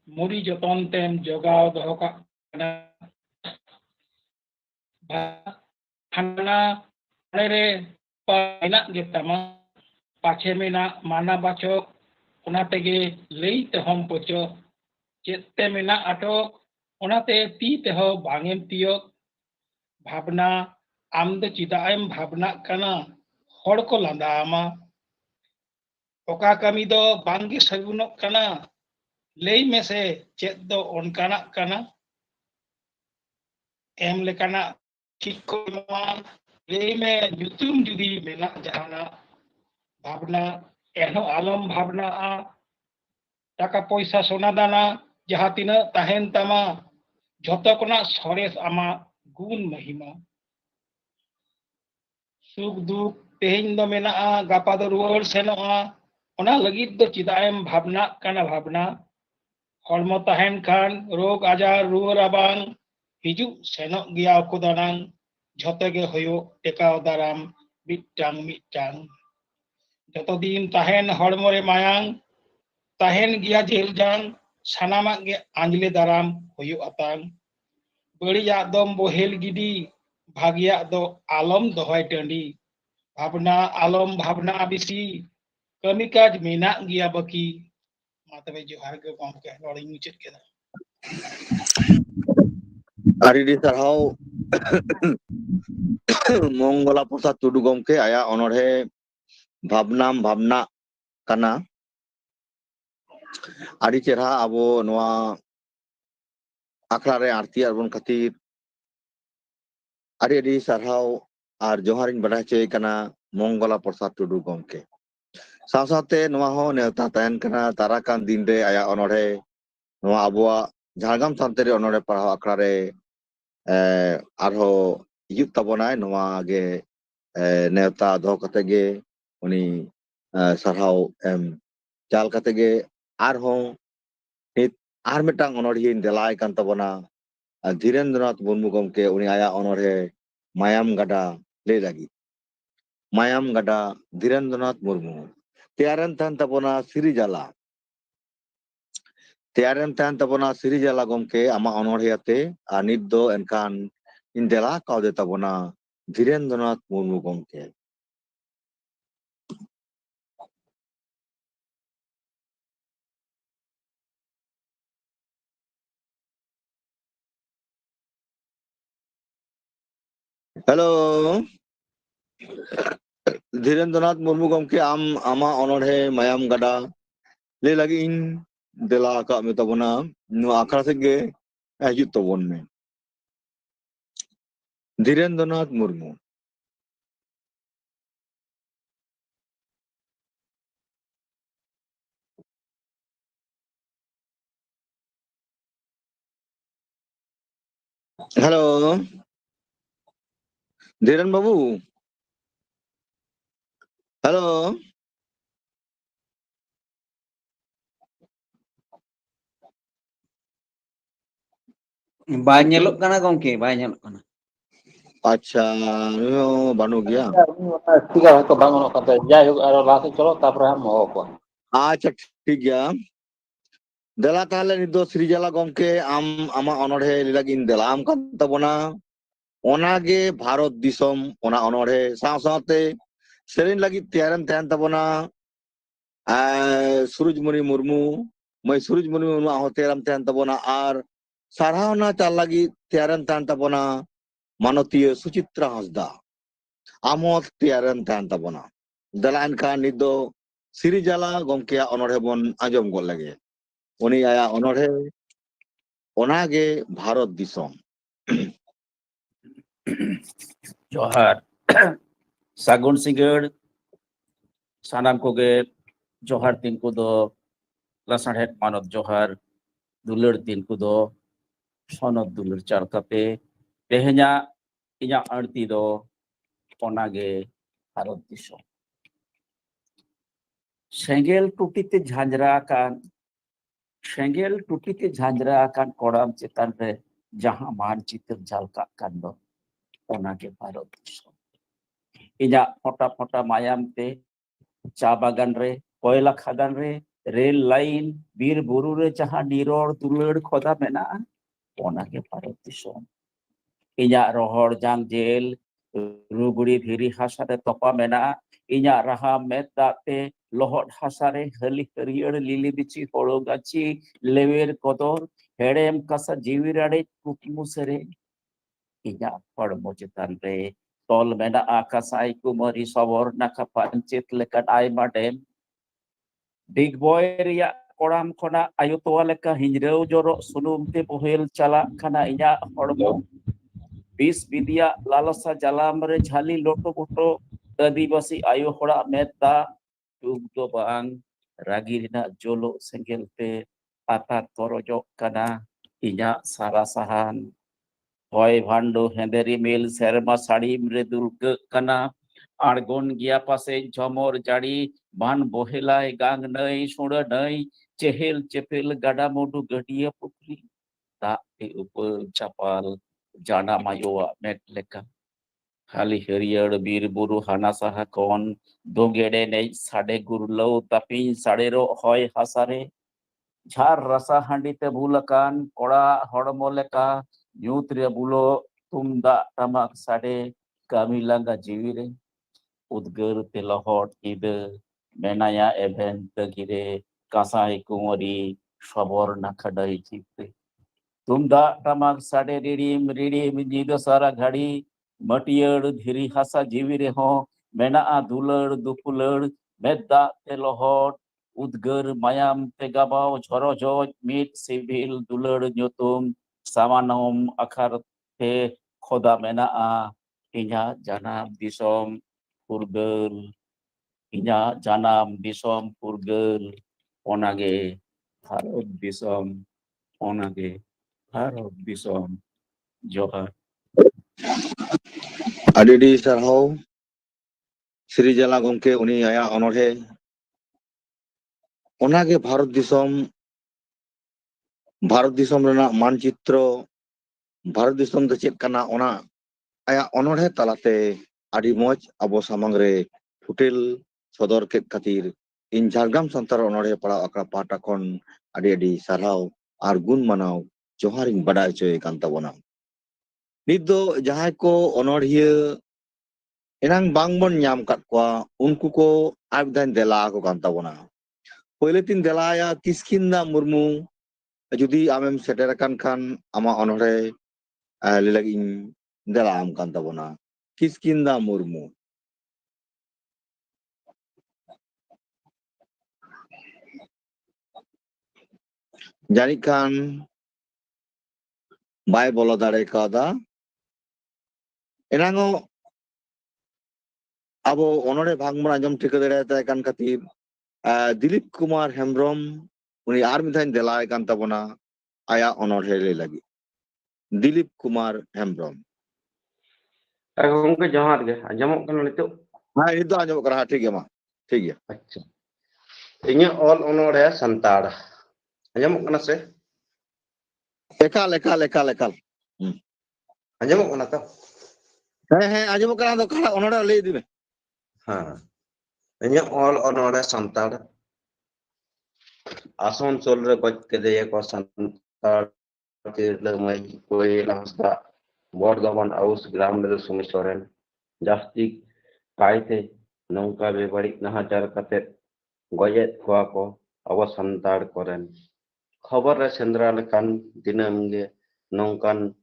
Speaker 13: मुड़ी जतन तेम जोगाव दोहो काना भावना रे पाइना गे तमा पाछे मेना माना बाचक ओनाते गे लई तेहम पचो चेते मेना आटो ओनाते ती तेहो बांगेम तियो भावना आम दो चिदाएम भावना काना हड़ को लांदा आमा ओका कमी दो बांगे सगुनो काना लई में से चेत दो ओनकाना काना एम लेकाना ठीक को लई में युतुम जुदी मेना जहाना भावना एनो आलम भावना आ टाका पैसा सोना दाना जहाँ तीना ताहेन तमा झोतो कोना सरेस आमा गुण महिमा सुख दुख तेहेन दो मेना गापा दो रुवाड़ सेनोआ ओना लगित दो चिदाएम भावना काना भावना हड़मो ताहेन खान रोग आजार रुवाड़ राबांग हिजु सेनो गिया को दानांग झोतो गे होयो टेकाव दाराम मिटांग मिटांग जतो दिन ताहेन हड़मो रे मायांग ताहेन गिया जेल जांग सानामा गे आंजले दाराम होयो अतांग बड़िया दम बोहेल गिदी भागिया दो आलम दोहय टंडी भावना आलम भावना बिसी कमी काज मेना गिया बकी मातबे जोहार गे गमके रॉडिंग मुचेत केदा
Speaker 2: Ari di sarhau Monggola Prasad Tudu gomke aya onorhe bhabnam bhabna kana ᱟᱹᱰᱤ ᱪᱮᱨᱦᱟ ᱟᱵᱚ ᱱᱚᱣᱟ ᱟᱠᱷᱲᱟ ᱨᱮ ᱟᱨᱛᱤ ᱟᱨᱵᱚᱱ ᱠᱷᱟᱹᱛᱤᱨ ᱟᱹᱰᱤ ᱟᱹᱰᱤ ᱥᱟᱨᱦᱟᱣ ᱟᱨ ᱡᱚᱦᱟᱨᱤᱧ ᱵᱟᱰᱟᱭ ᱦᱚᱪᱚᱭᱮ ᱠᱟᱱᱟ ᱢᱚᱝᱜᱚᱞᱟ ᱯᱨᱚᱥᱟᱫ ᱴᱩᱰᱩ ᱜᱚᱢᱠᱮ। ᱥᱟᱶ ᱥᱟᱶᱛᱮ ᱱᱚᱣᱟ ᱦᱚᱸ ᱱᱮᱣᱛᱟ ᱛᱟᱦᱮᱱ ᱠᱟᱱᱟ ᱫᱟᱨᱟᱠᱟᱱ ᱫᱤᱱ ᱨᱮ ᱟᱭᱟᱜ ᱚᱱᱚᱬᱦᱮ ᱱᱚᱣᱟ ᱟᱵᱚᱣᱟᱜ ᱡᱷᱟᱲᱜᱨᱟᱢ ᱥᱟᱱᱛᱟᱲᱤ ᱚᱱᱚᱬᱦᱮ ᱯᱟᱲᱦᱟᱣ ᱟᱠᱷᱲᱟ ᱨᱮ ᱟᱨᱦᱚᱸ ᱦᱤᱡᱩᱜ ᱛᱟᱵᱚᱱᱟᱭ ᱱᱚᱣᱟ ᱜᱮ ᱱᱮᱣᱛᱟ ᱫᱚᱦᱚ ᱠᱟᱛᱮ ᱜᱮ ᱩᱱᱤ ᱥᱟᱨᱦᱟᱣ ᱮᱢ ᱪᱟᱞ ᱠᱟᱛᱮ ᱜᱮ ᱟᱨᱦᱚᱸ ᱱᱤᱛ ᱟᱨ ᱢᱤᱫᱴᱟᱝ ᱚᱱᱚᱬᱦᱤᱭᱟᱹᱧ ᱫᱮᱞᱟᱭ ᱠᱟᱱ ᱛᱟᱵᱚᱱᱟ ᱫᱷᱤᱨᱮᱱᱫᱨᱚᱱᱟᱛᱷ ᱢᱩᱨᱢᱩ ᱜᱚᱢᱠᱮ ᱩᱱᱤ ᱟᱭᱟᱜ ᱚᱱᱚᱬᱦᱮ ᱢᱟᱭᱟᱢ ᱜᱟᱰᱟ ᱞᱟᱹᱭ ᱞᱟᱹᱜᱤᱫ। ᱢᱟᱭᱟᱢ ᱜᱟᱰᱟ ᱫᱷᱤᱨᱮᱱᱫᱨᱚᱱᱟᱛᱷ ᱢᱩᱨᱢᱩ ᱛᱮᱭᱟᱨᱮᱱ ᱛᱟᱦᱮᱱ ᱛᱟᱵᱚᱱᱟ ᱥᱤᱨᱤᱡᱟᱞᱟ ᱛᱮᱭᱟᱨᱮᱱ ᱛᱟᱦᱮᱱ ᱛᱟᱵᱚᱱᱟ ᱥᱤᱨᱤᱡᱟᱞᱟ ᱜᱚᱢᱠᱮ ᱟᱢᱟᱜ ᱚᱱᱚᱬᱦᱮ ᱟᱛᱮ ᱟᱨ ᱱᱤᱛ ᱫᱚ ᱮᱱᱠᱷᱟᱱ ᱤᱧ ᱫᱮᱞᱟ ᱠᱟᱣᱫᱮ ᱛᱟᱵᱚᱱᱟ ᱫᱷᱤᱨᱮᱱᱫᱨᱚᱱᱟᱛᱷ ᱢᱩᱨᱢᱩ ᱜᱚᱢᱠᱮ। हेलो धीरेन्द्रनाथ मुर्मू गमके आम आमा अनोढ़े मायाम गडा ले लगी इन देला का में तबना नो आखड़ा से गे हिजुत तबन में धीरेन्द्रनाथ मुर्मू हेलो धीरेन बाबू हेलो
Speaker 4: बाय ñelok kana gomke बाय ñelok kana
Speaker 2: अच्छा बानू गया
Speaker 1: ठीक है तो भांग होना था जाए और लास्ट चलो तापर हम हो को
Speaker 2: अच्छा ठीक गया देला ताहले निदो श्रीजला गमके आम आमा अनोढ़े लगिन देला आम का तबना ओनागे भारत दिसम ओना अनोढ़े साव सावते सेरेन लगी तैयारन तहन तबना सूरजमणि मुर्मू मैं सूरजमणि मुर्मू आहो तैयारन तहन तबना आर सारावना चाल लगी तैयारन तहन तबना मानतीय सुचित्रा हंसदा आमो तैयारन तहन तबना दलान का निदो सिरिजला गमके अनोढ़े बन आंजम गो लगे उनी आया अनोढ़े ओनागे भारत दिसम
Speaker 11: जोहार सागुन सिंगड़ सानाम कोगे जोहार तीन को दो लसणहेट मानव जोहार दुलड़ तीन को दो सोनत दुलड़ चारकाते तेहना इया आरती दो ओनागे भारत दिसम सेंगेल टुटीते झांझरा कान सेंगेल टुटीते झांझरा कान कोड़ाम चेतान रे जहां मानचित्र झालका कान दो ओनागे भारत दिसम इया फोटा फोटा मायाम ते चा बागान रे कोयला खादान रे रेल लाइन बीर बुरु रे जहां निरोड़ दुलड़ खोदा मेना ओनागे भारत दिसम इया रोहड़ जांग जेल रुगुड़ी धीरी हासा रे तोपा मेना इया रहा मेदाते लोहट हासा रे हली हरियर लिली बिची होड़ो गाची लेवेर कोदर हेड़ेम कासा जीविराड़े कुकमु सेरे इया हड़मो चेतान रे तोल मेना आकाशाई कुमारी सवर नाका पांचित लेकन आयमा डेम बिग बॉय रिया कोड़ाम खोना आयु तोवा लेका हिंजरेव जोरो सुनुम ते बोहेल चला खाना इया हड़मो बीस विदिया लालसा जलाम रे झाली लोटो बोटो आदिवासी आयु होड़ा मेदा टुक दो बांग रागी रिना जोलो सेंगेल ते आता तोरजो काना इया सारा सहान होय भांडो हेंदेरी मेल सेरमा साड़ी मृदुल कना आड़गोन गिया पासे झमोर जाड़ी बान बोहेलाय गांग नई सुड़ नई चेहेल चेपेल गाडा मोडू गडिया पुखरी दा के ऊपर चपाल जाना मायोवा मेट लेका खाली हरियर बीर बुरु हाना साहा कौन दोगेड़े ने साडे गुरलो तापी साडे रो होय हासारे झार रसा हांडी ते बुलकान कोड़ा हड़मो लेका यूथ रे बुलो तुमदा टमाक साडे कामिलांगा जीविरे उद्गर ते लहट ईद मेनाया एभेन तगिरे कासाई कुंवरी सबर नाखडाई चिते तुमदा टमाक साडे रिडीम रिडीम नीदो सारा घड़ी मटियर धीरी हासा जीवी रे हो मेना दुलड़ दुपुलड़ मेदा ते लहट
Speaker 14: udgar mayam tegabau choro joj mit sibil dulur nyutum samanom akar te khoda menaa inya janam disom purgel inya janam disom purgel onage Bharat disom onage Bharat disom Johar.
Speaker 2: Adi sarhau Sri Jala gomke uni aya onore onage Bharat disom rena manchitro Bharat disom do chet kana ona aya onore talate adi moj abo samang re futil sodor ket khatir in Jhargram santar onore pada akra pata kon adi sarhau ar gun manau joharing badai coy kan tabona. Nit do jahay ko onorhiya enang bangbon nyam kat kwa unku ko abdan dela ko kan tabona. Poiletin delaya Kiskinda Murmu judi amem seterakan kan ama onore lilaging dela am kan tabona. Kiskinda Murmu. Janikan bai bolo dare kada enango abo onore bhangbon ajom thika dare ta kan khatir Dilip Kumar Hembrom uni ar midhain delay kan tabona aya onore lagi. Dilip Kumar Hembrom.
Speaker 15: Gomke johar ge anjamok kana nitok.
Speaker 2: Ha itu anjamok kana ठीक है ma. ठीक है.
Speaker 15: अच्छा. Inya all onore santar. Anjamok kana se?
Speaker 2: Ekal.
Speaker 15: Anjamok kana to?
Speaker 2: Anjamok kana to kana onore lay dibe.
Speaker 15: Ha. Inya all onore santar. Asansol re goj kede ko santar tirlamai koi lamska Bordhaman House Gram Level Sumishoren Jastik Kaite Nongka Bebari Nahajar Kate Goyet Kwako Awas Santar Koren Khobar re Sendra lekan dinamge Nongkan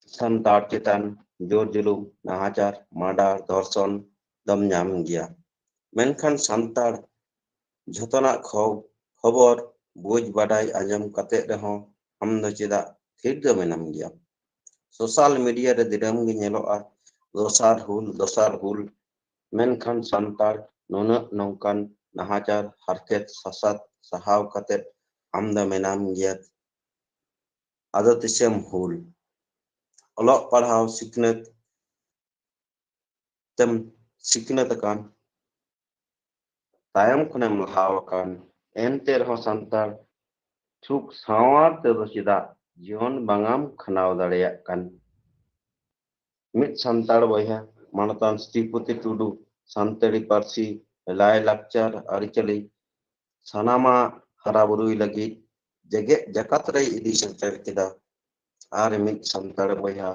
Speaker 15: Santar Chitan Jorjulum Nahajar Madar Dorson Dam Nyam Gia Menkan Santar Jotona Khobor Buj Badai Ajam Kate Reho Hamdo Chida Thirga Menam Gia Social media re diram gi nyeloa dosar hul menkan santar nona nongkan nahajar harket sasat sahaw katet amda menam giat adat isem hul olok parhaw siknet tem siknet akan tayam khunem lahaw akan enter ho santar thuk sawar te dosida jion bangam khanau dareyak kan Mit santar boya manatan Sripati Tudu santari parsi lai lakchar aricali sanama haraburui lagi jege jakat rai idi santar kida ar mit santar boya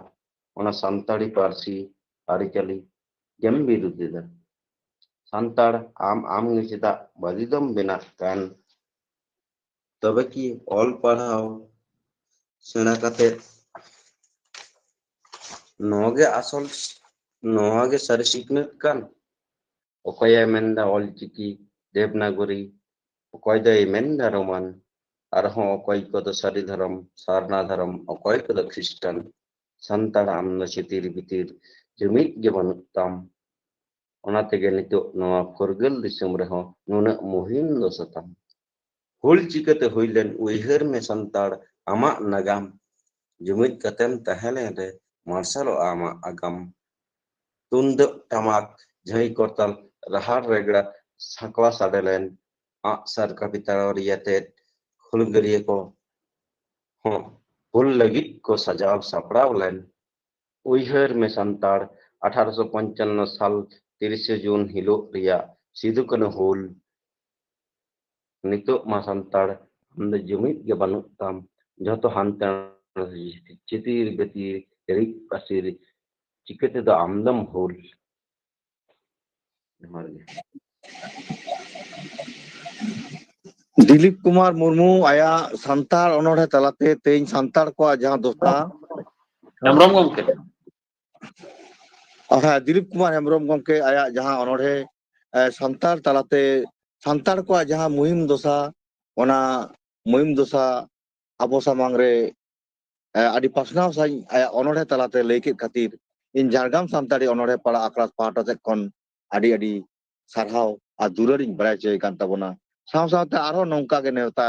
Speaker 15: ona santari parsi aricali gembiru dida santar am ngicida badidom benak kan tobe ki all parhau sena kate noge asol noge sari siknet kan okoy menda ol chiki devnagori okoy day menda roman arho okoy ko do sari dharam sarna dharam okoy ko do Christian santar amna chitir bitir jumit ge banutam ona tege nitok noa forgel disum reho nuna muhim do satam hul chikate huilen uiher me santar ama nagam jumit katem tahele re marsalo ama agam tunduk tamak jai kortal rahar regra sakwa sadelen a sar kapitar yatet khulgariye ko hul lagi ko sajab sapraw len uiher me santar 1855 साल 30 जून हिलो रिया सिदु कनो हूल नितो मा santar amda jumit ge banuk tam joto hantan chitir betir rik pasir chikete da amdam hol
Speaker 2: Dilip Kumar Murmu aya santar onore talate tein santar ko jahan dosta
Speaker 1: Hembrom gomke.
Speaker 2: Dilip Kumar Hembrom gomke aya jahan onore santar talate santar ko jahan muhim dosa ona muhim dosa abo samang re adi pasnaw sa aya onore talate leikit khatir in Jhargam Santari onore pala akras pahata sed kon adi sarhaw a duraring baray chay kan tabona saw sawte arho nongka ge newta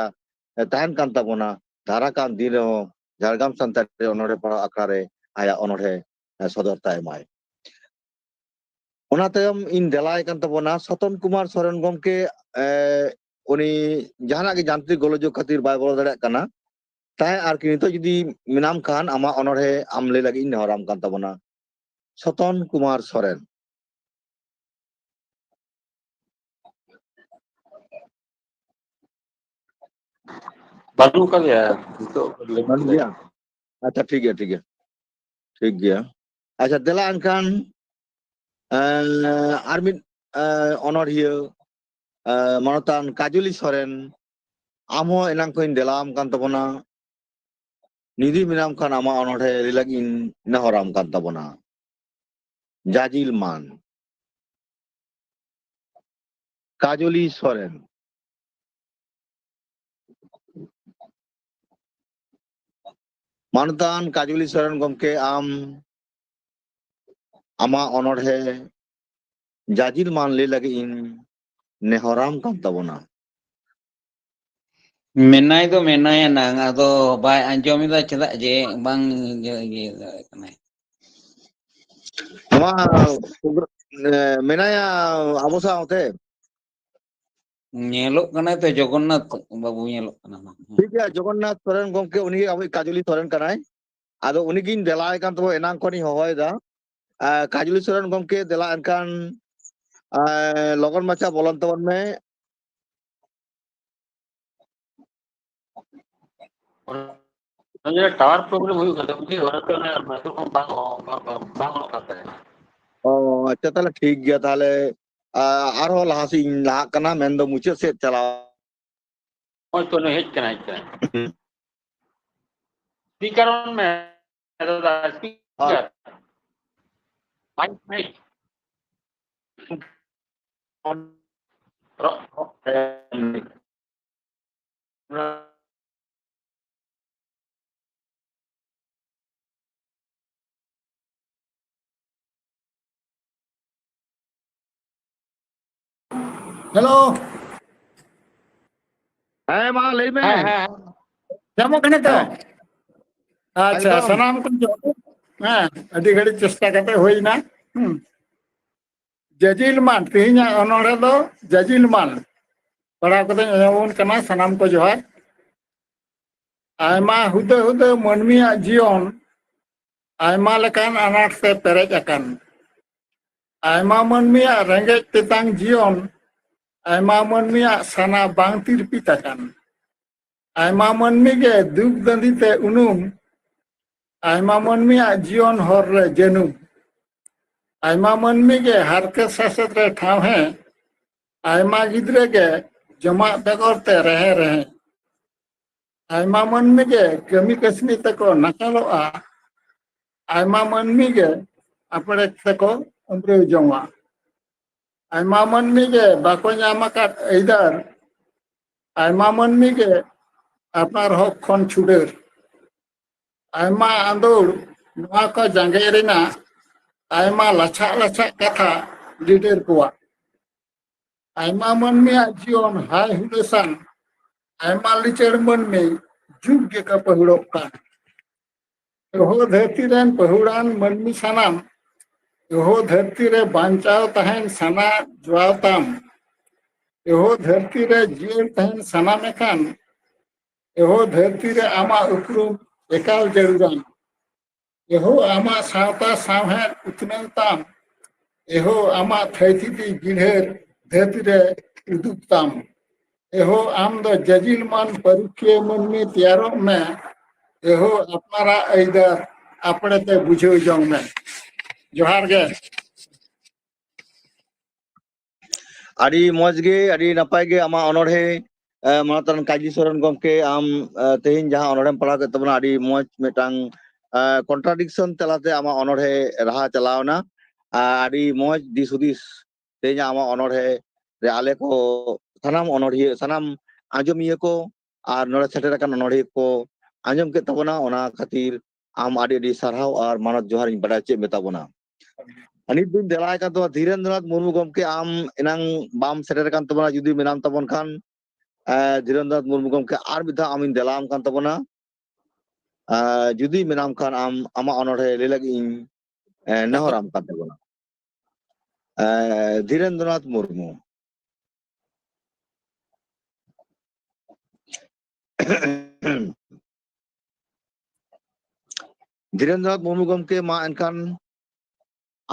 Speaker 2: tahan kan tabona darakan dino Jhargam Santari onore pala akrare aya onore sodor ta emai ona tayom in delay kan tabona Saton Kumar Soren gomke uni jahanak ge jantrik golojog khatir bay bolo dareyak kana tae arki nito judi minam khan ama onore amle lagi nehoram kan tabona Saton Kumar Soren
Speaker 1: baru kali ya untuk
Speaker 2: baru dia acha ठीक है acha dela ankan armit onor manotan Kajuli Soren amho enang koin delam kan tabona nidi minam khan ama onore lilagin nehoram kan tabona Jajil Man Kajoli Soren Manotan Kajuli Soren gomke ama onore Jajil Man lilagin nehoram kan tabona
Speaker 16: menai do menai nang ado bai anjom ida cedak je bang kena
Speaker 2: ama menaya abo saote
Speaker 16: nyelok kena to Jagannath babu nyelok kena
Speaker 2: ठीक है जगन्नाथ सोरेन गomke uni abi Kajuli Soren kanai ado uni gin delay kan tabo enang koni hohoy da Kajuli Soren gomke dela kan logon macha bolon tabon me
Speaker 1: tower problem हुई कदा मुझे औरत ने मैं तो bang kata है
Speaker 2: oh acha tale ठीक gya tale arho lahasi lahak kana mendo muchet set chala
Speaker 1: और तो नहीं कना स्पीकर ऑन में तो speaker mic on
Speaker 17: Hello.
Speaker 2: ma lei me
Speaker 17: Jamu kena to? Acha,
Speaker 2: Ekdom.
Speaker 17: sanam ko jo. Adi ghadi chesta kate hoy na. Jajil Man, tihinya onore do Jajil Man. Para kate ayamon kana sanam ko johar. Aima huda manmiya jion aima lekan anak se perej akan. Aima manmiya rengej tetang jion aima manmiya sana bang tirpit akan. Aima manmi ge duk dandi te unum aima manmiya jion hor re jenum. Aima manmi ge harke saset re ठाव है aima gidre ge jama begor te rehe aima manmi ge kami kasmi teko nakaloa aima manmi ge apre teko umre jongwa aima manmi ge bako nyamakat eidar aima manmi ge apnar hok khon chuder aima andor noa ko jange rena aima lachak katha leader kuwa aima manmiya jion hai hudesan aima licher manmi jug ge ka pahurok kan yoho dharti ren pahuran manmi sanam yoho dharti re banchaw tahen sana jwatam yoho dharti re jier tahen sana mekan yoho dharti re ama uprum ekal jaruran yoho ama sawta sawhet utnan tam eho ama thaithiti gilher dharti re uduk tam eho am do Jajil Man parukye manmi tiyarok me eho apnara aidar apne te bujhew jong me johar ge
Speaker 2: adi moj ge adi napai ge ama onore manotan Kaji Soren gomke tehin jahan onorem pala ke tabona adi moj metang contradiction telate ama onore raha chalawna adi moj disudis tehnya ama onore re ale ko sanam onordhiya sanam anjomiya ko ar nore seter akan onordhiya ko anjom ke tabona ona khatir am adi adi sarhaw ar manat johar ing badai che metabona anit din delai kan to Dhirendranath Murmu gomke am enang bam seter kan tabona judi menam tabon kan Dhirendranath Murmu gomke ar midha amin delam kan tabona judi menam kan am ama onordhe lelag ing nehoram kan tabona Dhirendranath Murmu Dhirendranath Murmu gomke ma enkan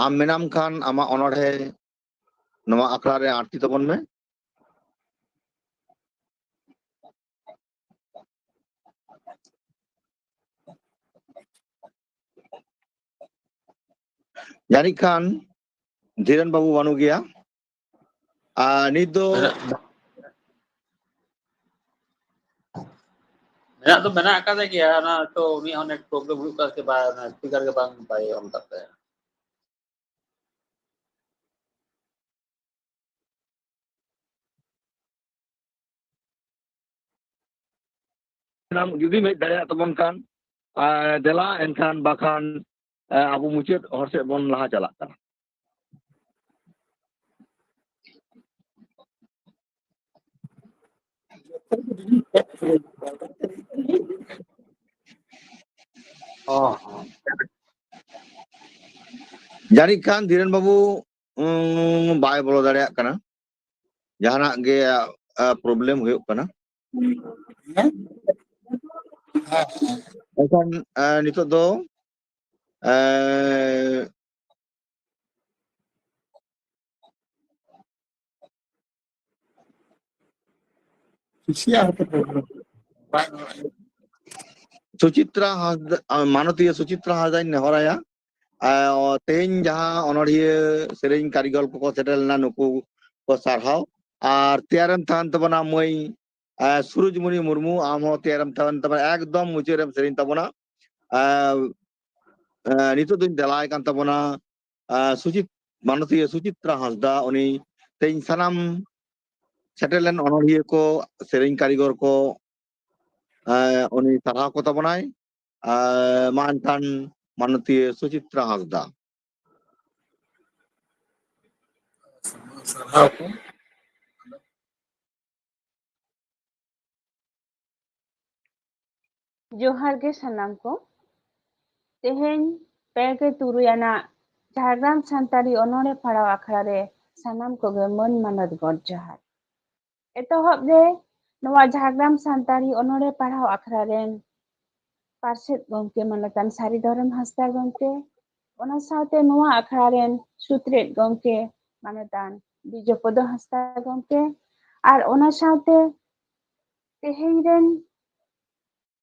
Speaker 2: am menam kan ama onordhe nama akra re arti tabon me Janik kan Dhiren Babu banu gaya nit do
Speaker 18: menak tuh menak kata kia na to mi onek problem hulu ka ke ba na speaker ke bang pai om takte
Speaker 2: judi me daya tabon kan dela enkan bakan abu mucet hor sed bon laha chalak kan
Speaker 18: oh
Speaker 2: Janik kan Dhiren Babu bai bolo dareyak kana jahanak ge problem huyuk kana enkan nitok do Suchitra Hasda Manotiya Suchitra Hasda nehoraya teheng jaha onordhiya sereng karigol ko setel na nuku ko sarhaw ar tiaram than tabona moi Surujmuni Murmu am ho tiaram than tabona ekdom mucherem sereng tabona nitok din delai kan tabona Manotiya Suchitra Hasda oni teheng sanam setelan onordhiya ko sereng karigor ko oni sarhaw ko tabonai mantan Manotiya Suchitra Hasda
Speaker 19: Johar ge sanam ko teheny pege turuy anak Jhargram Santali onore padaw akhara re sanam koge mon manat god johar etohop de noa Jhargram Santali onore padaw akhara ren Parset gomke manatan Saridharam Hasda gomke ona saute noa akhara ren sutret gomke manatan Bijopodo Hasda gomke ar ona saute teheny ren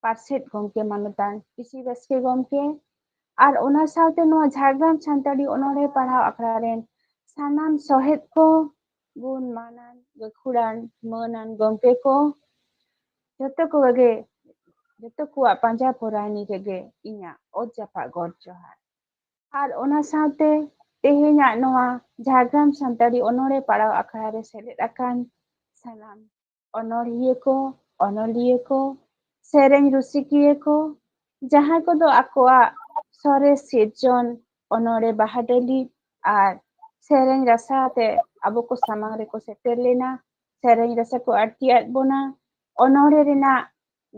Speaker 19: Parset gomke manatan Pisi Baske gomke ar ona saute noa Jhargram Santali onore padaw akhara ren sanam sohet ko gun manan gakhuran manan gomke ko joto ko ge joto kuak panja porani rege inya ot japak god johar ar ona saute tehenya noa Jhargram Santali onore padaw akhara re selet akan sanam onordhiya ko onoliya ko sereng rusikiya ko jahan kodo akoak sores sirjon onore bahadali ar sereng rasa te abo ko samang re ko seter lena sereng rasa ko artiat bona onore rena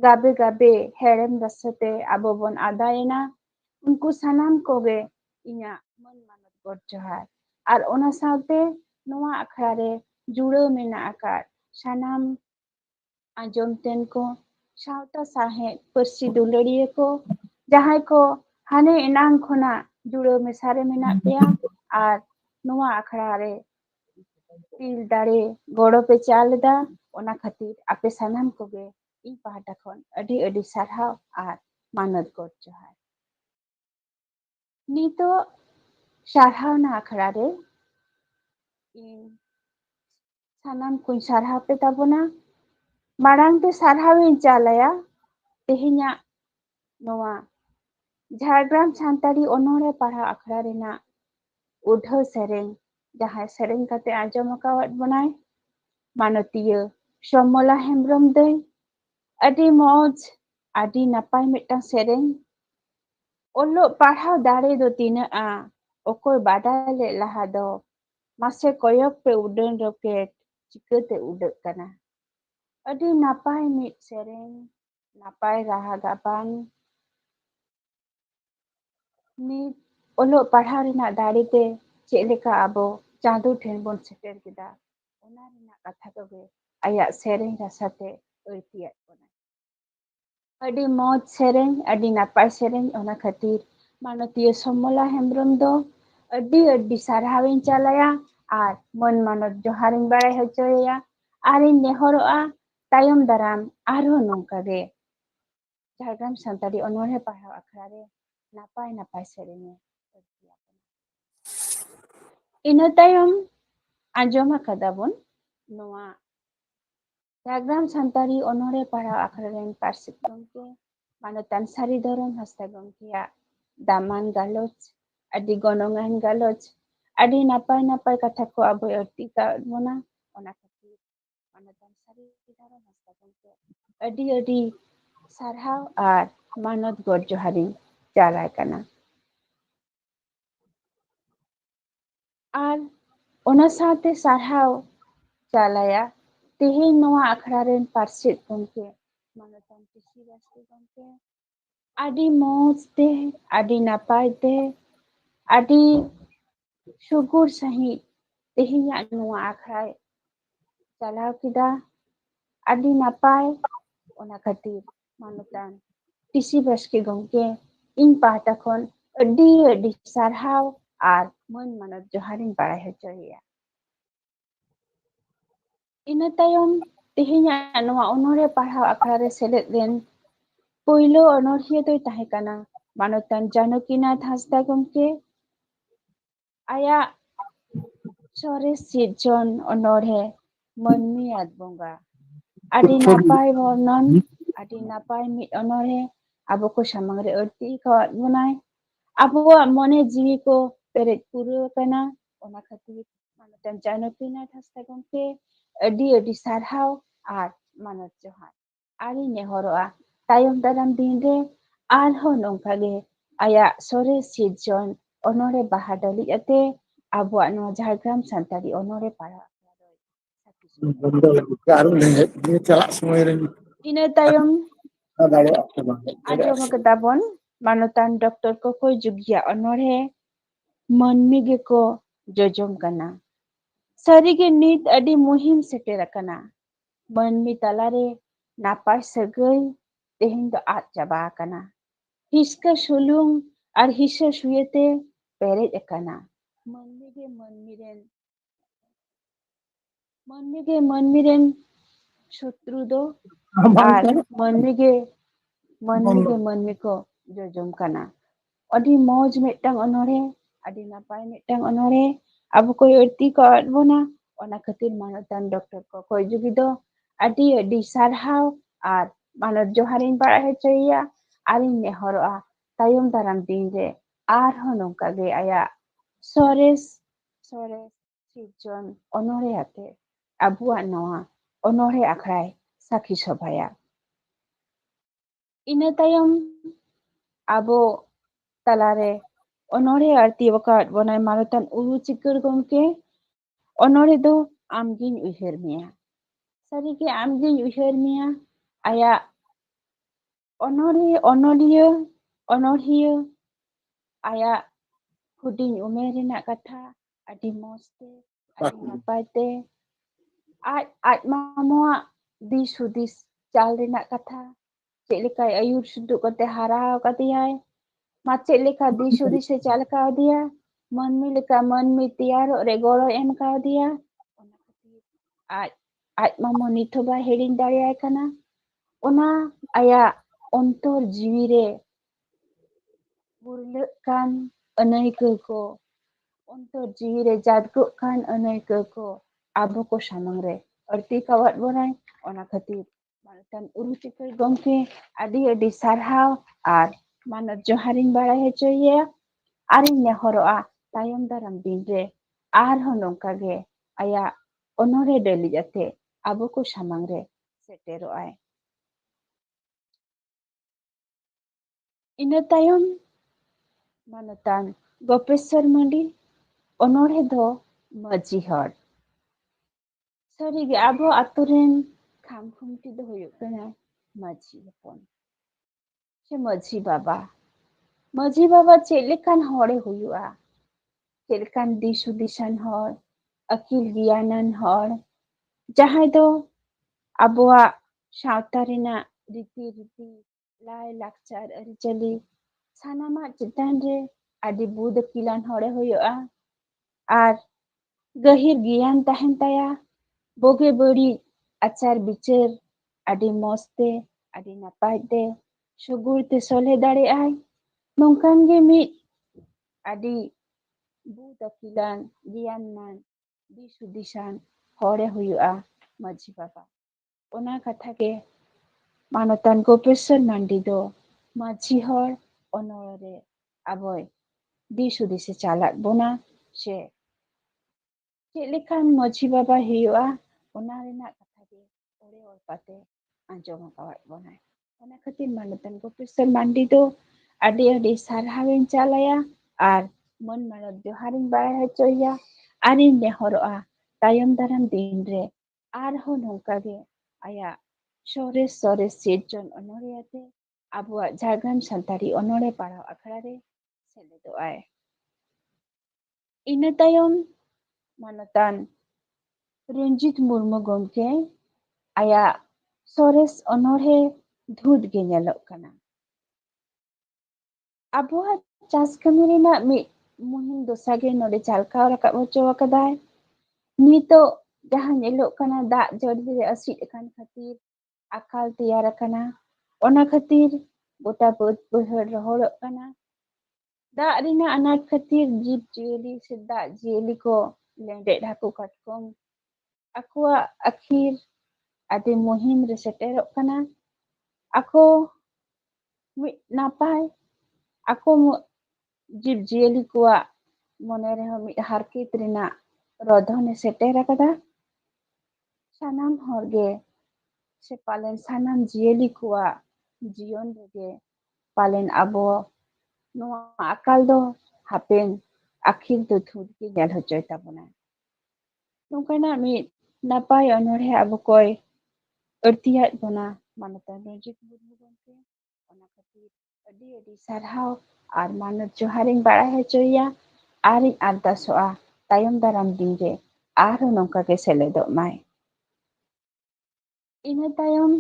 Speaker 19: gabe gabe herem rasa te abo bon adayena unku sanam koge inya mon manat god johar ar ona saute noa akhara re juraw mena akad sanam anjom ten ko sawta sahet persi dulariya ko jahay ko hane enang khona juraw mesare mena peya ar noa akhara re til dare goro pe chaleda ona khatir ape sanam koge ᱤᱧ ᱯᱟᱦᱴᱟ ᱠᱷᱚᱱ ᱟᱹᱰᱤ ᱟᱹᱰᱤ ᱥᱟᱨᱦᱟᱣ ᱟᱨ ᱢᱟᱱᱚᱛ ᱜᱚᱰ ᱡᱚᱦᱟᱨ ᱱᱤᱛᱚᱜ ᱥᱟᱨᱦᱟᱣᱱᱟ ᱟᱠᱷᱲᱟ ᱨᱮ ᱤᱧ ᱥᱟᱱᱟᱢ ᱠᱚᱧ ᱥᱟᱨᱦᱟᱣ ᱯᱮ ᱛᱟᱵᱚᱱᱟ ᱢᱟᱲᱟᱝ ᱛᱮ ᱥᱟᱨᱦᱟᱣᱤᱧ ᱪᱟᱞᱟᱭᱟ ᱛᱮᱦᱮᱧᱟᱜ ᱱᱚᱣᱟ ᱡᱷᱟᱲᱜᱨᱟᱢ ᱥᱟᱱᱛᱟᱲᱤ ᱚᱱᱚᱬᱦᱮ ᱯᱟᱲᱦᱟᱣ ᱟᱠᱷᱲᱟ ᱨᱮᱱᱟᱜ ᱩᱰᱷᱟᱹᱣ ᱥᱮᱨᱮᱧ ᱡᱟᱦᱟᱸᱭ ᱥᱮᱨᱮᱧ ᱠᱟᱛᱮ ᱟᱸᱡᱚᱢ ᱟᱠᱟᱣᱟᱫ ᱵᱚᱱᱟᱭ Manotiya Somola Hembrom Day adi moj adi napai mitang sereng olok parhau dare do tina'a okoy badai le laha do mase koyok pe udan roket chikate udak kana adi napai mit sereng napai raha gaban nit olok parhau renak dare te cek leka abo chandu then bon seter kida ona renak katha koge ayak sereng rasate oitiat bona adi moj sereng adi napai sereng ona khatir Manotiya Somola Hembrom do adi sarhawin calaya ar mon manot joharin barai hocoya arin nehoroa tayom daram arho nongka ge Jhargram Santali Onore Parhau Akhara re napai serenge ina tayom anjom akadabon noa Jhargram Santali Onore Parhau Akhara ren Parsit gomke Manotan Sari Doron Hasta gomkea daman galoch adi gonongan galoch adi napai kata ko aboy arti ka mona ona khatir Manotan Sari Doron Hasta gomke adi sarhau ar manot god joharin jalai kana ar ona sate sarhau jalaya tihing noa akhara ren Parsit gomke Manotan Tisi Baske gomke adi moj te adi napai te adi syukur sahih tehinya noa akhara chalau kida adi napai ona khatir Manotan Tisi Baske gomke ing pahta khon adi sarhau ar mon manot joharin barai hocoya ina tayom tehinya noa Onore Parhau Akhara re selet len Poilo onorhia doi tahe kana Manotan Janakinath Hasda gomke aya sore sirjon onorhe Manmiat bonga adi napai bornon adi napai mit onorhe abo ko samang re arti kawat bunai abuak mone jiwi ko peret pura kana ona khatir Manotan Janakinath Hasda gomke adi sarhau ar manot johar ari nehoroa tayom daram din re arho nongka ge aya sore sirjon onore bahadali ate abuak no Jhargram Santali Onore Parhau
Speaker 17: Baru dia celak semua ini.
Speaker 19: ina tayom
Speaker 17: Ada apa bang?
Speaker 19: anjom ketabon Manotan Dr. Kokoy Jugia Onore manmi ge ko jojom kana sarige nit adi muhim seter kana manmi talare napai sagai tehing do at chaba kana hiska sulung ar hisa suyete perej akana manmi ge manmi ren shotru do ar manmi ge manmi ko jojom kana adi moj mitang onore adi napai mitang onore abu koy arti ko bona ona khatir Manotan Dr. Kokoy Jugi do adi sarhau ar manot joharin barai hocoya arin nehoroa tayom daram din re arho nongka ge aya sores sirjon onore ate abuak noa Onore Akhrai Sakhi Sobhaya ina tayom abo talare Onore arti wakat bonai Manotan Uru Chikar gomke onore do amgin uher mia sarige amgin uher mia aya onorhiya aya huding umer renak katha adi moj te adi napai te aj mamoa dis hudis chal renak katha cek leka ayur suduk kate harau katiyai ma cek leka dis hudis chal kau dia manmi leka manmi tiaro re goro em kau dia aj mamo nithoba herin dareai kana ona aya ontor jiwi re burlek kan anaika ko ontor jiwi re jadguk kan anaika ko abo ko samang re arti kawat bonai ona khatir Manotan Uru Chikar gomke adi sarhau ar manot joharin barai hocoya arin nehoroa tayom daram din re arho nongka ge aya onore dali ate ᱟᱵᱚ ᱠᱚ ᱥᱟᱢᱟᱝ ᱨᱮ ᱥᱮᱴᱮᱨᱚᱜᱼᱟᱭ᱾ ᱤᱱᱟᱹ ᱛᱟᱭᱚᱢ ᱢᱟᱱᱚᱛᱟᱱ ᱜᱚᱯᱮᱥᱥᱚᱨ ᱢᱟᱱᱰᱤ ᱚᱱᱚᱬᱦᱮ ᱫᱚ ᱢᱟᱹᱡᱷᱤ ᱦᱚᱲ᱾ ᱥᱟᱹᱨᱤᱜᱮ ᱟᱵᱚ ᱟᱛᱳ ᱨᱮᱱ ᱠᱷᱟᱢ ᱠᱷᱩᱱᱴᱤ ᱫᱚ ᱦᱩᱭᱩᱜ ᱠᱟᱱᱟ ᱢᱟᱹᱡᱷᱤ ᱦᱚᱯᱚᱱ ᱥᱮ ᱢᱟᱹᱡᱷᱤ ᱵᱟᱵᱟ᱾ ᱢᱟᱹᱡᱷᱤ ᱵᱟᱵᱟ ᱪᱮᱫ ᱞᱮᱠᱟᱱ ᱦᱚᱲᱮ ᱦᱩᱭᱩᱜᱼᱟ? ᱪᱮᱫ ᱞᱮᱠᱟᱱ ᱫᱤᱥ ᱦᱩᱫᱤᱥᱟᱱ ᱦᱚᱲ, ᱟᱹᱠᱤᱞ ᱜᱮᱭᱟᱱᱟᱱ ᱦᱚᱲ, ᱡᱟᱦᱟᱸᱭ ᱫᱚ ᱟᱵᱚᱣᱟᱜ ᱥᱟᱶᱛᱟ ᱨᱮᱱᱟᱜ ᱨᱤᱛᱤ ᱨᱤᱛᱤ, ᱞᱟᱭ ᱞᱟᱠᱪᱟᱨ, ᱟᱹᱨᱤᱪᱟᱹᱞᱤ ᱥᱟᱱᱟᱢᱟᱜ ᱪᱮᱛᱟᱱ ᱨᱮ ᱟᱹᱰᱤ ᱵᱩᱫ ᱟᱹᱠᱤᱞᱟᱱ ᱦᱚᱲᱮ ᱦᱩᱭᱩᱜᱼᱟ ᱟᱨ ᱜᱟᱹᱦᱤᱨ ᱜᱮᱭᱟᱱ ᱛᱟᱦᱮᱱ ᱛᱟᱭᱟ, ᱵᱩᱜᱤ ᱵᱟᱹᱲᱤᱡ ᱟᱪᱟᱨ ᱵᱤᱪᱟᱹᱨ ᱟᱹᱰᱤ ᱢᱚᱸᱡᱽ ᱛᱮ, ᱟᱹᱰᱤ ᱱᱟᱯᱟᱭ ᱛᱮ, ᱥᱩᱜᱩᱲ ᱛᱮ ᱥᱚᱞᱦᱮ ᱫᱟᱲᱮᱭᱟᱜᱼᱟᱭ᱾ ᱱᱚᱝᱠᱟᱱ ᱜᱮ ᱢᱤᱫ ᱟᱹᱰᱤ ᱵᱩᱫ ᱟᱹᱠᱤᱞᱟᱱ, ᱜᱮᱭᱟᱱᱟᱱ, ᱫᱤᱥ ᱦᱩᱫᱤᱥᱟᱱ ᱦᱚᱲᱮ ᱦᱩᱭᱩᱜᱼᱟ ᱢᱟᱹᱡᱷᱤ ᱵᱟᱵᱟ᱾ ᱚᱱᱟ ᱠᱟᱛᱷᱟ ᱜᱮ ᱢᱟᱱᱚᱛᱟᱱ ᱜᱚᱯᱮᱥᱥᱚᱨ ᱢᱟᱱᱰᱤ ᱫᱚ ᱢᱟᱹᱡᱷᱤ ᱦᱚᱲ ᱚᱱᱚᱬᱦᱮ ᱨᱮ ᱟᱵᱚᱭ ᱫᱤᱥ ᱦᱩᱫᱤᱥᱮ ᱪᱟᱞᱟᱜ ᱵᱚᱱᱟ ᱥᱮ ᱪᱮᱫ ᱞᱮᱠᱟᱱ ᱢᱟᱹᱡᱷᱤ ᱵᱟᱵᱟᱭ ᱦᱩᱭᱩᱜᱼᱟ ᱚᱱᱟ ᱨᱮᱱᱟᱜ ᱠᱟᱛᱷᱟ ᱜᱮ ᱚᱲᱮ ᱚᱲᱯᱟᱛᱮ ᱟᱸᱡᱚᱢ ᱟᱠᱟᱫ ᱵᱚᱱᱟᱭ᱾ ᱚᱱᱟ ᱠᱷᱟᱹᱛᱤᱨ ᱢᱟᱱᱚᱛᱟᱱ ᱜᱚᱯᱮᱥᱥᱚᱨ ᱢᱟᱱᱰᱤ ᱫᱚ ᱟᱹᱰᱤ ᱟᱹᱰᱤ ᱥᱟᱨᱦᱟᱣᱤᱧ ᱪᱟᱞ ᱟᱭᱟ ᱟᱨ ᱢᱟᱹᱱ ᱢᱟᱱᱚᱛ ᱡᱚᱦᱟᱨᱤᱧ ᱵᱟᱲᱟᱭ ᱦᱚᱪᱚᱭᱮᱭᱟ ᱟᱨᱤᱧ ᱱᱮᱦᱚᱨᱚᱜᱼᱟ ᱛᱟᱭᱚᱢ ᱫᱟᱨᱟᱢ ᱫᱤᱱ ᱨᱮ ᱟᱨᱦᱚᱸ ᱱᱚᱝᱠᱟ ᱜᱮ ᱟᱭᱟᱜ ᱥᱚᱨᱮᱥ ᱥᱚᱨᱮᱥ ᱥᱤᱨᱡᱚᱱ ᱚᱱᱚᱬᱦᱮ ᱟᱛᱮ ᱟᱵᱚᱣᱟᱜ ᱡᱷᱟᱲᱜᱨᱟᱢ ᱥᱟᱱᱛᱟᱲᱤ ᱚᱱᱚᱬᱦᱮ ᱯᱟᱲᱦᱟᱣ ᱟᱠᱷᱲᱟ ᱨᱮ ᱥᱮᱞᱮᱫᱚᱜᱼᱟᱭ᱾ ᱤᱱᱟᱹ ᱛᱟᱭᱚᱢ ᱢᱟᱱᱚᱛᱟᱱ ᱨᱚᱧᱡᱤᱛ ᱢᱩᱨᱢᱩ ᱜᱚᱢᱠᱮ ᱟᱭᱟᱜ ᱥᱚᱨᱮᱥ ᱚᱱᱚᱬᱦᱮ ᱫᱷᱩᱛ ᱜᱮ ᱧᱮᱞᱚᱜ ᱠᱟᱱᱟ᱾ ᱟᱵᱚᱣᱟᱜ ᱪᱟᱥ ᱠᱟᱹᱢᱤ ᱨᱮᱱᱟᱜ ᱢᱤᱫ ᱢᱩᱦᱤᱢ ᱫᱚᱥᱟ ᱜᱮ ᱱᱚᱰᱮ ᱪᱟᱞᱠᱟᱣ ᱨᱟᱠᱟᱵ ᱦᱚᱪᱚ ᱟᱠᱟᱫᱟᱭ᱾ ᱱᱤᱛᱚᱜ ᱡᱟᱦᱟᱸ ᱧᱮᱞᱚᱜ ᱠᱟᱱᱟ ᱫᱟᱜ ᱡᱟᱹᱲᱤ ᱨᱮ ᱟᱹᱥᱤᱫ ᱟᱠᱟᱱ ᱠᱷᱟᱹᱛᱤᱨ ᱟᱠᱟᱞ ᱛᱮᱭᱟᱨ ᱟᱠᱟᱱᱟ᱾ ᱚᱱᱟ ᱠᱷᱟᱹᱛᱤᱨ ᱜᱚᱴᱟ ᱵᱟᱹᱫ ᱵᱟᱹᱭᱦᱟᱹᱲ ᱨᱚᱦᱚᱲᱚᱜ ᱠᱟᱱᱟ᱾ ᱫᱟᱜ ᱨᱮᱱᱟᱜ ᱟᱱᱟᱴ ᱠᱷᱟᱹᱛᱤᱨ ᱡᱤᱵᱽ ᱡᱤᱭᱟᱹᱞᱤ ᱥᱮ ᱫᱟᱜ ᱡᱤᱭᱟᱹᱞᱤ ᱠᱚ ᱞᱮᱸᱰᱮᱫ ᱦᱟᱹᱠᱩ ᱠᱟᱴᱠᱚᱢ ᱟᱠᱚᱣᱟᱜ ᱟᱹᱠᱷᱤᱨ ᱟᱹᱰᱤ ᱢᱩᱦᱤᱢ ᱨᱮ ᱥᱮᱴᱮᱨᱚᱜ ᱠᱟᱱᱟ᱾ ᱟᱠᱚ ᱢᱤᱫ ᱱᱟᱯᱟᱭ ᱟᱠᱚ ᱡᱤᱵᱽ ᱡᱤᱭᱟᱹᱞᱤ ᱠᱚᱣᱟᱜ ᱢᱚᱱᱮ ᱨᱮᱦᱚᱸ ᱢᱤᱫ ᱦᱟᱨᱠᱮᱛ ᱨᱮᱱᱟᱜ ᱨᱚᱫᱷᱚᱱᱮ ᱥᱮᱴᱮᱨ ᱟᱠᱟᱫᱟ᱾ ᱥᱟᱱᱟᱢ ᱦᱚᱲ ᱜᱮ ᱥᱮ ᱯᱟᱞᱮᱱ ᱥᱟᱱᱟᱢ ᱡᱤᱭᱟᱹᱞᱤ ᱠᱚᱣᱟᱜ ᱡᱤᱭᱚᱱ ᱨᱮᱜᱮ ᱯᱟᱞᱮᱱ ᱟᱵᱚ ᱱᱚᱣᱟ ᱟᱠᱟᱞ ᱫᱚ ᱦᱟᱯᱮᱱ ᱟᱹᱠᱷᱤᱨ ᱫᱚ ᱫᱷᱩᱛ ᱜᱮ ᱧᱮᱞ ᱦᱚᱪᱚᱭ ᱛᱟᱵᱚᱱᱟ᱾ ᱱᱚᱝᱠᱟᱱᱟᱜ ᱢᱤᱫ ᱱᱟᱯᱟᱭ ᱚᱱᱚᱬᱦᱮ ᱟᱵᱚ ᱠᱚᱭ ᱟᱹᱲᱛᱤᱭᱟᱫ ᱵᱚᱱᱟ ᱢᱟᱱᱚᱛᱟᱱ ᱨᱚᱧᱡᱤᱛ ᱢᱩᱨᱢᱩ ᱜᱚᱢᱠᱮ᱾ ᱚᱱᱟ ᱠᱷᱟᱹᱛᱤᱨ ᱟᱹᱰᱤ ᱟᱹᱰᱤ ᱥᱟᱨᱦᱟᱣ ᱟᱨ ᱢᱟᱱᱚᱛ ᱡᱚᱦᱟᱨᱤᱧ ᱵᱟᱲᱟᱭ ᱦᱚᱪᱚᱭᱮᱭᱟ ᱟᱨᱤᱧ ᱟᱨᱫᱟᱥᱚᱜᱼᱟ ᱛᱟᱭᱚᱢ ᱫᱟᱨᱟᱢ ᱫᱤᱱ ᱨᱮ ᱟᱨᱦᱚᱸ ᱱᱚᱝᱠᱟ ᱜᱮ ᱥᱮᱞᱮᱫᱚᱜ ᱢᱟᱭ᱾ ᱤᱱᱟᱹ ᱛᱟᱭᱚᱢ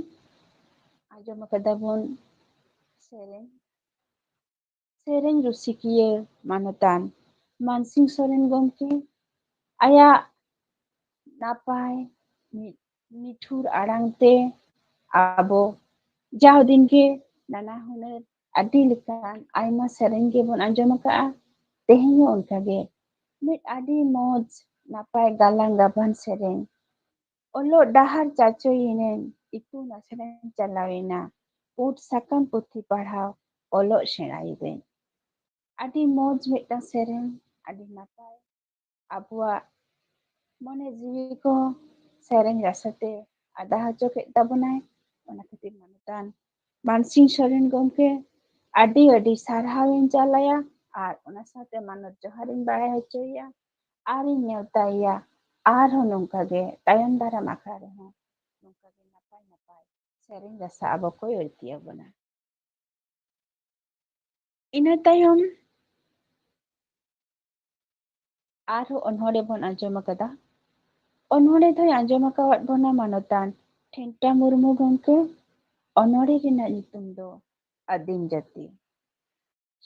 Speaker 19: ᱟᱸᱡᱚᱢ ᱟᱠᱟᱫᱟ ᱵᱚᱱ ᱥᱮᱨᱮᱧ ᱨᱩᱥᱤᱠᱤᱭᱟᱹ ᱢᱟᱱᱚᱛᱟᱱ ᱢᱟᱱᱥᱤᱝ ᱥᱚᱨᱮᱱ ᱜᱚᱢᱠᱮ ᱟᱭᱟᱜ ᱱᱟᱯᱟᱭ ᱱᱤᱴᱷᱩᱨ ᱟᱲᱟᱝ ᱛᱮ ᱟᱵᱚ ᱡᱟᱣ ᱫᱤᱱ ᱜᱮ ᱱᱟᱱᱟ ᱦᱩᱱᱟᱹᱨ ᱟᱹᱰᱤ ᱞᱮᱠᱟᱱ ᱟᱭᱢᱟ ᱥᱮᱨᱮᱧ ᱜᱮᱵᱚᱱ ᱟᱸᱡᱚᱢ ᱟᱠᱟᱜᱼᱟ᱾ ᱛᱮᱦᱮᱧ ᱦᱚᱸ ᱚᱱᱠᱟᱜᱮ ᱢᱤᱫ ᱟᱹᱰᱤ ᱢᱚᱡᱽ ᱱᱟᱯᱟᱭ ᱜᱟᱞᱟᱝ ᱜᱟᱵᱟᱱ ᱥᱮᱨᱮᱧ ᱚᱞᱚᱜ ᱰᱟᱦᱟᱨ ᱪᱟᱪᱳᱭᱮᱱᱟᱹᱧ ᱤᱛᱩᱱ ᱟᱥᱲᱟᱧ ᱪᱟᱞᱟᱣᱮᱱᱟ ᱯᱩᱸᱰ ᱥᱟᱠᱟᱢ ᱯᱩᱛᱷᱤ ᱯᱟᱲᱦᱟᱣ ᱚᱞᱚᱜ ᱥᱮᱬᱟᱭᱤᱫᱟᱹᱧ᱾ ᱟᱹᱰᱤ ᱢᱚᱡᱽ ᱢᱤᱫᱴᱟᱝ ᱥᱮᱨᱮᱧ ᱟᱹᱰᱤ ᱱᱟᱯᱟᱭ ᱟᱵᱚᱣᱟᱜ ᱢᱚᱱᱮ ᱡᱤᱣᱤ ᱠᱚ ᱥᱮᱨᱮᱧ ᱨᱟᱥᱟᱛᱮ ᱟᱫᱟ ᱦᱚᱪᱚ ᱠᱮᱫ ᱛᱟᱵᱚᱱᱟᱭ᱾ ᱚᱱᱟ ᱠᱷᱟᱹᱛᱤᱨ ᱢᱟᱱᱚᱛᱟᱱ ᱢᱟᱱᱥᱤᱝ ᱥᱚᱨᱮᱱ ᱜᱚᱢᱠᱮ ᱟᱹᱰᱤ ᱟᱹᱰᱤ ᱥᱟᱨᱦᱟᱣᱤᱧ ᱪᱟᱞ ᱟᱭᱟ ᱟᱨ ᱚᱱᱟ ᱥᱟᱶᱛᱮ ᱢᱟᱱᱚᱛ ᱡᱚᱦᱟᱨᱤᱧ ᱵᱟᱲᱟᱭ ᱦᱚᱪᱚᱭᱮᱭᱟ ᱟᱨᱤᱧ ᱱᱮᱣᱛᱟᱭᱮᱭᱟ ᱟᱨᱦᱚᱸ ᱱᱚᱝᱠᱟ ᱜᱮ ᱛᱟᱭᱚᱢ ᱫᱟᱨᱟᱢ ᱟᱠᱷᱲᱟ ᱨᱮᱦᱚᱸ ᱱᱚᱝᱠᱟ ᱜᱮ ᱱᱟᱯᱟᱭ ᱱᱟᱯᱟᱭ ᱥᱮᱨᱮᱧ ᱨᱟᱥᱟ ᱟᱵᱚ ᱠᱚᱭ ᱟᱹᱲᱛᱤ ᱟᱵᱚᱱᱟ᱾ ᱤᱱᱟᱹ ᱛᱟᱭᱚᱢ ᱟᱨᱦᱚᱸ ᱚᱱᱚᱬᱦᱮ ᱵᱚᱱ ᱟᱸᱡᱚᱢ ᱟᱠᱟᱫᱟ᱾ ᱚᱱᱚᱬᱦᱮ ᱫᱚᱭ ᱟᱸᱡᱚᱢ ᱟᱠᱟᱫ ᱵᱚᱱᱟ ᱢᱟᱱᱚᱛᱟᱱ ᱴᱷᱮᱱᱴᱟ ᱢᱩᱨᱢᱩ ᱜᱚᱢᱠᱮ᱾ ᱚᱱᱚᱬᱦᱮ ᱨᱮᱱᱟᱜ ᱧᱩᱛᱩᱢ ᱫᱚ ᱟᱹᱫᱤᱢ ᱡᱟᱹᱛᱤ᱾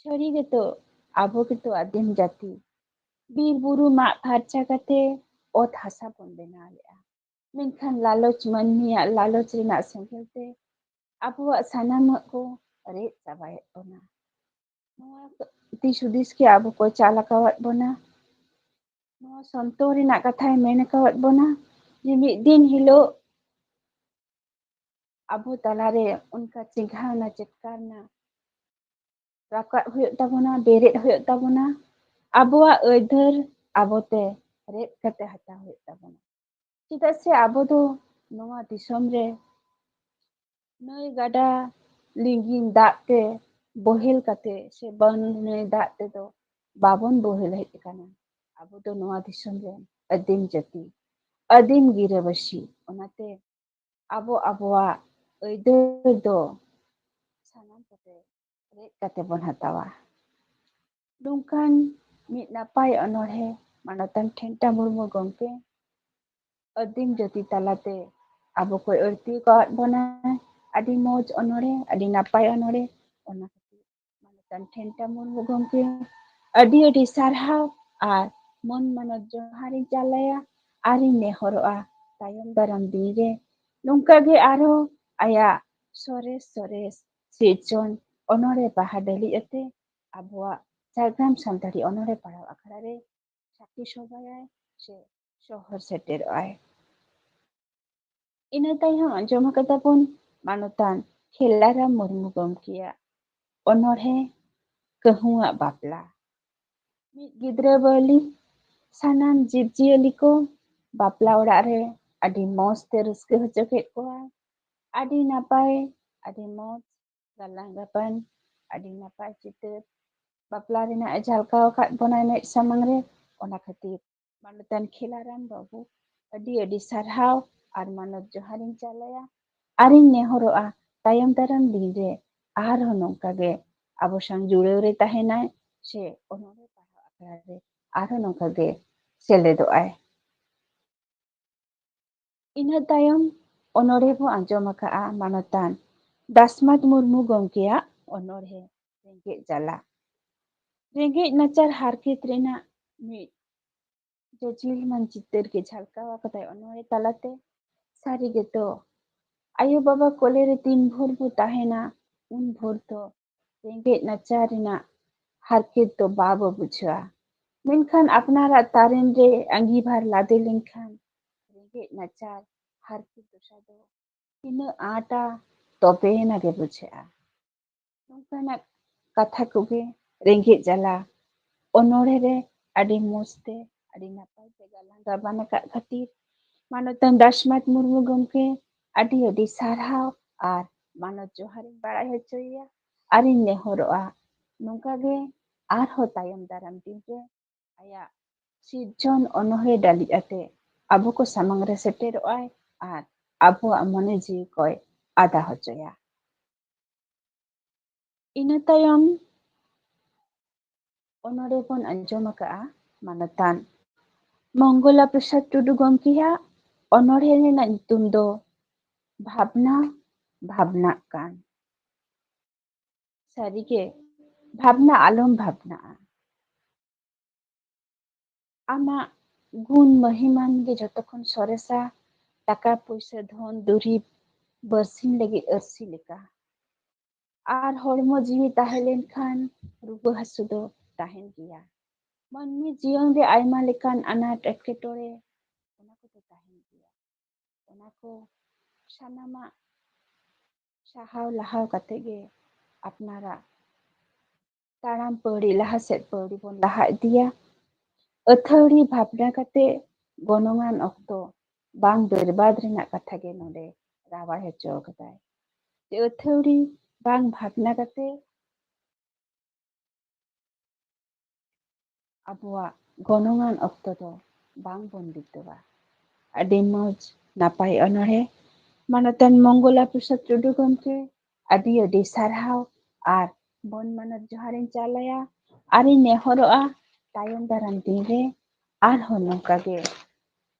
Speaker 19: ᱥᱟᱹᱨᱤ ᱜᱮᱛᱚ ᱟᱵᱚ ᱜᱮᱛᱚ ᱟᱹᱫᱤᱢ ᱡᱟᱹᱛᱤ᱾ ᱵᱤᱨ ᱵᱩᱨᱩ ᱢᱟᱜ ᱯᱷᱟᱨᱪᱟ ᱠᱟᱛᱮ ᱚᱛ ᱦᱟᱥᱟ ᱵᱚᱱ ᱵᱮᱱᱟᱣ ᱞᱮᱜᱼᱟ᱾ ᱢᱮᱱᱠᱷᱟᱱ ᱞᱟᱞᱚᱪ ᱢᱟᱹᱱᱢᱤᱭᱟᱜ ᱞᱟᱞᱚᱪ ᱨᱮᱱᱟᱜ ᱥᱮᱸᱜᱮᱞ ᱛᱮ ᱟᱵᱚᱣᱟᱜ ᱥᱟᱱᱟᱢᱟᱜ ᱠᱚ ᱨᱮᱡ ᱪᱟᱵᱟᱭᱮᱫ ᱵᱚᱱᱟ᱾ ᱱᱚᱣᱟ ᱫᱤᱥ ᱦᱩᱫᱤᱥ ᱜᱮ ᱟᱵᱚ ᱠᱚ ᱪᱟᱞ ᱟᱠᱟᱣᱟᱫ ᱵᱚᱱᱟ᱾ ᱱᱚᱣᱟ ᱥᱚᱱᱛᱚᱨ ᱨᱮᱱᱟᱜ ᱠᱟᱛᱷᱟᱭ ᱢᱮᱱ ᱟᱠᱟᱣᱟᱫ ᱵᱚᱱᱟ ᱡᱮ ᱢᱤᱫ ᱫᱤᱱ ᱦᱤᱞᱳᱜ ᱟᱵᱚ ᱛᱟᱞᱟᱨᱮ ᱚᱱᱠᱟ ᱪᱮᱸᱜᱷᱟᱣᱱᱟ ᱪᱮᱛᱠᱟᱣᱱᱟ ᱨᱟᱠᱟᱵ ᱦᱩᱭᱩᱜ ᱛᱟᱵᱚᱱᱟ, ᱵᱮᱨᱮᱫ ᱦᱩᱭᱩᱜ ᱛᱟᱵᱚᱱᱟ᱾ ᱟᱵᱚᱣᱟᱜ ᱟᱹᱭᱫᱟᱹᱨ ᱟᱵᱚᱛᱮ ᱨᱮᱫ ᱠᱟᱛᱮ ᱦᱟᱛᱟᱣ ᱦᱩᱭᱩᱜ ᱛᱟᱵᱚᱱᱟ᱾ ᱪᱮᱫᱟᱜ ᱥᱮ ᱟᱵᱚ ᱫᱚ ᱱᱚᱣᱟ ᱫᱤᱥᱚᱢ ᱨᱮ ᱱᱟᱹᱭ ᱜᱟᱰᱟ ᱞᱤᱸᱜᱤᱱ ᱫᱟᱜ ᱛᱮ ᱵᱚᱦᱮᱞ ᱠᱟᱛᱮ ᱥᱮ ᱵᱟᱱ ᱱᱟᱹᱭ ᱫᱟᱜ ᱛᱮᱫᱚ ᱵᱟᱵᱚᱱ ᱵᱚᱦᱮᱞ ᱦᱮᱡ ᱟᱠᱟᱱᱟ। ᱟᱵᱚ ᱫᱚ ᱱᱚᱣᱟ ᱫᱤᱥᱚᱢ ᱨᱮ ᱟᱹᱫᱤᱢ ᱡᱟᱹᱛᱤ, ᱟᱹᱫᱤᱢ ᱜᱤᱨᱟᱹᱵᱟᱹᱥᱤ। ᱚᱱᱟᱛᱮ ᱟᱵᱚᱣᱟᱜ ᱟᱹᱭᱫᱟᱹᱨ ᱫᱚ ᱥᱟᱱᱟᱢ ᱠᱚᱛᱮ ᱨᱮᱡ ᱠᱟᱛᱮ ᱵᱚᱱ ᱦᱟᱛᱟᱣᱟ। ᱱᱚᱝᱠᱟᱱ ᱢᱤᱫ ᱱᱟᱯᱟᱭ ᱚᱱᱚᱬᱦᱮ ᱢᱟᱱᱚᱛᱟᱱ ᱴᱷᱮᱱᱴᱟ ᱢᱩᱨᱢᱩ ᱜᱚᱢᱠᱮ ᱟᱹᱫᱤᱢ ᱡᱟᱹᱛᱤ ᱛᱟᱞᱟᱛᱮ ᱟᱵᱚ ᱠᱚᱭ ᱟᱹᱲᱛᱤ ᱟᱠᱟᱫ ᱵᱚᱱᱟᱭ। ᱟᱹᱰᱤ ᱢᱚᱡᱽ ᱚᱱᱚᱬᱦᱮ, ᱟᱹᱰᱤ ᱱᱟᱯᱟᱭ ᱚᱱᱚᱬᱦᱮ। ᱚᱱᱟ ᱠᱷᱟᱹᱛᱤᱨ ᱢᱟᱱᱚᱛᱟᱱ ᱴᱷᱮᱱᱴᱟ ᱢᱩᱨᱢᱩ ᱜᱚᱢᱠᱮ ᱟᱹᱰᱤ ᱟᱹᱰᱤ ᱥᱟᱨᱦᱟᱣ ᱟᱨ ᱢᱚᱱ ᱢᱟᱱᱚᱛ ᱡᱚᱦᱟᱨᱤᱧ ᱪᱟᱞ ᱟᱭᱟ ᱟᱨᱤᱧ ᱱᱮᱦᱚᱨᱚᱜᱼᱟ ᱛᱟᱭᱚᱢ ᱫᱟᱨᱟᱢ ᱫᱤᱱ ᱨᱮ ᱱᱚᱝᱠᱟ ᱜᱮ ᱟᱨᱦᱚᱸ ᱟᱭᱟᱜ ᱥᱚᱨᱮᱥ ᱥᱤᱨᱡᱚᱱ ᱚᱱᱚᱬᱦᱮ ᱵᱟᱦᱟ ᱰᱟᱹᱞᱤᱡ ᱟᱛᱮ ᱟᱵᱚᱣᱟᱜ ᱡᱷᱟᱲᱜᱨᱟᱢ ᱥᱟᱱᱛᱟᱲᱤ ᱚᱱᱚᱬᱦᱮ ᱯᱟᱲᱦᱟᱣ ᱟᱠᱷᱲᱟ ᱨᱮ ᱥᱟᱹᱠᱷᱤ ᱥᱚᱵᱷᱟᱭᱟᱭ ᱥᱮ ᱥᱚᱦᱚᱨ ᱥᱮᱴᱮᱨᱚᱜᱼᱟᱭ। ᱤᱱᱟᱹ ᱛᱟᱭᱚᱢ ᱟᱸᱡᱚᱢ ᱟᱠᱟᱫᱟ ᱵᱚᱱ ᱢᱟᱱᱚᱛᱟᱱ ᱠᱷᱮᱞᱟᱨᱟᱢ ᱢᱩᱨᱢᱩ ᱜᱚᱢᱠᱮᱭᱟᱜ ᱚᱱᱚᱬᱦᱮ ᱠᱟᱹᱦᱩᱣᱟᱜ ᱵᱟᱯᱞᱟ। ᱢᱤᱫ ᱜᱤᱫᱽᱨᱟᱹ ᱵᱟᱹᱣᱞᱤ ᱥᱟᱱᱟᱢ ᱡᱤᱵᱽᱼᱡᱤᱭᱟᱹᱞᱤ ko ᱵᱟᱯᱞᱟ ᱚᱲᱟᱜ ᱨᱮ ᱟᱹᱰᱤ ᱢᱚᱸᱡᱽ ᱛᱮ ᱨᱟᱹᱥᱠᱟᱹ ᱦᱚᱪᱚ ᱠᱮᱫ ᱠᱚᱣᱟ। ᱟᱹᱰᱤ ᱱᱟᱯᱟᱭ, ᱟᱹᱰᱤ ᱢᱚᱸᱡᱽ ᱜᱟᱞᱟᱝ ᱜᱟᱵᱟᱱ, ᱟᱹᱰᱤ ᱱᱟᱯᱟᱭ ᱪᱤᱛᱟᱹᱨ ᱵᱟᱯᱞᱟ ᱨᱮᱱᱟᱜ ᱮ ᱡᱷᱟᱞᱠᱟᱣ ᱟᱠᱟᱫ ᱵᱚᱱᱟᱭ ᱢᱮᱫ ᱥᱟᱢᱟᱝ ᱨᱮ। ᱚᱱᱟ ᱠᱷᱟᱹᱛᱤᱨ ᱢᱟᱱᱚᱛᱟᱱ ᱠᱷᱮᱞᱟᱨᱟᱢ ᱵᱟᱹᱵᱩ ᱟᱹᱰि ᱟᱹᱰᱤ ᱥᱟᱨᱦᱟᱣ ᱟᱨ ᱢᱟᱱᱚᱛ ᱡᱚᱦᱟᱨᱤᱧ ᱪᱟᱞ ᱟᱭᱟ ᱟᱨᱤᱧ ᱱᱮᱦᱚᱨᱚᱜᱼᱟ ᱛᱟᱭᱚᱢ ᱫᱟᱨᱟᱢ ᱫᱤᱱ ᱨᱮ ᱟᱨᱦᱚᱸ ᱱᱚᱝᱠᱟ ᱜᱮ ᱟᱵᱚ ᱥᱟᱶ ᱡᱩᱲᱟᱹᱣ ᱨᱮ ᱛᱟᱦᱮᱱᱟᱭ ᱥᱮ ᱚᱱᱚᱬᱦᱮ ᱯᱟᱲᱦᱟᱣ ᱟᱠᱷᱲᱟ ᱨᱮ ᱟᱨᱦᱚᱸ ᱱᱚᱝᱠᱟ ᱜᱮ ᱥᱮᱞᱮᱫᱚᱜᱼᱟᱭ। ᱤᱱᱟᱹ ᱛᱟᱭᱚᱢ ᱚᱱᱚᱬᱦᱮ ᱵᱚ ᱟᱸᱡᱚᱢ ᱟᱠᱟᱜᱼᱟ ᱢᱟᱱᱚᱛᱟᱱ ᱫᱟᱥᱢᱟᱛ ᱢᱩᱨᱢᱩ ᱜᱚᱢᱠᱮᱭᱟᱜ ᱚᱱᱚᱬᱦᱮ ᱨᱮᱸᱜᱮᱡ ᱡᱟᱞᱟ। ᱨᱮᱸᱜᱮᱡ ᱱᱟᱪᱟᱨ ᱦᱟᱨᱠᱮᱛ ᱨᱮᱱᱟᱜ ᱢᱤᱫ ᱡᱚᱡᱞᱤᱢᱟᱱ ᱪᱤᱛᱟᱹᱨ ᱜᱮ ᱡᱷᱟᱞᱠᱟᱣ ᱟᱠᱟᱫᱟᱭ ᱚᱱᱚᱬᱦᱮ ᱛᱟᱞᱟᱛᱮ। ᱥᱟᱹᱨᱤ ᱜᱮᱛᱚ ᱟᱭᱳ ᱵᱟᱵᱟ ᱠᱚᱞᱮ ᱨᱮ ᱛᱤᱱ ᱵᱷᱳᱨ ᱵᱚ ᱛᱟᱦᱮᱱᱟ ᱩᱱ ᱵᱷᱳᱨ ᱫᱚ ᱨᱮᱸᱜᱮᱡ ᱱᱟᱪᱟᱨ ᱨᱮᱱᱟᱜ ᱦᱟᱨᱠᱮᱛ ᱫᱚ ᱵᱟᱵᱚ ᱵᱩᱡᱷᱟᱹᱣᱟ। ᱢᱮᱱᱠᱷᱟᱱ ᱟᱯᱱᱟᱨᱟᱜ ᱛᱟᱨᱮᱱ ᱨᱮ ᱟᱸᱜᱤᱵᱷᱟᱨ ᱞᱟᱫᱮ ᱞᱮᱱᱠᱷᱟन ᱨᱮᱸᱜᱮᱡ ᱱᱟᱪᱟᱨ ᱦᱟᱨᱠᱮᱛ ᱫᱚᱥᱟ ᱫᱚ ᱛᱤᱱᱟᱹᱜ ᱟᱸᱴᱟ ᱛᱚᱵᱮᱭᱮᱱᱟ ᱜᱮ ᱵᱩᱡᱷᱟᱹᱜᱼᱟ। ᱱᱚᱝᱠᱟᱱᱟᱜ ᱠᱟᱛᱷᱟ ᱠᱚᱜᱮ ᱨᱮᱸᱜᱮᱡ ᱡᱟᱞᱟ ᱚᱱᱚᱬᱦᱮ ᱨᱮ ᱟᱹᱰᱤ ᱢᱚᱸᱡᱽ ᱛᱮ ᱟᱹᱰᱤ ᱱᱟᱯᱟᱭ ᱛᱮ ᱜᱟᱞᱟᱝ ᱜᱟᱵᱟᱱ ᱟᱠᱟᱫ ᱠᱷᱟᱹᱛᱤᱨ ᱢᱟᱱᱚᱛᱟᱱ ᱫᱟᱥᱢᱟᱛ ᱢᱩᱨᱢᱩ ᱜᱚᱢᱠᱮ ᱟᱹᱰᱤ ᱟᱹᱰᱤ ᱥᱟᱨᱦᱟᱣ ᱟᱨ ᱢᱟᱱᱚᱛ ᱡᱚᱦᱟᱨᱤᱧ ᱵᱟᱲᱟᱭ ᱦᱚᱪᱚᱭᱮᱭᱟ ᱟᱨᱤᱧ ᱱᱮᱦᱚᱨᱚᱜᱼᱟ ᱱᱚᱝᱠᱟ ᱜᱮ ᱟᱨᱦᱚᱸ ᱛᱟᱭᱚᱢ ᱫᱟᱨᱟᱢ ᱫᱤᱱ ᱨᱮ ᱟᱭᱟᱜ ᱥᱤᱨᱡᱚᱱ ᱚᱱᱚᱬᱦᱮ ᱰᱟᱹᱞᱤᱡ ᱟᱛᱮ ᱟᱵᱚ ᱠᱚ ᱥᱟᱢᱟᱝ ᱨᱮ ᱥᱮᱴᱮᱨᱚᱜᱼᱟᱭ ᱟᱨ ᱟᱵᱚᱣᱟᱜ ᱢᱚᱱᱮ ᱡᱤᱣᱤ ᱠᱚᱭ ᱟᱫᱟ ᱦᱚᱪᱚᱭᱟ। ᱤᱱᱟᱹ ᱛᱟᱭᱚᱢ ᱚᱱᱚᱬᱦᱮ ᱵᱚᱱ ᱟᱸᱡᱚᱢ ᱟᱠᱟᱜᱼᱟ ᱢᱟᱱᱚᱛᱟᱱ ᱢᱚᱝᱜᱚᱞᱟ ᱯᱨᱚᱥᱟᱫ ᱴᱩᱰᱩ ᱜᱚᱢᱠᱮᱭᱟᱜ ᱚᱱᱚᱬᱦᱮ ᱨᱮᱱᱟᱜ ᱧᱩᱛᱩᱢ ᱫᱚ ᱵᱷᱟᱵᱽᱱᱟ ᱵᱷᱟᱵᱽᱱᱟᱜ ᱠᱟᱱ। ᱥᱟᱹᱨᱤᱜᱮ ᱵᱷᱟᱵᱽᱱᱟ ᱟᱞᱚᱢ ᱵᱷᱟᱵᱽᱱᱟᱜᱼᱟ। ᱟᱢᱟᱜ ᱜᱩᱱ ᱢᱚᱦᱤᱢᱟᱱ ᱜᱮ ᱡᱷᱚᱛᱚ ᱠᱷᱚᱱ ᱥᱚᱨᱮᱥᱟ ᱴᱟᱠᱟ ᱯᱩᱭᱥᱟᱹ ᱫᱷᱚᱱ ᱫᱩᱨᱤᱵ ᱵᱟᱹᱨᱥᱤᱧ ᱞᱟᱹᱜᱤᱫ ᱟᱹᱨᱥᱤ ᱞᱮᱠᱟ। ᱟᱨ ᱦᱚᱲᱢᱚ ᱡᱤᱣᱤ ᱛᱟᱦᱮᱸ ᱞᱮᱱᱠᱷᱟᱱ ᱨᱩᱣᱟᱹ ᱦᱟᱹᱥᱩ ᱫᱚ ᱛᱟᱦᱮᱱ ᱜᱮᱭᱟ। ᱢᱟᱹᱱᱢᱤ ᱡᱤᱭᱚᱱ ᱨᱮ ᱟᱭᱢᱟ ᱞᱮᱠᱟᱱ ᱟᱱᱟᱴ ᱮᱴᱠᱮᱴᱚᱬᱮ ᱚᱱᱟ ᱠᱚᱫᱚ ᱛᱟᱦᱮᱱ ᱜᱮᱭᱟ। ᱚᱱᱟ ᱠᱚ ᱥᱟᱱᱟᱢᱟᱜ ᱥᱟᱦᱟᱣ ᱞᱟᱦᱟᱣ ᱠᱟᱛᱮ ᱜᱮ ᱟᱯᱱᱟᱨᱟᱜ ᱛᱟᱲᱟᱢ ᱯᱟᱹᱣᱲᱤ ᱞᱟᱦᱟ ᱥᱮᱫ ᱯᱟᱹᱣᱲᱤ ᱵᱚᱱ ᱞᱟᱦᱟ ᱤᱫᱤᱭᱟ। ᱟᱹᱛᱷᱟᱹᱣᱲᱤ ᱵᱷᱟᱵᱽᱱᱟ ᱠᱟᱛᱮ ᱜᱚᱱᱚᱝᱟᱱ ᱚᱠᱛᱚ ᱵᱟᱝ ᱵᱮᱨᱵᱟᱫ ᱨᱮᱱᱟᱜ ᱠᱟᱛᱷᱟ ᱜᱮ ᱱᱚᱰᱮ ᱨᱟᱣᱟᱭ ᱦᱚᱪᱚ ᱟᱠᱟᱫᱟᱭ। ᱟᱹᱛᱷᱟᱹᱣᱲᱤ ᱵᱟᱝ ᱵᱷᱟᱵᱽᱱᱟ ᱠᱟᱛᱮ ᱟᱵᱚᱣᱟᱜ ᱜᱚᱱᱚᱝᱟᱱ ᱚᱠᱛᱚ ᱫᱚ ᱵᱟᱝᱵᱚᱱ ᱵᱤᱛᱟᱹᱣᱟ। ᱟᱹᱰᱤ ᱢᱚᱡᱽ ᱱᱟᱯᱟᱭ ᱚᱱᱚᱬᱦᱮ ᱢᱟᱱᱚᱛᱟᱱ ᱢᱚᱝᱜᱚᱞᱟ ᱯᱨᱚᱥᱟᱫ ᱴᱩᱰᱩ ᱜᱚᱢᱠᱮ ᱟᱹᱰᱤ ᱟᱹᱰᱤ ᱥᱟᱨᱦᱟᱣ ᱟᱨ ᱢᱚᱱ ᱢᱟᱱᱚᱛ ᱡᱚᱦᱟᱨᱤᱧ ᱪᱟᱞ ᱟᱭᱟ ᱟᱨᱤᱧ ᱱᱮᱦᱚᱨᱚᱜᱼᱟ ᱛᱟᱭᱚᱢ ᱫᱟᱨᱟᱢ ᱫᱤᱱ ᱨᱮ ᱟᱨᱦᱚᱸ ᱱᱚᱝᱠᱟ ᱜᱮ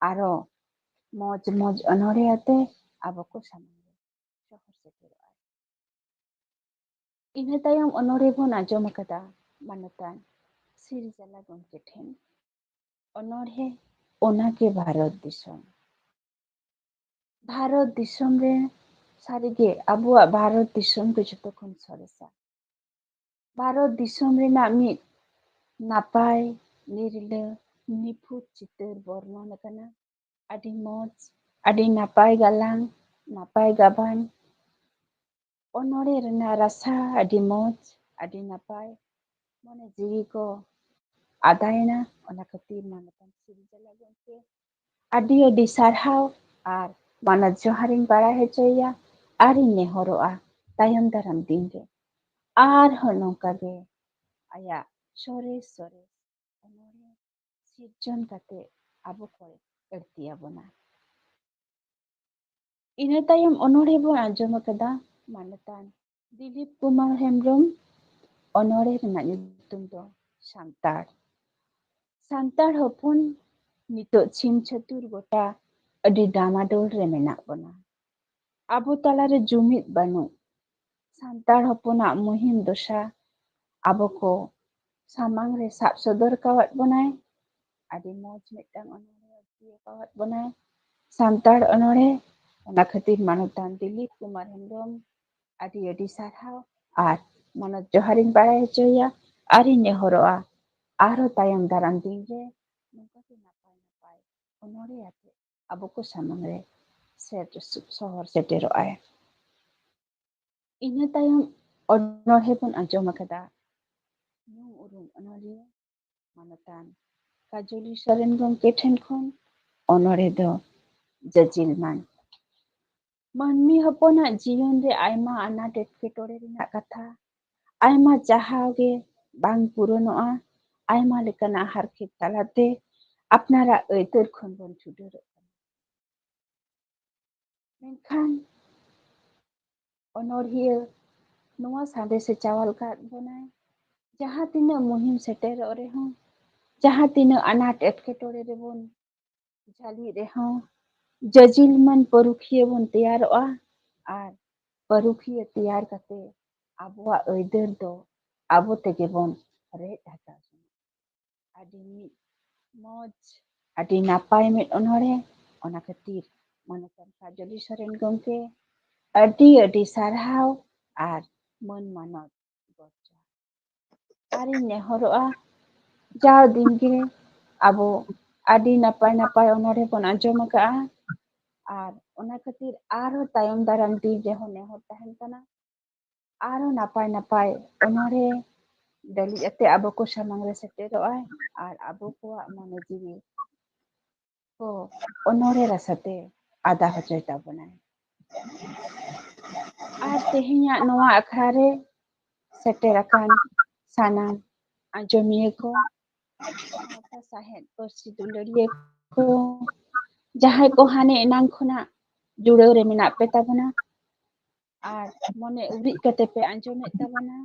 Speaker 19: ᱟᱨᱚ ᱢᱚᱡᱽ ᱢᱚᱡᱽ ᱚᱱᱚᱬᱦᱮ ᱟᱛᱮ ᱟᱵᱚ ᱠᱚ ᱥᱟᱢᱟᱝ ᱨᱮ ᱥᱚᱦᱚᱨ ᱥᱮᱴᱮᱨᱚᱜᱼᱟ। ᱤᱱᱟᱹ ᱛᱟᱭᱚᱢ ᱚᱱᱚᱬᱦᱮ ᱵᱚᱱ ᱟᱸᱡᱚᱢ ᱟᱠᱟᱫᱟ ᱢᱟᱱᱚᱛᱟᱱ ᱥᱤᱨᱤᱡᱟᱞᱟ ᱜᱚᱢᱠᱮ ᱴᱷᱮᱱ ᱚᱱᱚᱬᱦᱮ ᱚᱱᱟᱜᱮ ᱵᱷᱟᱨᱚᱛ ᱫᱤᱥᱚᱢ। ᱵᱷᱟᱨᱚᱛ ᱫᱤᱥᱚᱢ ᱨᱮ ᱥᱟᱹᱨᱤᱜᱮ ᱟᱵᱚᱣᱟᱜ ᱵᱷᱟᱨᱚᱛ ᱫᱤᱥᱚᱢ ᱜᱮ ᱡᱷᱚᱛᱚ ᱠᱷᱚᱱ ᱥᱚᱨᱮᱥᱟ। ᱵᱷᱟᱨᱚᱛ ᱫᱤᱥᱚᱢ ᱨᱮᱱᱟᱜ ᱢᱤᱫ ᱱᱟᱯᱟᱭ ᱱᱤᱨᱞᱟᱹ ᱱᱤᱯᱷᱩᱴ ᱪᱤᱛᱟᱹᱨ ᱵᱚᱨᱱᱚᱱ ᱟᱠᱟᱱᱟ। ᱟᱹᱰᱤ ᱢᱚᱡᱽ ᱟᱹᱰᱤ ᱱᱟᱯᱟᱭ ᱜᱟᱞᱟᱝ ᱱᱟᱯᱟᱭ ᱜᱟᱵᱟᱱ ᱚᱱᱚᱬᱦᱮ ᱨᱮᱱᱟᱜ ᱨᱟᱥᱟ ᱟᱹᱰᱤ ᱢᱚᱡᱽ ᱟᱹᱰᱤ ᱱᱟᱯᱟᱭ ᱢᱚᱱᱮ ᱡᱤᱣᱤ ko ᱟᱫᱟᱭᱮᱱᱟ। ᱚᱱᱟ ᱠᱷᱟᱹᱛᱤᱨ ᱢᱟᱱᱚᱛᱟᱱ ᱥᱤᱨᱤᱡᱟᱞᱟ ᱜᱚᱢᱠᱮ ᱟᱹᱰᱤ ᱟᱹᱰᱤ ᱥᱟᱨᱦᱟᱣ ᱟᱨ manat joharin barai hocoya arin nehoroa tayam daram dinre arhon nongka ge aya sores onore sirjon kate abo kore ertia bona. Ina tayam onore bon anjom akada manatan Dilip Kumar Hembrom onore renak nyutum do Santar. Santar hopon nitok chim chatur gota adi damadol re menak bona. Abo talare jumit banu. Santar hoponak muhim dosa abo ko samang re sab sodor kawat bonai. Adi moj medang onore dia kawat bonai. Santar onore ona khatir manutan Dilip Kumar Hembrom adi sarhau ar manat joharin barai hocoya arin nehoroa aro tayam daram dinre nongka ke napai onore ate abo ko samang re sohor seteroa. Ina tayam onore pun anjom akada nyung urung onore manatan Kajoli Soren gomke then khon onore do jajilman. Manmi hoponak jiyon re aima anat etketore renak katha aima jahau ge bang puronoa aima lekanak harkit talate apnara aitor khon bon chudorok. Menkhan onorhiya noa sandese cawal kat bonai jaha tina muhim seterok rehon jaha tina anat etketore rebon jali rehon jajilman parukhiya bon teyaroa ar parukhiya teyar kate abuak aidar do abo tege bon red hata. Adi moj adi napai met onore ona khatir manatan Kajoli Soren gomke adi sarhau ar mon manot gorja. Arin nehoroa jaw dingre abo adi napai onore pon anjom aka'a ar ona khatir aro tayom daram din rehon nehor tahen kana aro napai onore dali ate abo ko samang re seteroa ar abo koak mone jiwi ko onore rasate ada hocoy tabonai. Ar tehinya noa akhara re seterakan sanam anjomiye ko mata sahet porsi duluriye ko jahai ko hane enang khona jurau re menak pe tabona ar mone urik kate pe anjomet tabona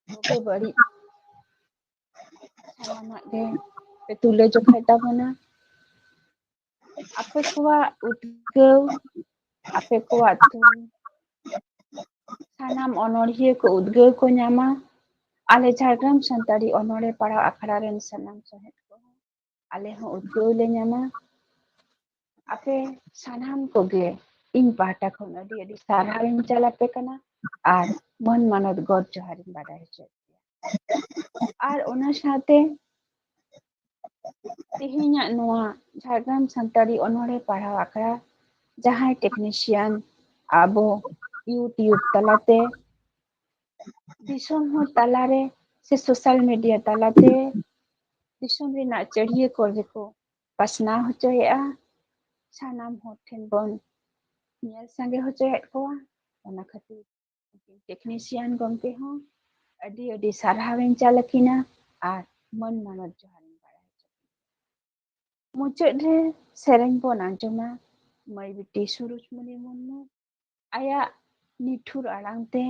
Speaker 19: boge bari sanamak ge pe tule jokhai tabona ape koak udgau ape koak tun sanam onorhiya ko udgau ko nyama ale Jhargram Santari onore parau akhara ren sanam sohet ko ale hon udgau le nyama ape sanam koge ᱤᱧ ᱯᱟᱦᱴᱟ ᱠᱷᱚᱱ ᱟᱹᱰᱤ ᱥᱟᱨᱦᱟᱣᱤᱧ ᱪᱟᱞ ᱟᱯᱮ ᱠᱟᱱᱟ ᱟᱨ ᱢᱚᱱ ᱢᱟᱱᱚᱛ ᱜᱚᱰ ᱡᱚᱦᱟᱨᱤᱧ ᱵᱟᱰᱟᱭ ᱦᱚᱪᱚᱭᱮᱫ ᱯᱮᱭᱟ ᱟᱨ ᱚᱱᱟ ᱥᱟᱶᱛᱮ ᱛᱮᱦᱮᱧᱟᱜ ᱱᱚᱣᱟ ᱡᱷᱟᱲᱜᱨᱟᱢ ᱥᱟᱱᱛᱟᱲᱤ ᱚᱱᱚᱬᱦᱮ ᱯᱟᱲᱦᱟᱣ ᱟᱠᱷᱲᱟ ᱡᱟᱦᱟᱸᱭ ᱴᱮᱠᱱᱤᱥᱤᱭᱟᱱ ᱟᱵᱚ ᱤᱭᱩᱴᱤᱭᱩᱵ ᱛᱟᱞᱟᱛᱮ ᱫᱤᱥᱚᱢ ᱦᱚᱲ ᱛᱟᱞᱟᱨᱮ ᱥᱮ ᱥᱳᱥᱟᱞ ᱢᱤᱰᱤᱭᱟ ᱛᱟᱞᱟᱛᱮ ᱫᱤᱥᱚᱢ ᱨᱮᱱᱟᱜ ᱪᱟᱹᱲᱤᱭᱟᱹ ᱠᱚᱨᱮ ᱠᱚ ᱯᱟᱥᱱᱟᱣ ᱦᱚᱪᱚᱭᱮᱫᱼᱟ ᱥᱟᱱᱟᱢ ᱦᱚᱲ ᱴᱷᱮᱱ ᱵᱚᱱ nyel sange hocoyet kowa ona khatir technician gomke hon adi sarhawin chalakina ar mon manot joharin barai mucet re sereng bon anjoma mai biti Surujmuni Murmu aya nithur arangte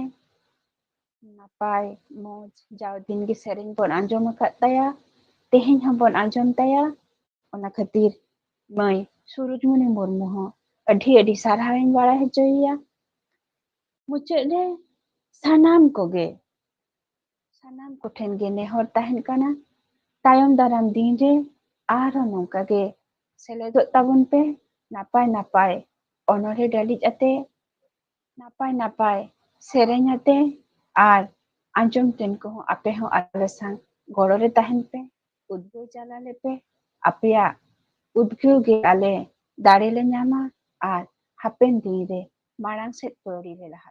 Speaker 19: napai moj jaw din ge sereng bon anjom akat taya teheny hon bon anjom taya ona khatir mai Surujmuni Murmu hon adi sarhawin barai hocoya mucet re sanam koten ge nehor tahen kana tayom daram din re aro nongka ge seledot tabun pe napai onore dalit ate napai sereng ate ar anjom ten ko ape hon alasang goro re tahen pe udgau jalale pe apea udgau ge ale dare le nyama ar hapen din re marang set pori re laha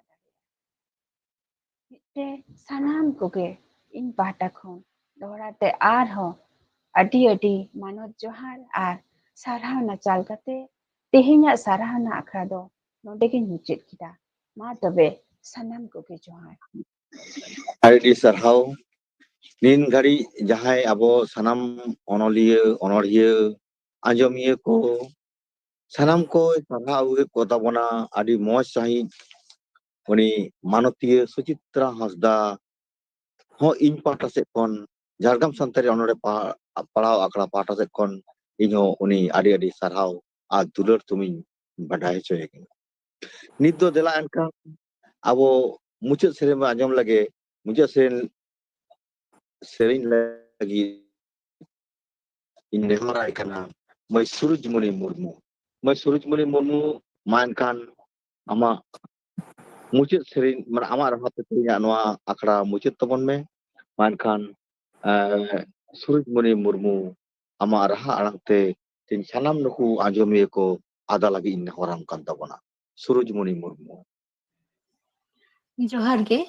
Speaker 19: te sanam koge ᱤᱧ ᱯᱟᱦᱴᱟ ᱠᱷᱚᱱ ᱫᱚᱦᱲᱟᱛᱮ ᱟᱨᱦᱚᱸ ᱟᱹᱰᱤ ᱢᱟᱱᱚᱛ ᱡᱚᱦᱟᱨ ᱟᱨ ᱥᱟᱨᱦᱟᱣ ᱱᱟᱪᱟᱞ ᱠᱟᱛᱮ Tehenyak sarahana akhra do nonde ge mucet kita. Ma tobe sanam koge johar.
Speaker 2: Aidi sarhau nin ghari jahai abo sanam onolhiya anjomiya ko sanam ko sarhau ko tabona adi moj sahi uni manotiya Suchitra Hasda ho ᱤᱧ ᱯᱟᱦᱴᱟ ᱥᱮᱫ ᱠᱷᱚᱱ ᱡᱷᱟᱲᱜᱨᱟᱢ ᱥᱟᱱᱛᱟᱲᱤ ᱚᱱᱚᱲᱦᱮ ᱯᱟᱲᱦᱟᱣ ᱟᱠᱷᱲᱟ ᱯᱟᱦᱴᱟ ᱥᱮᱫ ᱠᱷᱚᱱ ᱤᱧᱦᱚᱸ ᱩᱱᱤ ᱟᱹᱰᱤ ᱟᱹᱰᱤ ᱥᱟᱨᱦᱟᱣ ᱟᱨ ᱫᱩᱞᱟᱹᱲ ᱛᱩᱢᱤᱧ ᱵᱟᱰᱟᱭ ᱦᱚᱪᱚᱭᱮ ᱠᱟᱱᱟ᱾ ᱱᱤᱛ ᱫᱚ ᱫᱮᱞᱟ ᱮᱱᱠᱷᱟᱱ ᱟᱵᱚ ᱢᱩᱪᱟᱹᱫ ᱥᱮᱨᱮᱧ ᱵᱚᱱ ᱟᱸᱡᱚᱢ ᱞᱟᱹᱜᱤᱫ ᱢᱩᱪᱟᱹᱫ ᱥᱮᱨᱮᱧ ᱞᱟᱹᱜᱤᱫ ᱤᱧ ᱱᱮᱦᱚᱨᱟᱭ ᱠᱟᱱᱟ ᱢᱟᱹᱭ ᱥᱩᱨᱩᱡᱢᱚᱱᱤ ᱢᱩᱨᱢᱩ᱾ ᱢᱟᱹᱭ ᱥᱩᱨᱩᱡᱢᱚᱱᱤ ᱢᱩᱨᱢᱩ ᱢᱟ ᱮᱱᱠᱷᱟᱱ ᱟᱢᱟᱜ ᱢᱩᱪᱟᱹᱫ ᱥᱮᱨᱮᱧ ᱢᱟᱱᱮ ᱟᱢᱟᱜ ᱨᱟᱦᱟᱛᱮ ᱛᱮᱦᱮᱧᱟᱜ ᱱᱚᱣᱟ ᱟᱠᱷᱲᱟ ᱢᱩᱪᱟᱹᱫ ᱛᱟᱵᱚᱱ ᱢᱮ। ᱢᱮᱱᱠᱷᱟन ᱥᱩᱨᱩᱡᱢᱚᱱᱤ ᱢᱩᱨᱢᱩ ᱟᱢᱟᱜ ᱨᱟᱦᱟ ᱟᱲᱟᱝ te ᱛᱮᱦᱮᱧ ᱥᱟᱱᱟᱢ ᱱᱩᱠᱩ ᱟᱸᱡᱚᱢᱤᱭᱟᱹ ᱠᱚ ᱟᱫᱟ ᱞᱟᱹᱜᱤᱫ ᱤᱧ ᱱᱮᱦᱚᱨᱟᱢ ᱠᱟᱱ ᱛᱟᱵᱚᱱᱟ। ᱥᱩᱨᱩᱡᱢᱚᱱᱤ ᱢᱩᱨᱢᱩ।
Speaker 20: ᱡᱚᱦᱟᱨ ᱜᱮ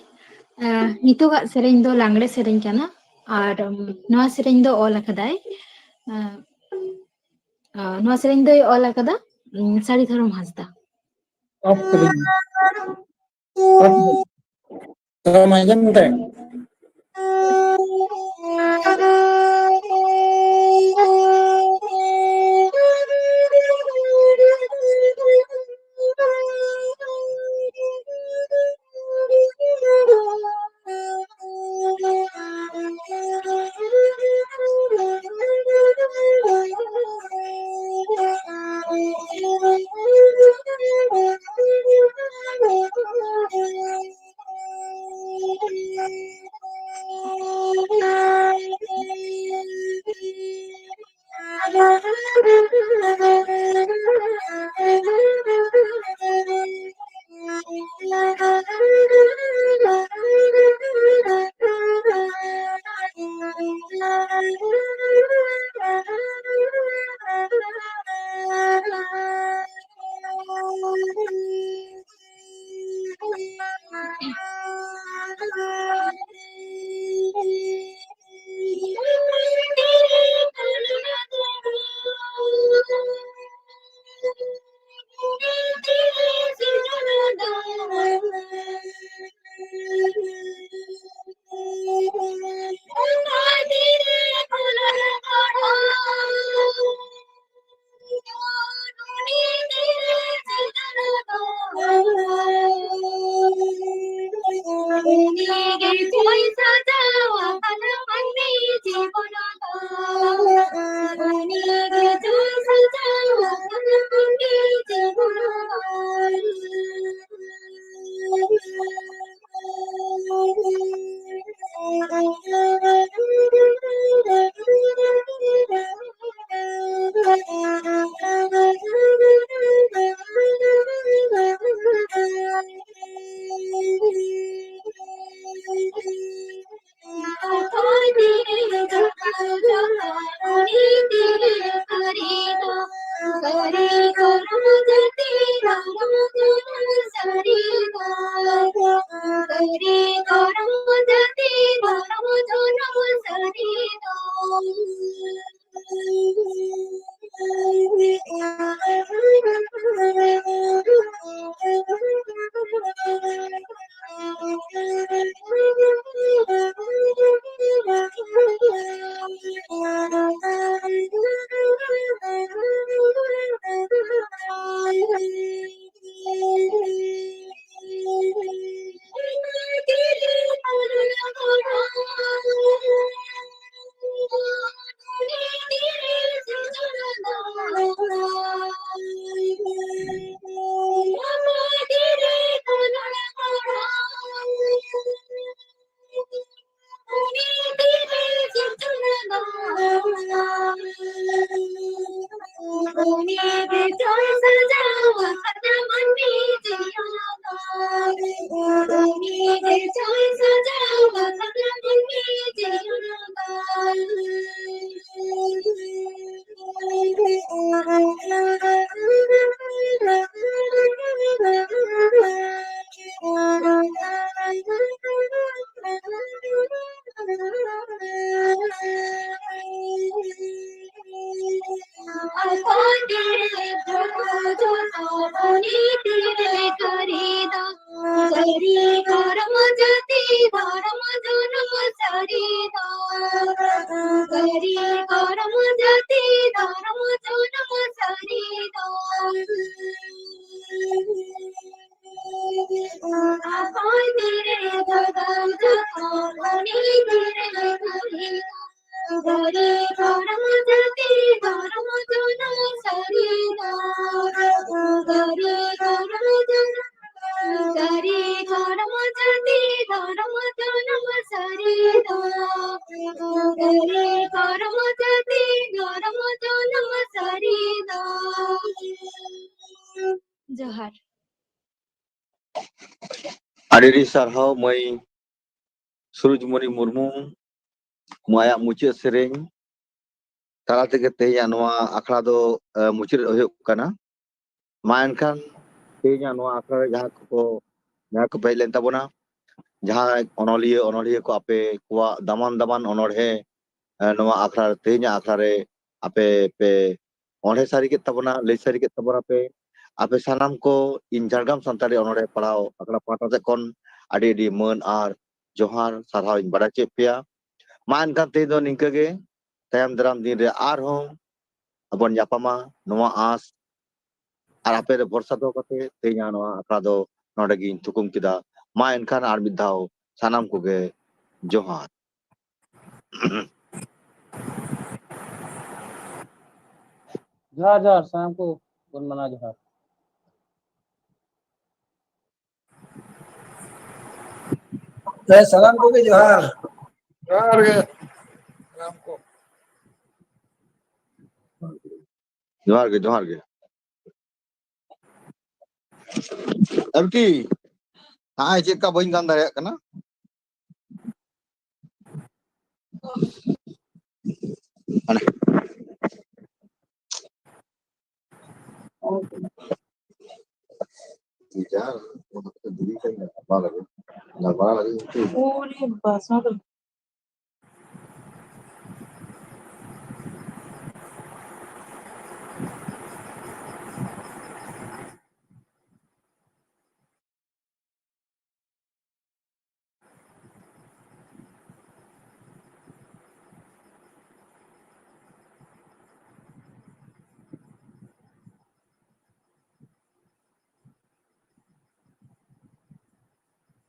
Speaker 20: ᱱᱤᱛᱚᱜᱟᱜ ᱥᱮᱨᱮᱧ ᱫᱚ ᱞᱟᱜᱽᱲᱮ ᱥᱮᱨᱮᱧ ᱠᱟᱱᱟ ᱟᱨ ᱱᱚᱣᱟ ᱥᱮᱨᱮᱧ ᱫᱚ ᱚᱞ ᱟᱠᱟᱫᱟᱭ ᱱᱚᱣᱟ ᱥᱮᱨᱮᱧ ᱫᱚᱭ ᱚᱞ ᱟᱠᱟᱫᱟ ᱥᱟᱹᱨᱤ ᱫᱷᱚᱨᱚᱢ ᱦᱟᱸᱥᱫᱟ। जोहार
Speaker 2: Adi sarhau mai Surujmoni Murmu Maya mucit sering tala tege tehnya noa akhla do mucit huyuk kana mainkan tehnya noa akhla jaha ko baik len tabona jaha onolia ko ape kuwa daman onolhe noa akhla tehnya akhla re ape pe onhe sari ket tabona lei sari ket tabona ape sanam ko in Jhargam santari onore parao akhla pata kon adi man ar johar sarhau in bada cepia mainkan teh do ningka ge tayam daram din re arhom abon nyapama noa as ar ape re borsa do kate tehnya noa akhla do node gi tukum kida mainkan ar midau sanam ko ge johar
Speaker 18: जोहार जोहार शाम को गुन मना जोहार
Speaker 10: सलाम को के जोहार
Speaker 17: जोहार गे राम को
Speaker 2: johar ge abki hai chet ka bain gan dareyak kana ana Bicara, untuk diri kan nggak apa lagi, itu.
Speaker 20: Ore basma